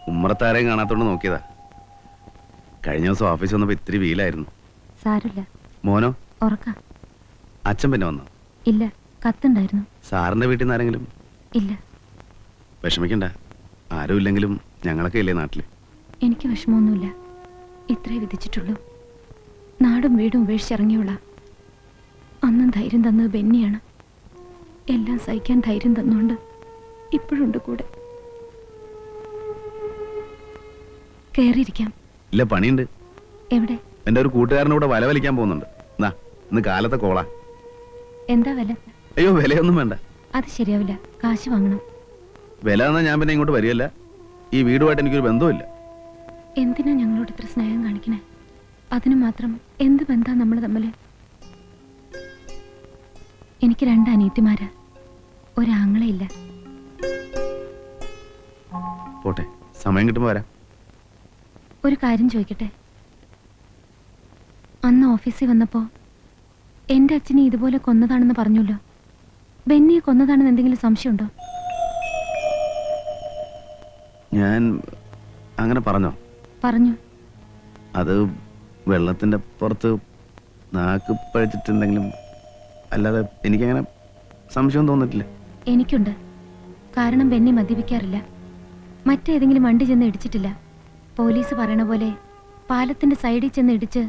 ഉമ്മറത്താരെയും കാണാത്തോണ്ട് നോക്കിയതാ. കഴിഞ്ഞ ദിവസം ഓഫീസ് വന്നപ്പോ ഇത്തിരി വീലായിരുന്നു. സാരില്ല. മോനോ? ഉറക്ക. അച്ഛൻ പിന്നെ വന്നോ? ഇല്ല, കത്തുണ്ടായിരുന്നു. സാറിന്റെ വീട്ടിൽ നിന്ന് ആരെങ്കിലും? ഇല്ല. വിഷമിക്കണ്ട, ആരും ഇല്ലെങ്കിലും ഞങ്ങളൊക്കെ ഇല്ലേ നാട്ടില്. എനിക്ക് വിഷമമൊന്നുമില്ല. ഇത്രേ വിധിച്ചിട്ടുള്ളൂ. നാടും വീടും ഉപേക്ഷിച്ചിറങ്ങിയുള്ള അന്നും ധൈര്യം തന്നത് ബെന്നിയാണ്. എല്ലാം സഹിക്കാൻ ധൈര്യം തന്നുകൊണ്ട് ഇപ്പോഴുണ്ട് കൂടെ. കേറിയിരിക്കാം. ഇല്ല, പണിയുണ്ട്. എവിടെ? എന്റെ ഒരു കൂട്ടുകാരനൂടെ വല വലിക്കാൻ പോകുന്നുണ്ട്. ഇന്ന് കാലത്തെ കോള. എന്താ വില? അയ്യോ, വിലയൊന്നും വേണ്ട. അത് ശരിയാവില്ല, കാശ് വാങ്ങണം. വില എന്നാ ഞാൻ പിന്നെ ഇങ്ങോട്ട് വരികയല്ല. ഈ വീടുമായിട്ട് എനിക്കൊരു ബന്ധമില്ല. എന്തിനാ ഞങ്ങളോട് ഇത്ര സ്നേഹം കാണിക്കണേ? അതിന് മാത്രം എന്ത് ബന്ധാ നമ്മൾ തമ്മില്? എനിക്ക് 2 അനിയത്തിമാരാ, ഒരാങ്ങളയില്ല. പോട്ടെ, സമയം കിട്ടുമ്പോ വരാം. ഒരു കാര്യം ചോദിക്കട്ടെ? അന്ന് ഓഫീസിൽ വന്നപ്പോ എന്റെ അച്ഛനെ ഇതുപോലെ കൊന്നതാണെന്ന് പറഞ്ഞല്ലോ. ബെന്നിയെ കൊന്നതാണെന്ന് എന്തെങ്കിലും സംശയമുണ്ടോ? ഞാൻ അങ്ങനെ പറഞ്ഞോ? പറഞ്ഞു. അത് വെള്ളത്തിന്റെ പുറത്ത് നാക്ക് പഴിച്ചിട്ടുണ്ടെങ്കിലും അല്ലാതെ എനിക്കങ്ങനെ സംശയം തോന്നിട്ടില്ല. എനിക്കുണ്ട്. കാരണം ബെന്നി മദ്യപിക്കാറില്ല. മറ്റേതെങ്കിലും വണ്ടി ചെന്ന് ഇടിച്ചിട്ടില്ല. പോലീസ് പറയണ പോലെ പാലത്തിന്റെ സൈഡിൽ ചെന്ന് ഇടിച്ച്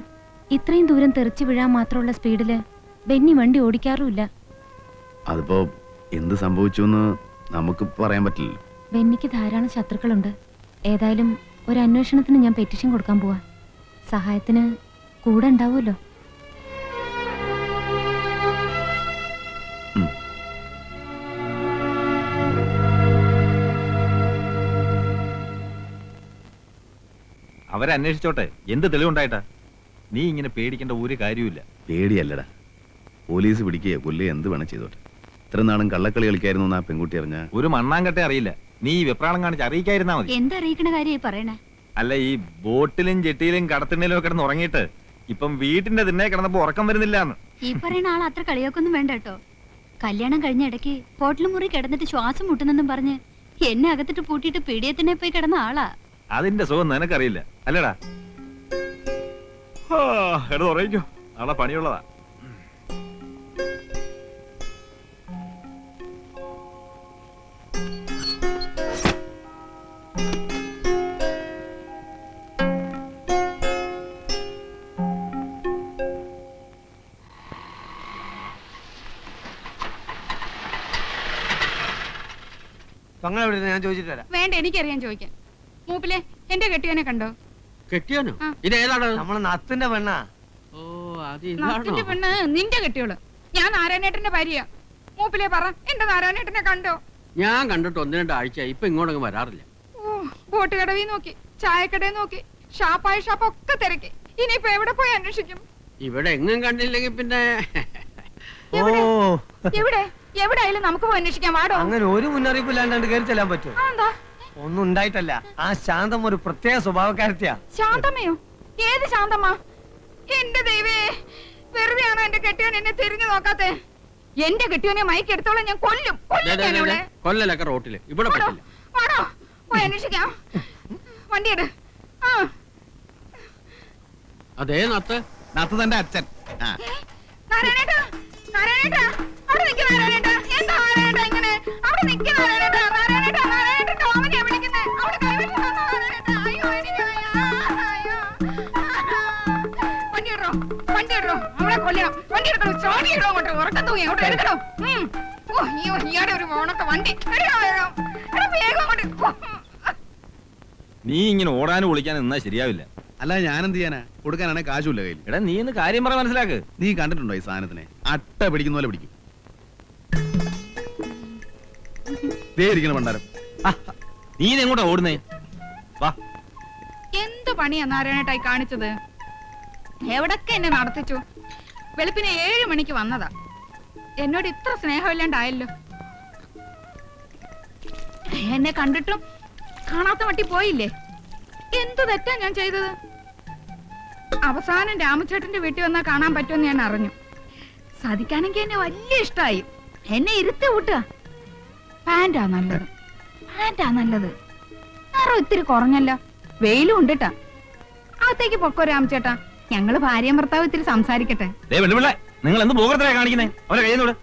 ഇത്രയും ദൂരം തെറിച്ചു വീഴാൻ മാത്രമുള്ള സ്പീഡില് ബെന്നി വണ്ടി ഓടിക്കാറുമില്ല. അതിപ്പോ എന്ത് സംഭവിച്ചു എന്ന് നമുക്ക് പറയാൻ പറ്റില്ല. ബെന്നിക്ക് ധാരാളം ശത്രുക്കളുണ്ട്. ഏതായാലും ഒരു അന്വേഷണത്തിന് ഞാൻ പെറ്റീഷൻ കൊടുക്കാൻ പോവാ. സഹായത്തിന് കൂടെ ഉണ്ടാവുമല്ലോ. അവരന്വേഷിച്ചോട്ടെ, എന്ത് തെളിവുണ്ടായിട്ടാ? നീ ഇങ്ങനെ പേടിക്കേണ്ട ഒരു കാര്യമില്ല. പേടിയല്ലടാ, പോലീസ് പിടിക്കുകയോ കൊല്ലുകയോ എന്ത് വേണം ചെയ്തോട്ടെ. ഇത്ര നാളും കള്ളക്കളി കളിക്കായിരുന്നു ആ പെൺകുട്ടി അറിഞ്ഞ ഒരു മണ്ണാങ്കട്ടെ അറിയില്ല. നീ ഈ വെപ്രാളം കാണിച്ച് അറിയിക്കായിരുന്നാ മതി. എന്തറിയിക്കണ കാര്യമായി പറയണേ? അല്ല, ഈ ബോട്ടിലും ജെട്ടിയിലും കടത്തിണ്ണയിലും കിടന്ന് ഉറങ്ങിയിട്ട് ഇപ്പം വീട്ടിന്റെ തിണ്ണെ കിടന്നപ്പോ ഉറക്കം വരുന്നില്ലാന്ന്. ഈ പറയുന്ന ആൾ അത്ര കളിയൊക്കൊന്നും വേണ്ട കേട്ടോ. കല്യാണം കഴിഞ്ഞ ഇടയ്ക്ക് ഹോട്ടൽ മുറി കിടന്നിട്ട് ശ്വാസം മുട്ടുന്നെന്നും പറഞ്ഞ് എന്നെ അകത്തിട്ട് പൂട്ടിയിട്ട് പീഡിയത്തിനെ പോയി കിടന്ന ആളാ. അതിന്റെ സുഖം നിനക്കറിയില്ല അല്ലടാ. എടുത്ത് ഉറങ്ങിക്കോ, നാളെ പണിയുള്ളതാ. ഞാൻ ചോദിച്ചിട്ട് വരാം. വേണ്ട, എനിക്കറിയാൻ ചോദിക്കാൻ. മൂപ്പിലെ എന്റെ കെട്ടിയവനെ കണ്ടോ? കെട്ടിയാനോ? ഇതേതാണ്? നമ്മളെ നത്തിന്റെ പെണ്ണാ. ഓ, അത് നത്തിന്റെ പെണ്ണ് നിന്റെ കെട്ടിയോള്. ഞാൻ നാരായണേട്ടന്റെ ഭാര്യ. മൂപ്പിലെ പറ, എന്റെ നാരായണേട്ടനെ കണ്ടോ? ഞാൻ കണ്ടിട്ട് 1-2 ആഴ്ച. ഇപ്പൊ ഇങ്ങോട്ടൊന്നും വരാറില്ല. ബോട്ട് കടവിൽ നോക്കി, ചായക്കടയിൽ നോക്കി, ഷാപ്പായ ഷാപ്പൊക്കെ തിരക്കി. ഇനിയിപ്പോ എവിടെ പോയി അന്വേഷിക്കും? ഇവിടെ എങ്ങും കണ്ടില്ലെങ്കിൽ പിന്നെ എവിടെ എവിടെ ആയാലും നമുക്ക് പോയി അന്വേഷിക്കാം. വാടോ. അങ്ങനെ ഒരു മുന്നറിയിപ്പ് ഇല്ലാണ്ട് കയറി ചെല്ലാൻ പറ്റുമോ? ഒന്നും ഉണ്ടായിട്ടല്ല. ആ ശാന്തം ഒരു പ്രത്യേക സ്വഭാവക്കാരത്തിയാ. ശാന്തമ്മയോ? ഏത് ശാന്തമ്മ? എന്റെ ദൈവേ, വെറുതെയാണോ എന്റെ കെട്ടിയോൻ എന്നെ തിരിഞ്ഞു നോക്കാത്തെ? എന്റെ കെട്ടിയോനെ മയക്കെടുത്തോളം ഞാൻ കൊല്ലും. കൊല്ലലൊക്കെ റോട്ടില്, ഇവിടെ പറ്റില്ല. വാടോ, പോയി അന്വേഷിക്കാം. വണ്ടിയെട്. അതേ നത്ത് തന്റെ അച്ഛൻ. നാരായണേട്ടാ, നാരായണേട്ടാ, അവിടെ നിൽക്ക് നാരായണേട്ടാ. എന്താ നാരായണേട്ടാ ഇങ്ങനെ? അവിടെ നിൽക്ക് നാരായണേട്ടാ. നാരായണേട്ടാ, നാരായണേട്ടാ, ഓമനയാ വിളിക്കുന്നെ. അവിടെ കൈവെച്ച് തന്നോ നാരായണേട്ടാ. അയ്യോ, എനിക്ക് അയ്യോ. വണ്ടി ഇടോ, വണ്ടി ഇടോ. അവളെ കൊല്ലണം. വണ്ടി എടുക്കണോ, സ്റ്റാർട്ട് ചെയ്യണോ? അങ്ങോട്ട് ഉറക്കം തൂങ്ങി അങ്ങോട്ട് എടുക്കണോ? ഓ, അയ്യോ, ഇയാടെ ഒരു ഓണത്തെ വണ്ടി. വേഗം അങ്ങോട്ട്. നീ ഇങ്ങനെ ഓടാനും വിളിക്കാനും നിന്നാ ശരിയാവില്ല. അല്ല, ഞാനെന്ത് ചെയ്യാനാ? കൊടുക്കാനാണെ കാശുമില്ല കയ്യിൽ. എടാ, നീ ഒന്ന് കാര്യം പറ, മനസ്സിലാക്ക്. നീ കണ്ടിട്ടുണ്ടോ ഈ സാധനത്തിനെ? അട്ട പിടിക്കുന്ന പോലെ പിടിക്കും. ദേ ഇരിക്കണ പണ്ടാരം. നീ എങ്ങോട്ടാ ഓടുന്നേ? വാ. എന്ത് പണിയാ നാരായണേട്ടായി കാണിച്ചത്? എവിടൊക്കെ എന്നെ നടത്തിച്ചു. വെളുപ്പിനെ 7 മണിക്ക് വന്നതാ. എന്നോട് ഇത്ര സ്നേഹമില്ലാണ്ടായല്ലോ. എന്നെ കണ്ടിട്ടും കാണാത്ത മട്ടി പോയില്ലേ? എന്ത് തെറ്റാ ഞാൻ ചെയ്തത്? അവസാനം രാമചേട്ടന്റെ വീട്ടിൽ വന്നാ കാണാൻ പറ്റുമെന്ന് ഞാൻ അറിഞ്ഞു. സാധിക്കാനെങ്കിൽ എന്നെ വലിയ ഇഷ്ടായി. എന്നെ ഇരുത്തി കൂട്ടുക. പാന്റാ നല്ലത്, പാന്റാ നല്ലത്. നിറം ഇത്തിരി കുറഞ്ഞല്ല. വെയിലും ഉണ്ടിട്ടാ. അകത്തേക്ക് പൊക്കോ രാമചേട്ടാ. ഞങ്ങള് ഭാര്യയും ഭർത്താവ് ഇത്തിരി സംസാരിക്കട്ടെ. നിങ്ങൾ എന്ത് പോകത്തിലാ കാണിക്കുന്നേ? അവരെ കയ്യിൽ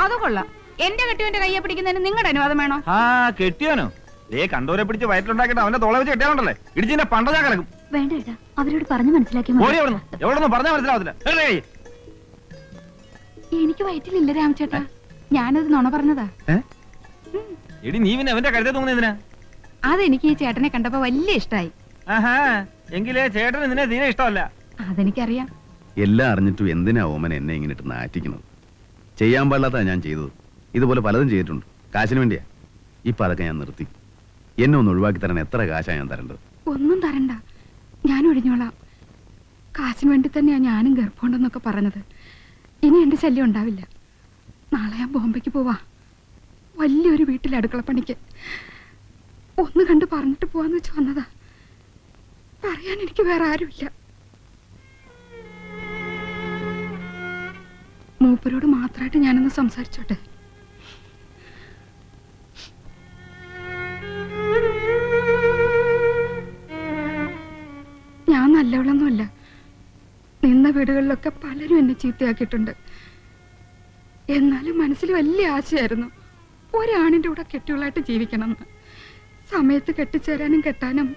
അത് കൊള്ളാം. എന്റെ കെട്ടിയവന്റെ കയ്യെ പിടിക്കുന്നതിന് നിങ്ങളുടെ അനുവാദം വേണോ? കെട്ടിയാനോ? കണ്ടോരെ പിടിച്ച് വയറ്റിലുണ്ടാക്കിട്ട് അവന്റെ തോളെ വെച്ച് കെട്ടിയാണ്ടല്ലേ ഇടിച്ചിന്റെ പണ്ട ഞാൻ കിടക്കും. വേണ്ട ഏട്ടാ, അവരോട് പറഞ്ഞു മനസ്സിലാക്കി. എവിടെന്ന് പറഞ്ഞാൽ മനസ്സിലാവത്തില്ല. എനിക്ക് വയറ്റിലില്ല രാമചേട്ടാ. ഞാനത് നുണ പറഞ്ഞതാ. എടി, നീ പിന്നെ അവന്റെ കഴുത്തെ തൂങ്ങുന്നതിനാ? അതെനിക്ക് ഈ ചേട്ടനെ കണ്ടപ്പോ വലിയ ഇഷ്ടായി. എങ്കിലേ ചേട്ടന് നിന്നെ തീരെ ഇഷ്ടമല്ല. അതെനിക്കറിയാം. എല്ലാം അറിഞ്ഞിട്ടും എന്തിനാ ഓമന എന്നെ ഇങ്ങനെ ഇട്ട് നാറ്റിക്കുന്നത്? ചെയ്യാൻ പാടില്ലാത്ത ഞാൻ ചെയ്തത്. ഇതുപോലെ പലതും ചെയ്തിട്ടുണ്ട്. കാശിന് വേണ്ടിയാ. ഇപ്പൊ അതൊക്കെ ഞാൻ നിർത്തി. എന്നെ ഒന്ന് ഒഴിവാക്കി തരാൻ എത്ര കാശാ ഞാൻ തരേണ്ടത്? ഒന്നും തരണ്ട, ഞാൻ ഒഴിഞ്ഞോളാം. കാശിന് വേണ്ടി തന്നെയാ ഞാനും ഗർഭമുണ്ടെന്നൊക്കെ പറഞ്ഞത്. ഇനി എന്റെ ശല്യം ഉണ്ടാവില്ല. നാളെ ഞാൻ ബോംബെക്ക് പോവാ, വലിയൊരു വീട്ടിൽ അടുക്കളപ്പണിക്ക്. ഒന്ന് കണ്ട് പറഞ്ഞിട്ട് പോവാന്ന് വെച്ച് വന്നതാ. പറയാൻ എനിക്ക് വേറെ ആരുമില്ല. മൂപ്പരോട് മാത്രമായിട്ട് ഞാനൊന്ന് സംസാരിച്ചോട്ടെ. ഞാൻ നല്ലവളൊന്നുമല്ല. നിന്ന വീടുകളിലൊക്കെ പലരും എന്നെ ചീത്തയാക്കിയിട്ടുണ്ട്. എന്നാലും മനസ്സിൽ വലിയ ആശയായിരുന്നു ഒരാണിന്റെ കൂടെ കെട്ടികളായിട്ട് ജീവിക്കണമെന്ന്. സമയത്ത് കെട്ടിച്ചേരാനും കെട്ടാനും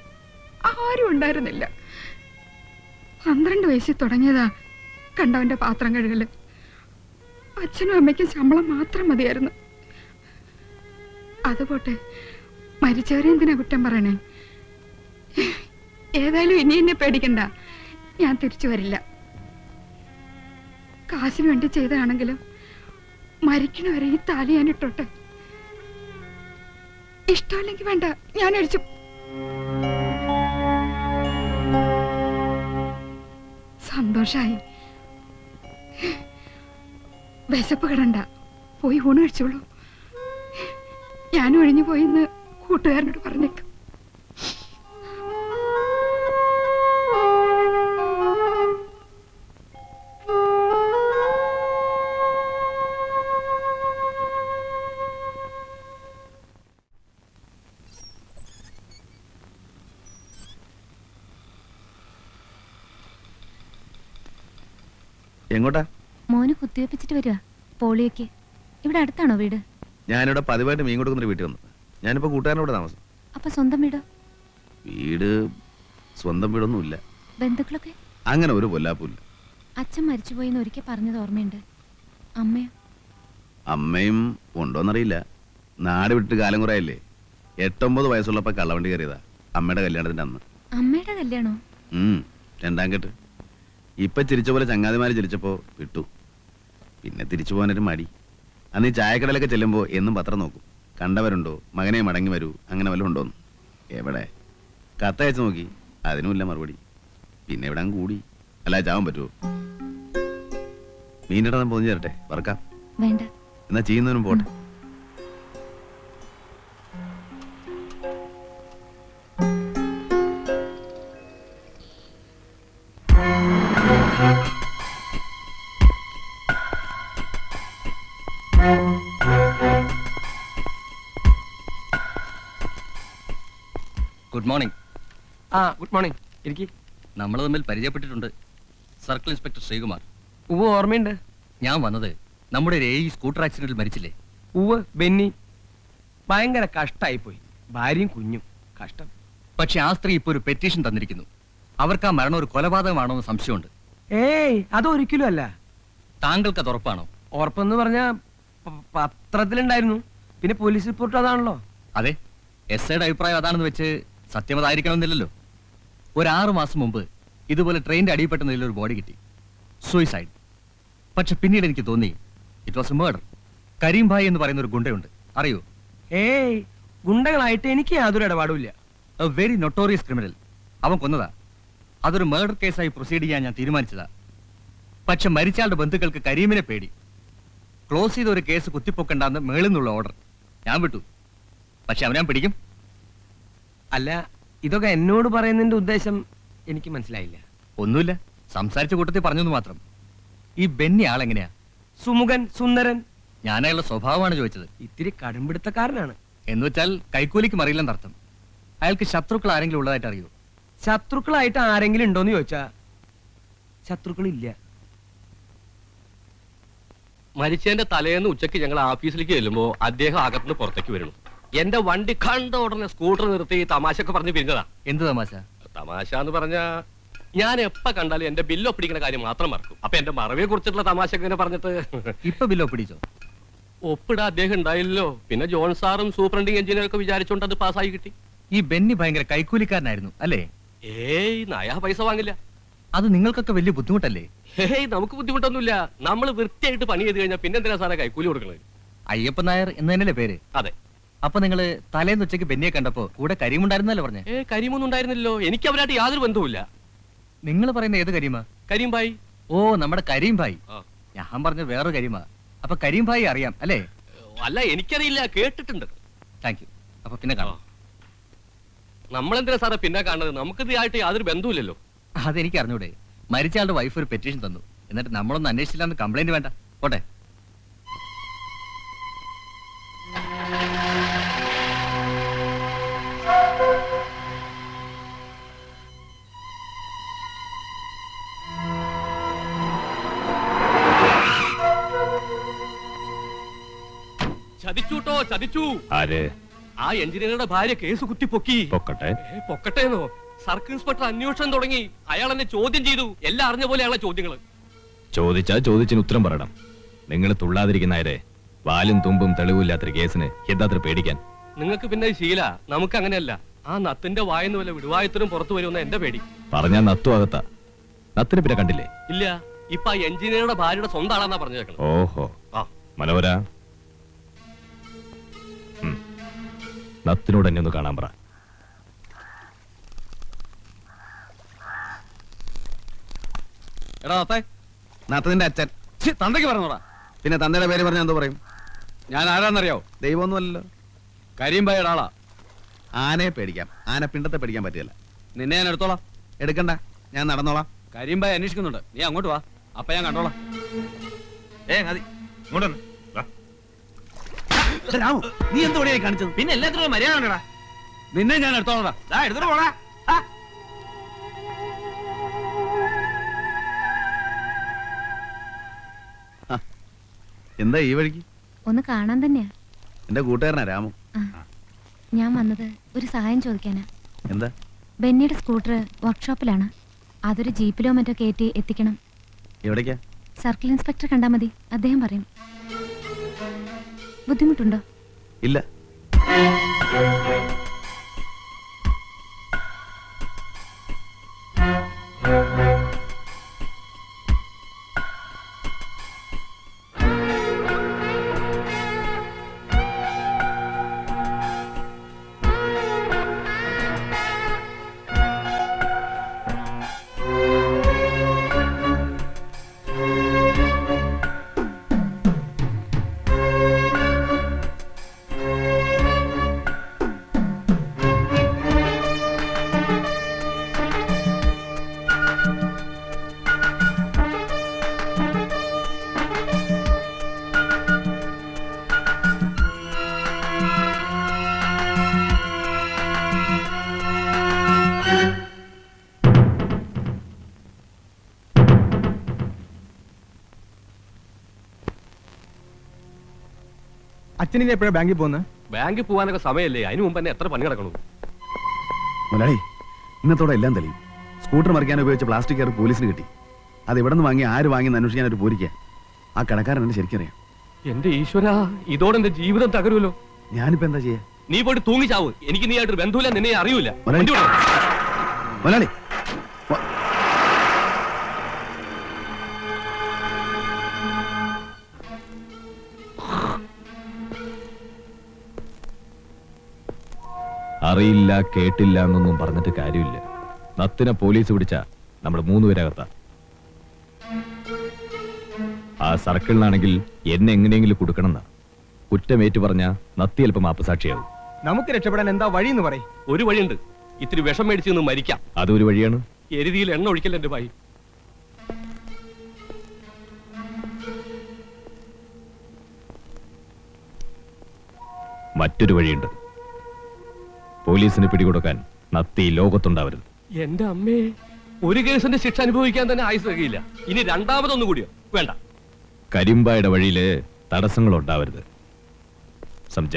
ആരും ഉണ്ടായിരുന്നില്ല. 12 വയസ്സിൽ തുടങ്ങിയതാ കണ്ടവന്റെ പാത്രം കഴുകല്. അച്ഛനും അമ്മയ്ക്കും ശമ്പളം മാത്രം മതിയായിരുന്നു. അതുപോട്ടെ, മരിച്ചവരെ എന്തിനാ കുറ്റം പറയണേ? ഏതായാലും ഇനി എന്നെ പേടിക്കണ്ട, ഞാൻ തിരിച്ചു വരില്ല. കാശിന് വേണ്ടി ചെയ്തതാണെങ്കിലും മരിക്കണവരെ ഈ താലി ഞാൻ ഇട്ടോട്ടെ. ഇഷ്ടമല്ലെങ്കിൽ വേണ്ട, ഞാൻ അടിച്ചു. സന്തോഷായി. വിശപ്പ് കിടണ്ട, പോയി ഊണ് കഴിച്ചോളൂ. ഞാൻ ഒഴിഞ്ഞു പോയിന്ന് കൂട്ടുകാരനോട് പറഞ്ഞേക്കും. എങ്ങോട്ടാ? മോന് കുത്തിവെപ്പിച്ചിട്ട് വരിക പോളിയോക്ക്. ഇവിടെ അടുത്താണോ വീട്? ഞാനിവിടെ പതിവായിട്ട് മീൻ കൊടുക്കുന്ന വീട്ടിൽ വന്നു. ഞാനിപ്പോ കൂട്ടുകാരനോട് താമസം. അപ്പൊ സ്വന്തം വീടോ? വീട് സ്വന്തം വീടൊന്നുമില്ല. ബന്ധുക്കളൊക്കെ? അങ്ങനെ ഒരു പൊല്ലാപ്പില്ല. അച്ഛൻ മരിച്ചുപോയിന്ന് ഒരിക്കൽ പറഞ്ഞത് ഓർമ്മയുണ്ട്. അമ്മയോ? അമ്മയും ഉണ്ടോന്നറിയില്ല. നാട് വിട്ടിട്ട് കാലം കുറയല്ലേ. 8-9 വയസ്സുള്ളപ്പോ കള്ളവണ്ടി കയറിയതാ അമ്മയുടെ കല്യാണത്തിന്റെ അന്ന്. അമ്മയുടെ കല്യാണോ? 2ാം കെട്ട്. ഇപ്പൊ ചിരിച്ച പോലെ ചങ്ങാതിമാര് ചിരിച്ചപ്പോ വിട്ടു. പിന്നെ തിരിച്ചു പോകാനൊരു മടി. അന്ന് ഈ ചായക്കടലൊക്കെ ചെല്ലുമ്പോ എന്നും പത്രം നോക്കും. കണ്ടവരുണ്ടോ, മകനെ മടങ്ങി വരൂ, അങ്ങനെ വല്ലതും ഉണ്ടോന്ന്. എവിടെ? കത്തയച്ച് നോക്കി, അതിനുമില്ല മറുപടി. പിന്നെ ഇവിടെ അങ്ങ് കൂടി. അല്ല ചാവാൻ പറ്റുമോ? മീനിടാൻ പൊതിഞ്ഞു തരട്ടെ, വറക്കാം? വേണ്ട. എന്നാ ചെയ്യുന്നവനും പോട്ടെ. Good morning. Good morning. ഇരിക്കി. നമ്മൾ തമ്മിൽ പരിചയപ്പെട്ടിട്ടുണ്ട്. Circle inspector Sreekumar. ഉവ്വ്, ഓർമ്മയുണ്ട്. ഞാൻ വന്നത് നമ്മുടെ ഒരു സ്കൂട്ടർ ആക്സിഡന്റിൽ മരിച്ചില്ലേ? ഉവ്വ്, ബെന്നി. ഭയങ്കര കഷ്ടായിപ്പോയി. ഭാര്യയും കുഞ്ഞും കഷ്ടം. പക്ഷെ ആ സ്ത്രീ ഇപ്പൊ ഒരു പെറ്റീഷൻ തന്നിരിക്കുന്നു. അവർക്ക് ആ മരണം ഒരു കൊലപാതകമാണോ എന്ന് സംശയമുണ്ട്. ഏയ്, അതൊരിക്കലും അല്ല. താങ്കൾക്ക് അത് ഉറപ്പാണോ? ഉറപ്പെന്ന് പറഞ്ഞ പത്രത്തിലുണ്ടായിരുന്നു. പിന്നെ പോലീസ് റിപ്പോർട്ട് അതാണല്ലോ. അതെ, എസ്ഐയുടെ അഭിപ്രായം അതാണെന്ന് വെച്ച് സത്യം അതായിരിക്കണമെന്നില്ലല്ലോ. ഒരു 6 മാസം മുമ്പ് ഇതുപോലെ ട്രെയിനിന്റെ അടിയിൽപ്പെട്ട നിലയിൽ ഒരു ബോഡി കിട്ടി. സൂയിസൈഡ്. പക്ഷെ പിന്നീട് എനിക്ക് തോന്നി it was a murder. Karim bhai എന്ന് പറയുന്ന ഒരു ഗുണ്ടയുണ്ട്, അറിയോ? ഏയ്, ഗുണ്ടകളായിട്ട് എനിക്ക് യാതൊരു ഇടപാടുമില്ല. A very notorious criminal. അവൻ കൊന്നതാ. അതൊരു മർഡർ കേസായി പ്രൊസീഡ് ചെയ്യാൻ ഞാൻ തീരുമാനിച്ചതാ. പക്ഷെ മരിച്ചയാളുടെ ബന്ധുക്കൾക്ക് കരീമിനെ പേടി. ക്ലോസ് ചെയ്ത ഒരു കേസ് കുത്തിപ്പൊക്കണ്ടെന്ന് മേളിൽ നിന്നുള്ള ഓർഡർ. ഞാൻ വിട്ടു. പക്ഷെ അവനെ ഞാൻ പിടിക്കും. അല്ല, ഇതൊക്കെ എന്നോട് പറയുന്നതിന്റെ ഉദ്ദേശം എനിക്ക് മനസ്സിലായില്ല. ഒന്നുമില്ല, സംസാരിച്ച കൂട്ടത്തിൽ പറഞ്ഞെന്ന് മാത്രം. ഈ ബെന്നി ആളെങ്ങനെയാ? സുമുഖൻ, സുന്ദരൻ. ഞാൻ അയാളുടെ സ്വഭാവമാണ് ചോദിച്ചത്. ഇത്തിരി കടുംപിടുത്തക്കാരനാണ്. എന്ന് വെച്ചാൽ കൈക്കൂലിക്ക് മറിയില്ലെന്നർത്ഥം. അയാൾക്ക് ശത്രുക്കൾ ആരെങ്കിലും ഉള്ളതായിട്ട് അറിയോ? ശത്രുക്കളായിട്ട് ആരെങ്കിലും ഉണ്ടോന്ന് ചോദിച്ചാ ശത്രുക്കളില്ല. മരിച്ചതിന്റെ തലേന്ന് ഉച്ചയ്ക്ക് ഞങ്ങൾ ഓഫീസിലേക്ക് ചെല്ലുമ്പോ അദ്ദേഹം അകത്തുനിന്ന് പുറത്തേക്ക് വരുന്നു. എന്റെ വണ്ടി കണ്ട ഉടനെ സ്കൂട്ടർ നിർത്തി തമാശയൊക്കെ പറഞ്ഞ് പിരിഞ്ഞതാ. എന്ത് തമാശ? തമാശ എന്ന് പറഞ്ഞാ ഞാൻ എപ്പ കണ്ടാലും എന്റെ ബില്ല് ഒപ്പിടിക്കുന്ന കാര്യം മാത്രം മറക്കും. അപ്പൊ എന്റെ മറവിയെ കുറിച്ചിട്ടുള്ള തമാശ ഇങ്ങനെ പറഞ്ഞിട്ട് ഇപ്പൊ ബില്ല് ഒപ്പിടിച്ചോ? ഒപ്പിടാ അദ്ദേഹം ഉണ്ടായില്ലോ. പിന്നെ ജോൺ സാറും സൂപ്രണ്ടിങ് എഞ്ചിനീയറൊക്കെ വിചാരിച്ചോണ്ട് അത് പാസ്സായി കിട്ടി. ഈ ബെന്നി ഭയങ്കര കൈക്കൂലിക്കാരനായിരുന്നു അല്ലേ? ഏയ്, നയാ പൈസ വാങ്ങില്ല. അത് നിങ്ങൾക്കൊക്കെ വലിയ ബുദ്ധിമുട്ടല്ലേ? ഹേയ്, നമുക്ക് ബുദ്ധിമുട്ടൊന്നുമില്ല. നമ്മൾ വൃത്തിയായിട്ട് പണി ചെയ്ത് കഴിഞ്ഞാൽ പിന്നെ എന്തിനാ സാറേ കൈക്കൂലി കൊടുക്കുന്നത്? അയ്യപ്പൻ നായർ എന്ന് തന്നെയല്ലേ പേര്? അതെ. അപ്പൊ നിങ്ങള് തലേന്ന് ഉച്ചയ്ക്ക് ബെന്നിയെ കണ്ടപ്പോ കൂടെ കരീമുണ്ടായിരുന്നല്ലോ പറഞ്ഞേ? കരീമൊന്നും ഉണ്ടായിരുന്നില്ലല്ലോ. എനിക്ക് അവരായിട്ട് യാതൊരു ബന്ധവുമില്ല. നിങ്ങൾ പറയുന്ന ഏത് കരീമ? കരീം ഭായി. ഓ, നമ്മുടെ കരീം ഭായി. ഞാൻ പറഞ്ഞത് വേറൊരു കരീമ. അപ്പൊ കരീം ഭായി അറിയാം അല്ലേ? അല്ല, എനിക്കറിയില്ല, കേട്ടിട്ടുണ്ട്. Thank you. അപ്പൊ പിന്നെ കാണാം. നമ്മളെന്തിനാ സാറേ പിന്നെ കാണുന്നത്? നമുക്കിതായിട്ട് യാതൊരു ബന്ധവുമില്ലല്ലോ. അതെനിക്ക് അറിഞ്ഞൂടെ. മരിച്ചയാളുടെ വൈഫ് ഒരു പെറ്റീഷൻ തന്നു, എന്നിട്ട് നമ്മളൊന്നും അന്വേഷിച്ചില്ലാന്ന് കംപ്ലൈന്റ് വേണ്ട. പോട്ടെ. ചതിച്ചൂട്ടോ, ചതിച്ചു. ആര്? ആ എഞ്ചിനീയറുടെ ഭാര്യ കേസ് കുത്തി പൊക്കി. പൊക്കട്ടെ. പൊക്കട്ടേന്നോ? സർക്കിൾ ഇൻസ്പെക്ടർ അന്വേഷണം തുടങ്ങി. അയാൾ എന്നെ ചോദ്യം ചെയ്തു. എല്ലാം അറിഞ്ഞ പോലെ അയാളെ ചോദ്യങ്ങള്. ചോദിച്ചാ ചോദിച്ചിന് ഉത്തരം പറയണം. നിങ്ങൾ തുള്ളാതിരിക്കുന്നവരെ വാലും തുമ്പും തെളിവില്ലാത്തൊരു കേസിന് എന്താത്ര പേടിക്കാൻ? നിങ്ങൾക്ക് പിന്നെ ശീല, നമുക്ക് അങ്ങനെയല്ല. ആ നത്തിന്റെ വായെന്ന് വല്ല വിടുവായത്തിനും പുറത്തു വരുമെന്ന എന്റെ പേടി. പറഞ്ഞാ നത്തു അകത്താ. നത്തിന് പിന്നെ കണ്ടില്ലേ? ഇല്ല, ഇപ്പൊ ആ എഞ്ചിനീയറുടെ ഭാര്യയുടെ സ്വന്തം ആളാന്നാ പറഞ്ഞേക്കണം. ഓഹോ, മനോഹര, നത്തിനോട് എന്നെ ഒന്ന് കാണാൻ പറ. എടാ നത്തേ. നത്തതിന്റെ അച്ഛൻ. തന്തയ്ക്ക് പറഞ്ഞോടാ. പിന്നെ തന്തയുടെ പേര് പറഞ്ഞാൽ എന്തോ പറയും? ഞാൻ ആരാന്നറിയോ? ദൈവമൊന്നുമല്ലല്ലോ. കരീംഭായിയുടെ ആളാ. ആനയെ പേടിക്കാം, ആന പിണ്ടത്തെ പേടിക്കാൻ പറ്റില്ല. നിന്നെ ഞാൻ എടുത്തോളാം. എടുക്കണ്ട, ഞാൻ നടന്നോളാം. കരീംഭായി അന്വേഷിക്കുന്നുണ്ട്, നീ അങ്ങോട്ട് വാ. അപ്പൊ ഞാൻ കണ്ടോളാം. രാമു, നീ എന്ത് വഴിയായി കാണിച്ചത്? പിന്നെ എല്ലാത്തിനും മര്യാദ ഉണ്ടടാ. നിന്നെ ഞാൻ എടുത്തോളാം. എടുത്തിട്ട് പോടാ. എന്താ ഈ വഴിക്ക്? ഒന്ന് കാണാൻ തന്നെയാ. എന്റെ കൂട്ടുകാരനാ രാമു. ഞാൻ വന്നത് ഒരു സഹായം ചോദിക്കാനാ. എന്താ? ബെന്നിയുടെ സ്കൂട്ടർ വർക്ക്ഷോപ്പിലാണ്. അതൊരു ജീപ്പിലോ മറ്റോ കയറ്റി എത്തിക്കണം. എവിടേക്കാ? സർക്കിൾ ഇൻസ്പെക്ടർ കണ്ടാ മതി, അദ്ദേഹം പറയും. ബുദ്ധിമുട്ടുണ്ടോ? ഇല്ല. അച്ഛനെ എപ്പോഴാണ് ബാങ്കിൽ പോകുന്നത്? ബാങ്കിൽ പോകാനൊക്കെ സമയമല്ലേ? അതിന് മുമ്പ് തന്നെ എത്ര പണി കിടക്കണു. മുതലാളി, ഇന്നത്തോടെ എല്ലാം തെളിയും. സ്കൂട്ടർ മറിക്കാൻ ഉപയോഗിച്ച പ്ലാസ്റ്റിക് കയർ പോലീസിന് കിട്ടി. അത് എവിടെ നിന്ന് വാങ്ങി, ആര് വാങ്ങി അന്വേഷിക്കാൻ ഒരു പൂരിക്കുക. ആ കടക്കാരൻ എന്നെ ശരിക്കറിയാം. എന്റെ ഈശ്വര, ഇതോടെ എന്റെ ജീവിതം തകരുമല്ലോ. ഞാനിപ്പോ എന്താ ചെയ്യാ? നീ പോയിട്ട് തൂങ്ങിച്ചാവ്. എനിക്ക് നീ ആയിട്ടൊരു ബന്ധുവില്ല, നിന്നെ അറിയൂല. മുതലാളി, അറിയില്ല കേട്ടില്ല എന്നൊന്നും പറഞ്ഞിട്ട് കാര്യമില്ല. നത്തിനെ പോലീസ് പിടിച്ച നമ്മൾ 3 പേരകത്താ. ആ സർക്കിളിനാണെങ്കിൽ എന്നെ എങ്ങനെയെങ്കിലും കൊടുക്കണമെന്നാ. കുറ്റമേറ്റു പറഞ്ഞ നത്തി അല്പം മാപ്പസാക്ഷിയാവും. നമുക്ക് രക്ഷപ്പെടാൻ എന്താ വഴിയെന്ന് പറയും? ഒരു വഴിയുണ്ട്. ഇത്തിരി വിഷം മേടിച്ചു നിന്ന് മരിക്കാം. അതൊരു വഴിയാണ്. എരുതിയിൽ എണ്ണ ഒഴിക്കൽ എന്റെ ഭായി. മറ്റൊരു വഴിയുണ്ട്. പോലീസിന് പിടികൊടുക്കാൻ നത്തി ലോകത്തുണ്ടാവരുത്. എന്റെ അമ്മേ, ഒരു കേസിന്റെ ശിക്ഷ അനുഭവിക്കാൻ തന്നെ ആയുസ് കഴിയില്ല. ഇനി രണ്ടാമതൊന്നും കൂടിയോ? വേണ്ട. കരിമ്പായുടെ വഴിയില് തടസ്സങ്ങൾ ഉണ്ടാവരുത്. സംജ,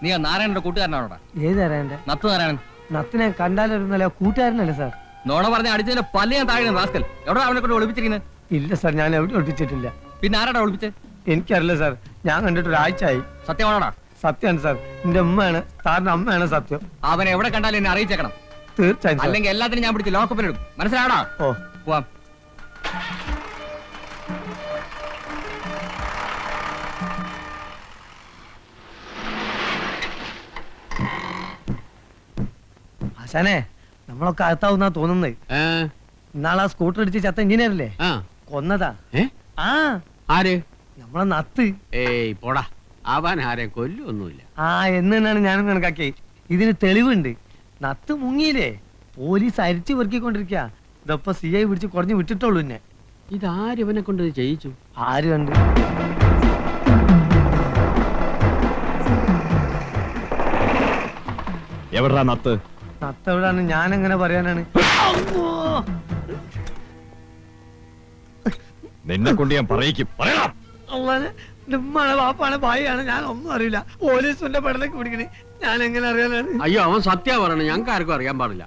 നീ ആ നാരായണന്റെ കൂട്ടുകാരനാണോടാ? ഏത് നാരായണന്റെ? നത്ത് നാരായണൻ. നത്തിനെ കണ്ടാലൊരുന്നല്ല, കൂട്ടുകാരനല്ലേ സാർ? നോണ പറഞ്ഞ അടിച്ചതിന്റെ പല്ല് ഞാൻ താഴെ റാസ്കൽ. എവിടെ അവനെ കൊണ്ട് ഒളിപ്പിച്ചിരിക്കുന്നത്? ഇല്ല സാർ, ഞാൻ എവിടെ ഒളിപ്പിച്ചിട്ടില്ല. പിന്നെ ആരാടാ ഒളിപ്പിച്ചത്? എനിക്കറിയില്ല സാർ, ഞാൻ കണ്ടിട്ട് ഒരാഴ്ചയായി. സത്യമാണോടാ? സത്യമാണ് സാർ. എന്റെ ഉമ്മയാണ് സാറിന്റെ അമ്മയാണ് സത്യം. അവനെ എവിടെ കണ്ടാലും എന്നെ അറിയിച്ചേക്കണം. തീർച്ചയായും സാർ. അല്ലെങ്കിൽ എല്ലാത്തിനും ഞാൻ പിടിച്ച് ലോക്കപ്പിലിടും. മനസ്സിലാണോ? ഓ പോവാം. ആശാനെ നമ്മളൊക്കെ അകത്താവുന്നാ തോന്നുന്നത്. ഇന്നാളാ സ്കൂട്ടർ അടിച്ച് ചത്ത എഞ്ചിനീയറല്ലേ കൊന്നതാ. ആ ആര്? നമ്മളെ നത്ത്. ഏയ് പോടാ, അവൻ ആരെയും കൊല്ലൊന്നുമില്ല. ആ എന്ന് തന്നെയാണ് ഞാനും കണക്കാക്കി. ഇതിന് തെളിവുണ്ട്. നത്ത് മുങ്ങിയില്ലേ, പോലീസ് അരിച്ചു പെറുക്കിക്കൊണ്ടിരിക്കുക. ഇതപ്പൊ CI പിടിച്ച് കുറഞ്ഞു വിട്ടിട്ടുള്ളൂ. എന്നെ ഇതാര് ഇവനെ കൊണ്ട് ചെയ്യിച്ചു? ആര് കണ്ട്? എവിടാ നത്ത്? നത്ത് എവിടാണ്? ഞാൻ എങ്ങനെ പറയാനാണ്? നിന്നെ കൊണ്ട് ഞാൻ പറയിക്കും. പറയണം. ഉമ്മാണ് വാപ്പാണ് ഭായിയാണ്, ഞാൻ ഒന്നും അറിയില്ല. പോലീസിന്റെ പടലേക്ക് പിടിക്കണേ, ഞാൻ എങ്ങനെ അറിയാനാണ്? അയ്യോ, അവൻ സത്യ പറയണ, ഞങ്ങൾക്ക് ആർക്കും അറിയാൻ പാടില്ല.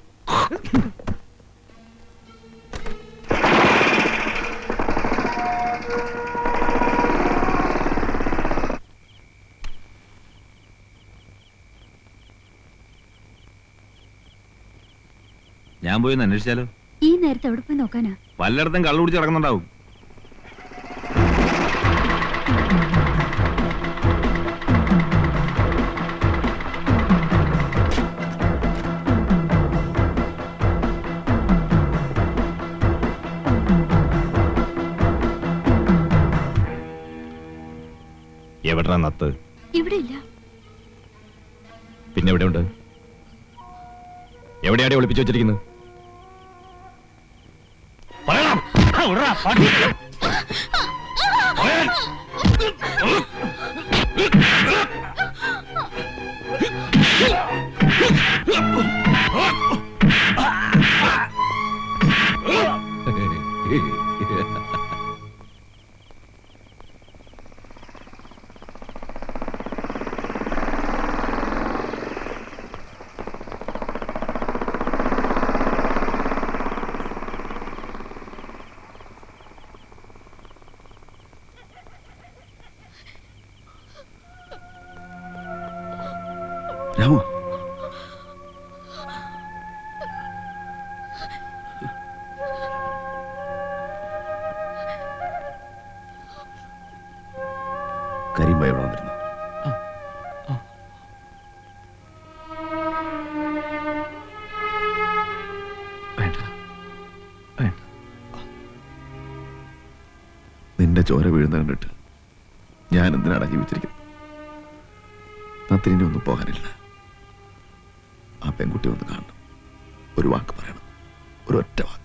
ഞാൻ പോയി ഒന്ന് അന്വേഷിച്ചാലോ? ഈ നേരത്തെ എവിടെ പോയി നോക്കാനാ? പലയിടത്തും കള്ളു കുടിച്ച് കിടക്കുന്നുണ്ടാവും. എവിടാ നത്ത്? ഇവിടെ ഇല്ല. പിന്നെ എവിടെയുണ്ട്? എവിടെയാടെ ഒളിപ്പിച്ചു വെച്ചിരിക്കുന്നത്? രാമു, കരീം ഇവിടെ വന്നിരുന്നു. നിന്റെ ചോര വീഴുന്ന കണ്ടിട്ട് ഞാൻ എന്തിനാണ് ജീവിച്ചിരിക്കുന്നത്? നത്തിനി ഒന്നും പോകാനില്ല. ആ പെൺകുട്ടി ഒന്ന് കാണണം, ഒരു വാക്ക് പറയണം, ഒരു ഒറ്റ വാക്ക്.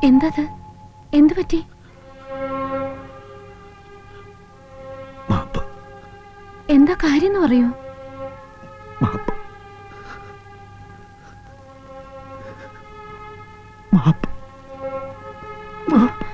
എന്തത്? എന്തു പറ്റി? എന്താ കാര്യം എന്ന് പറയൂ. മാപ്പ്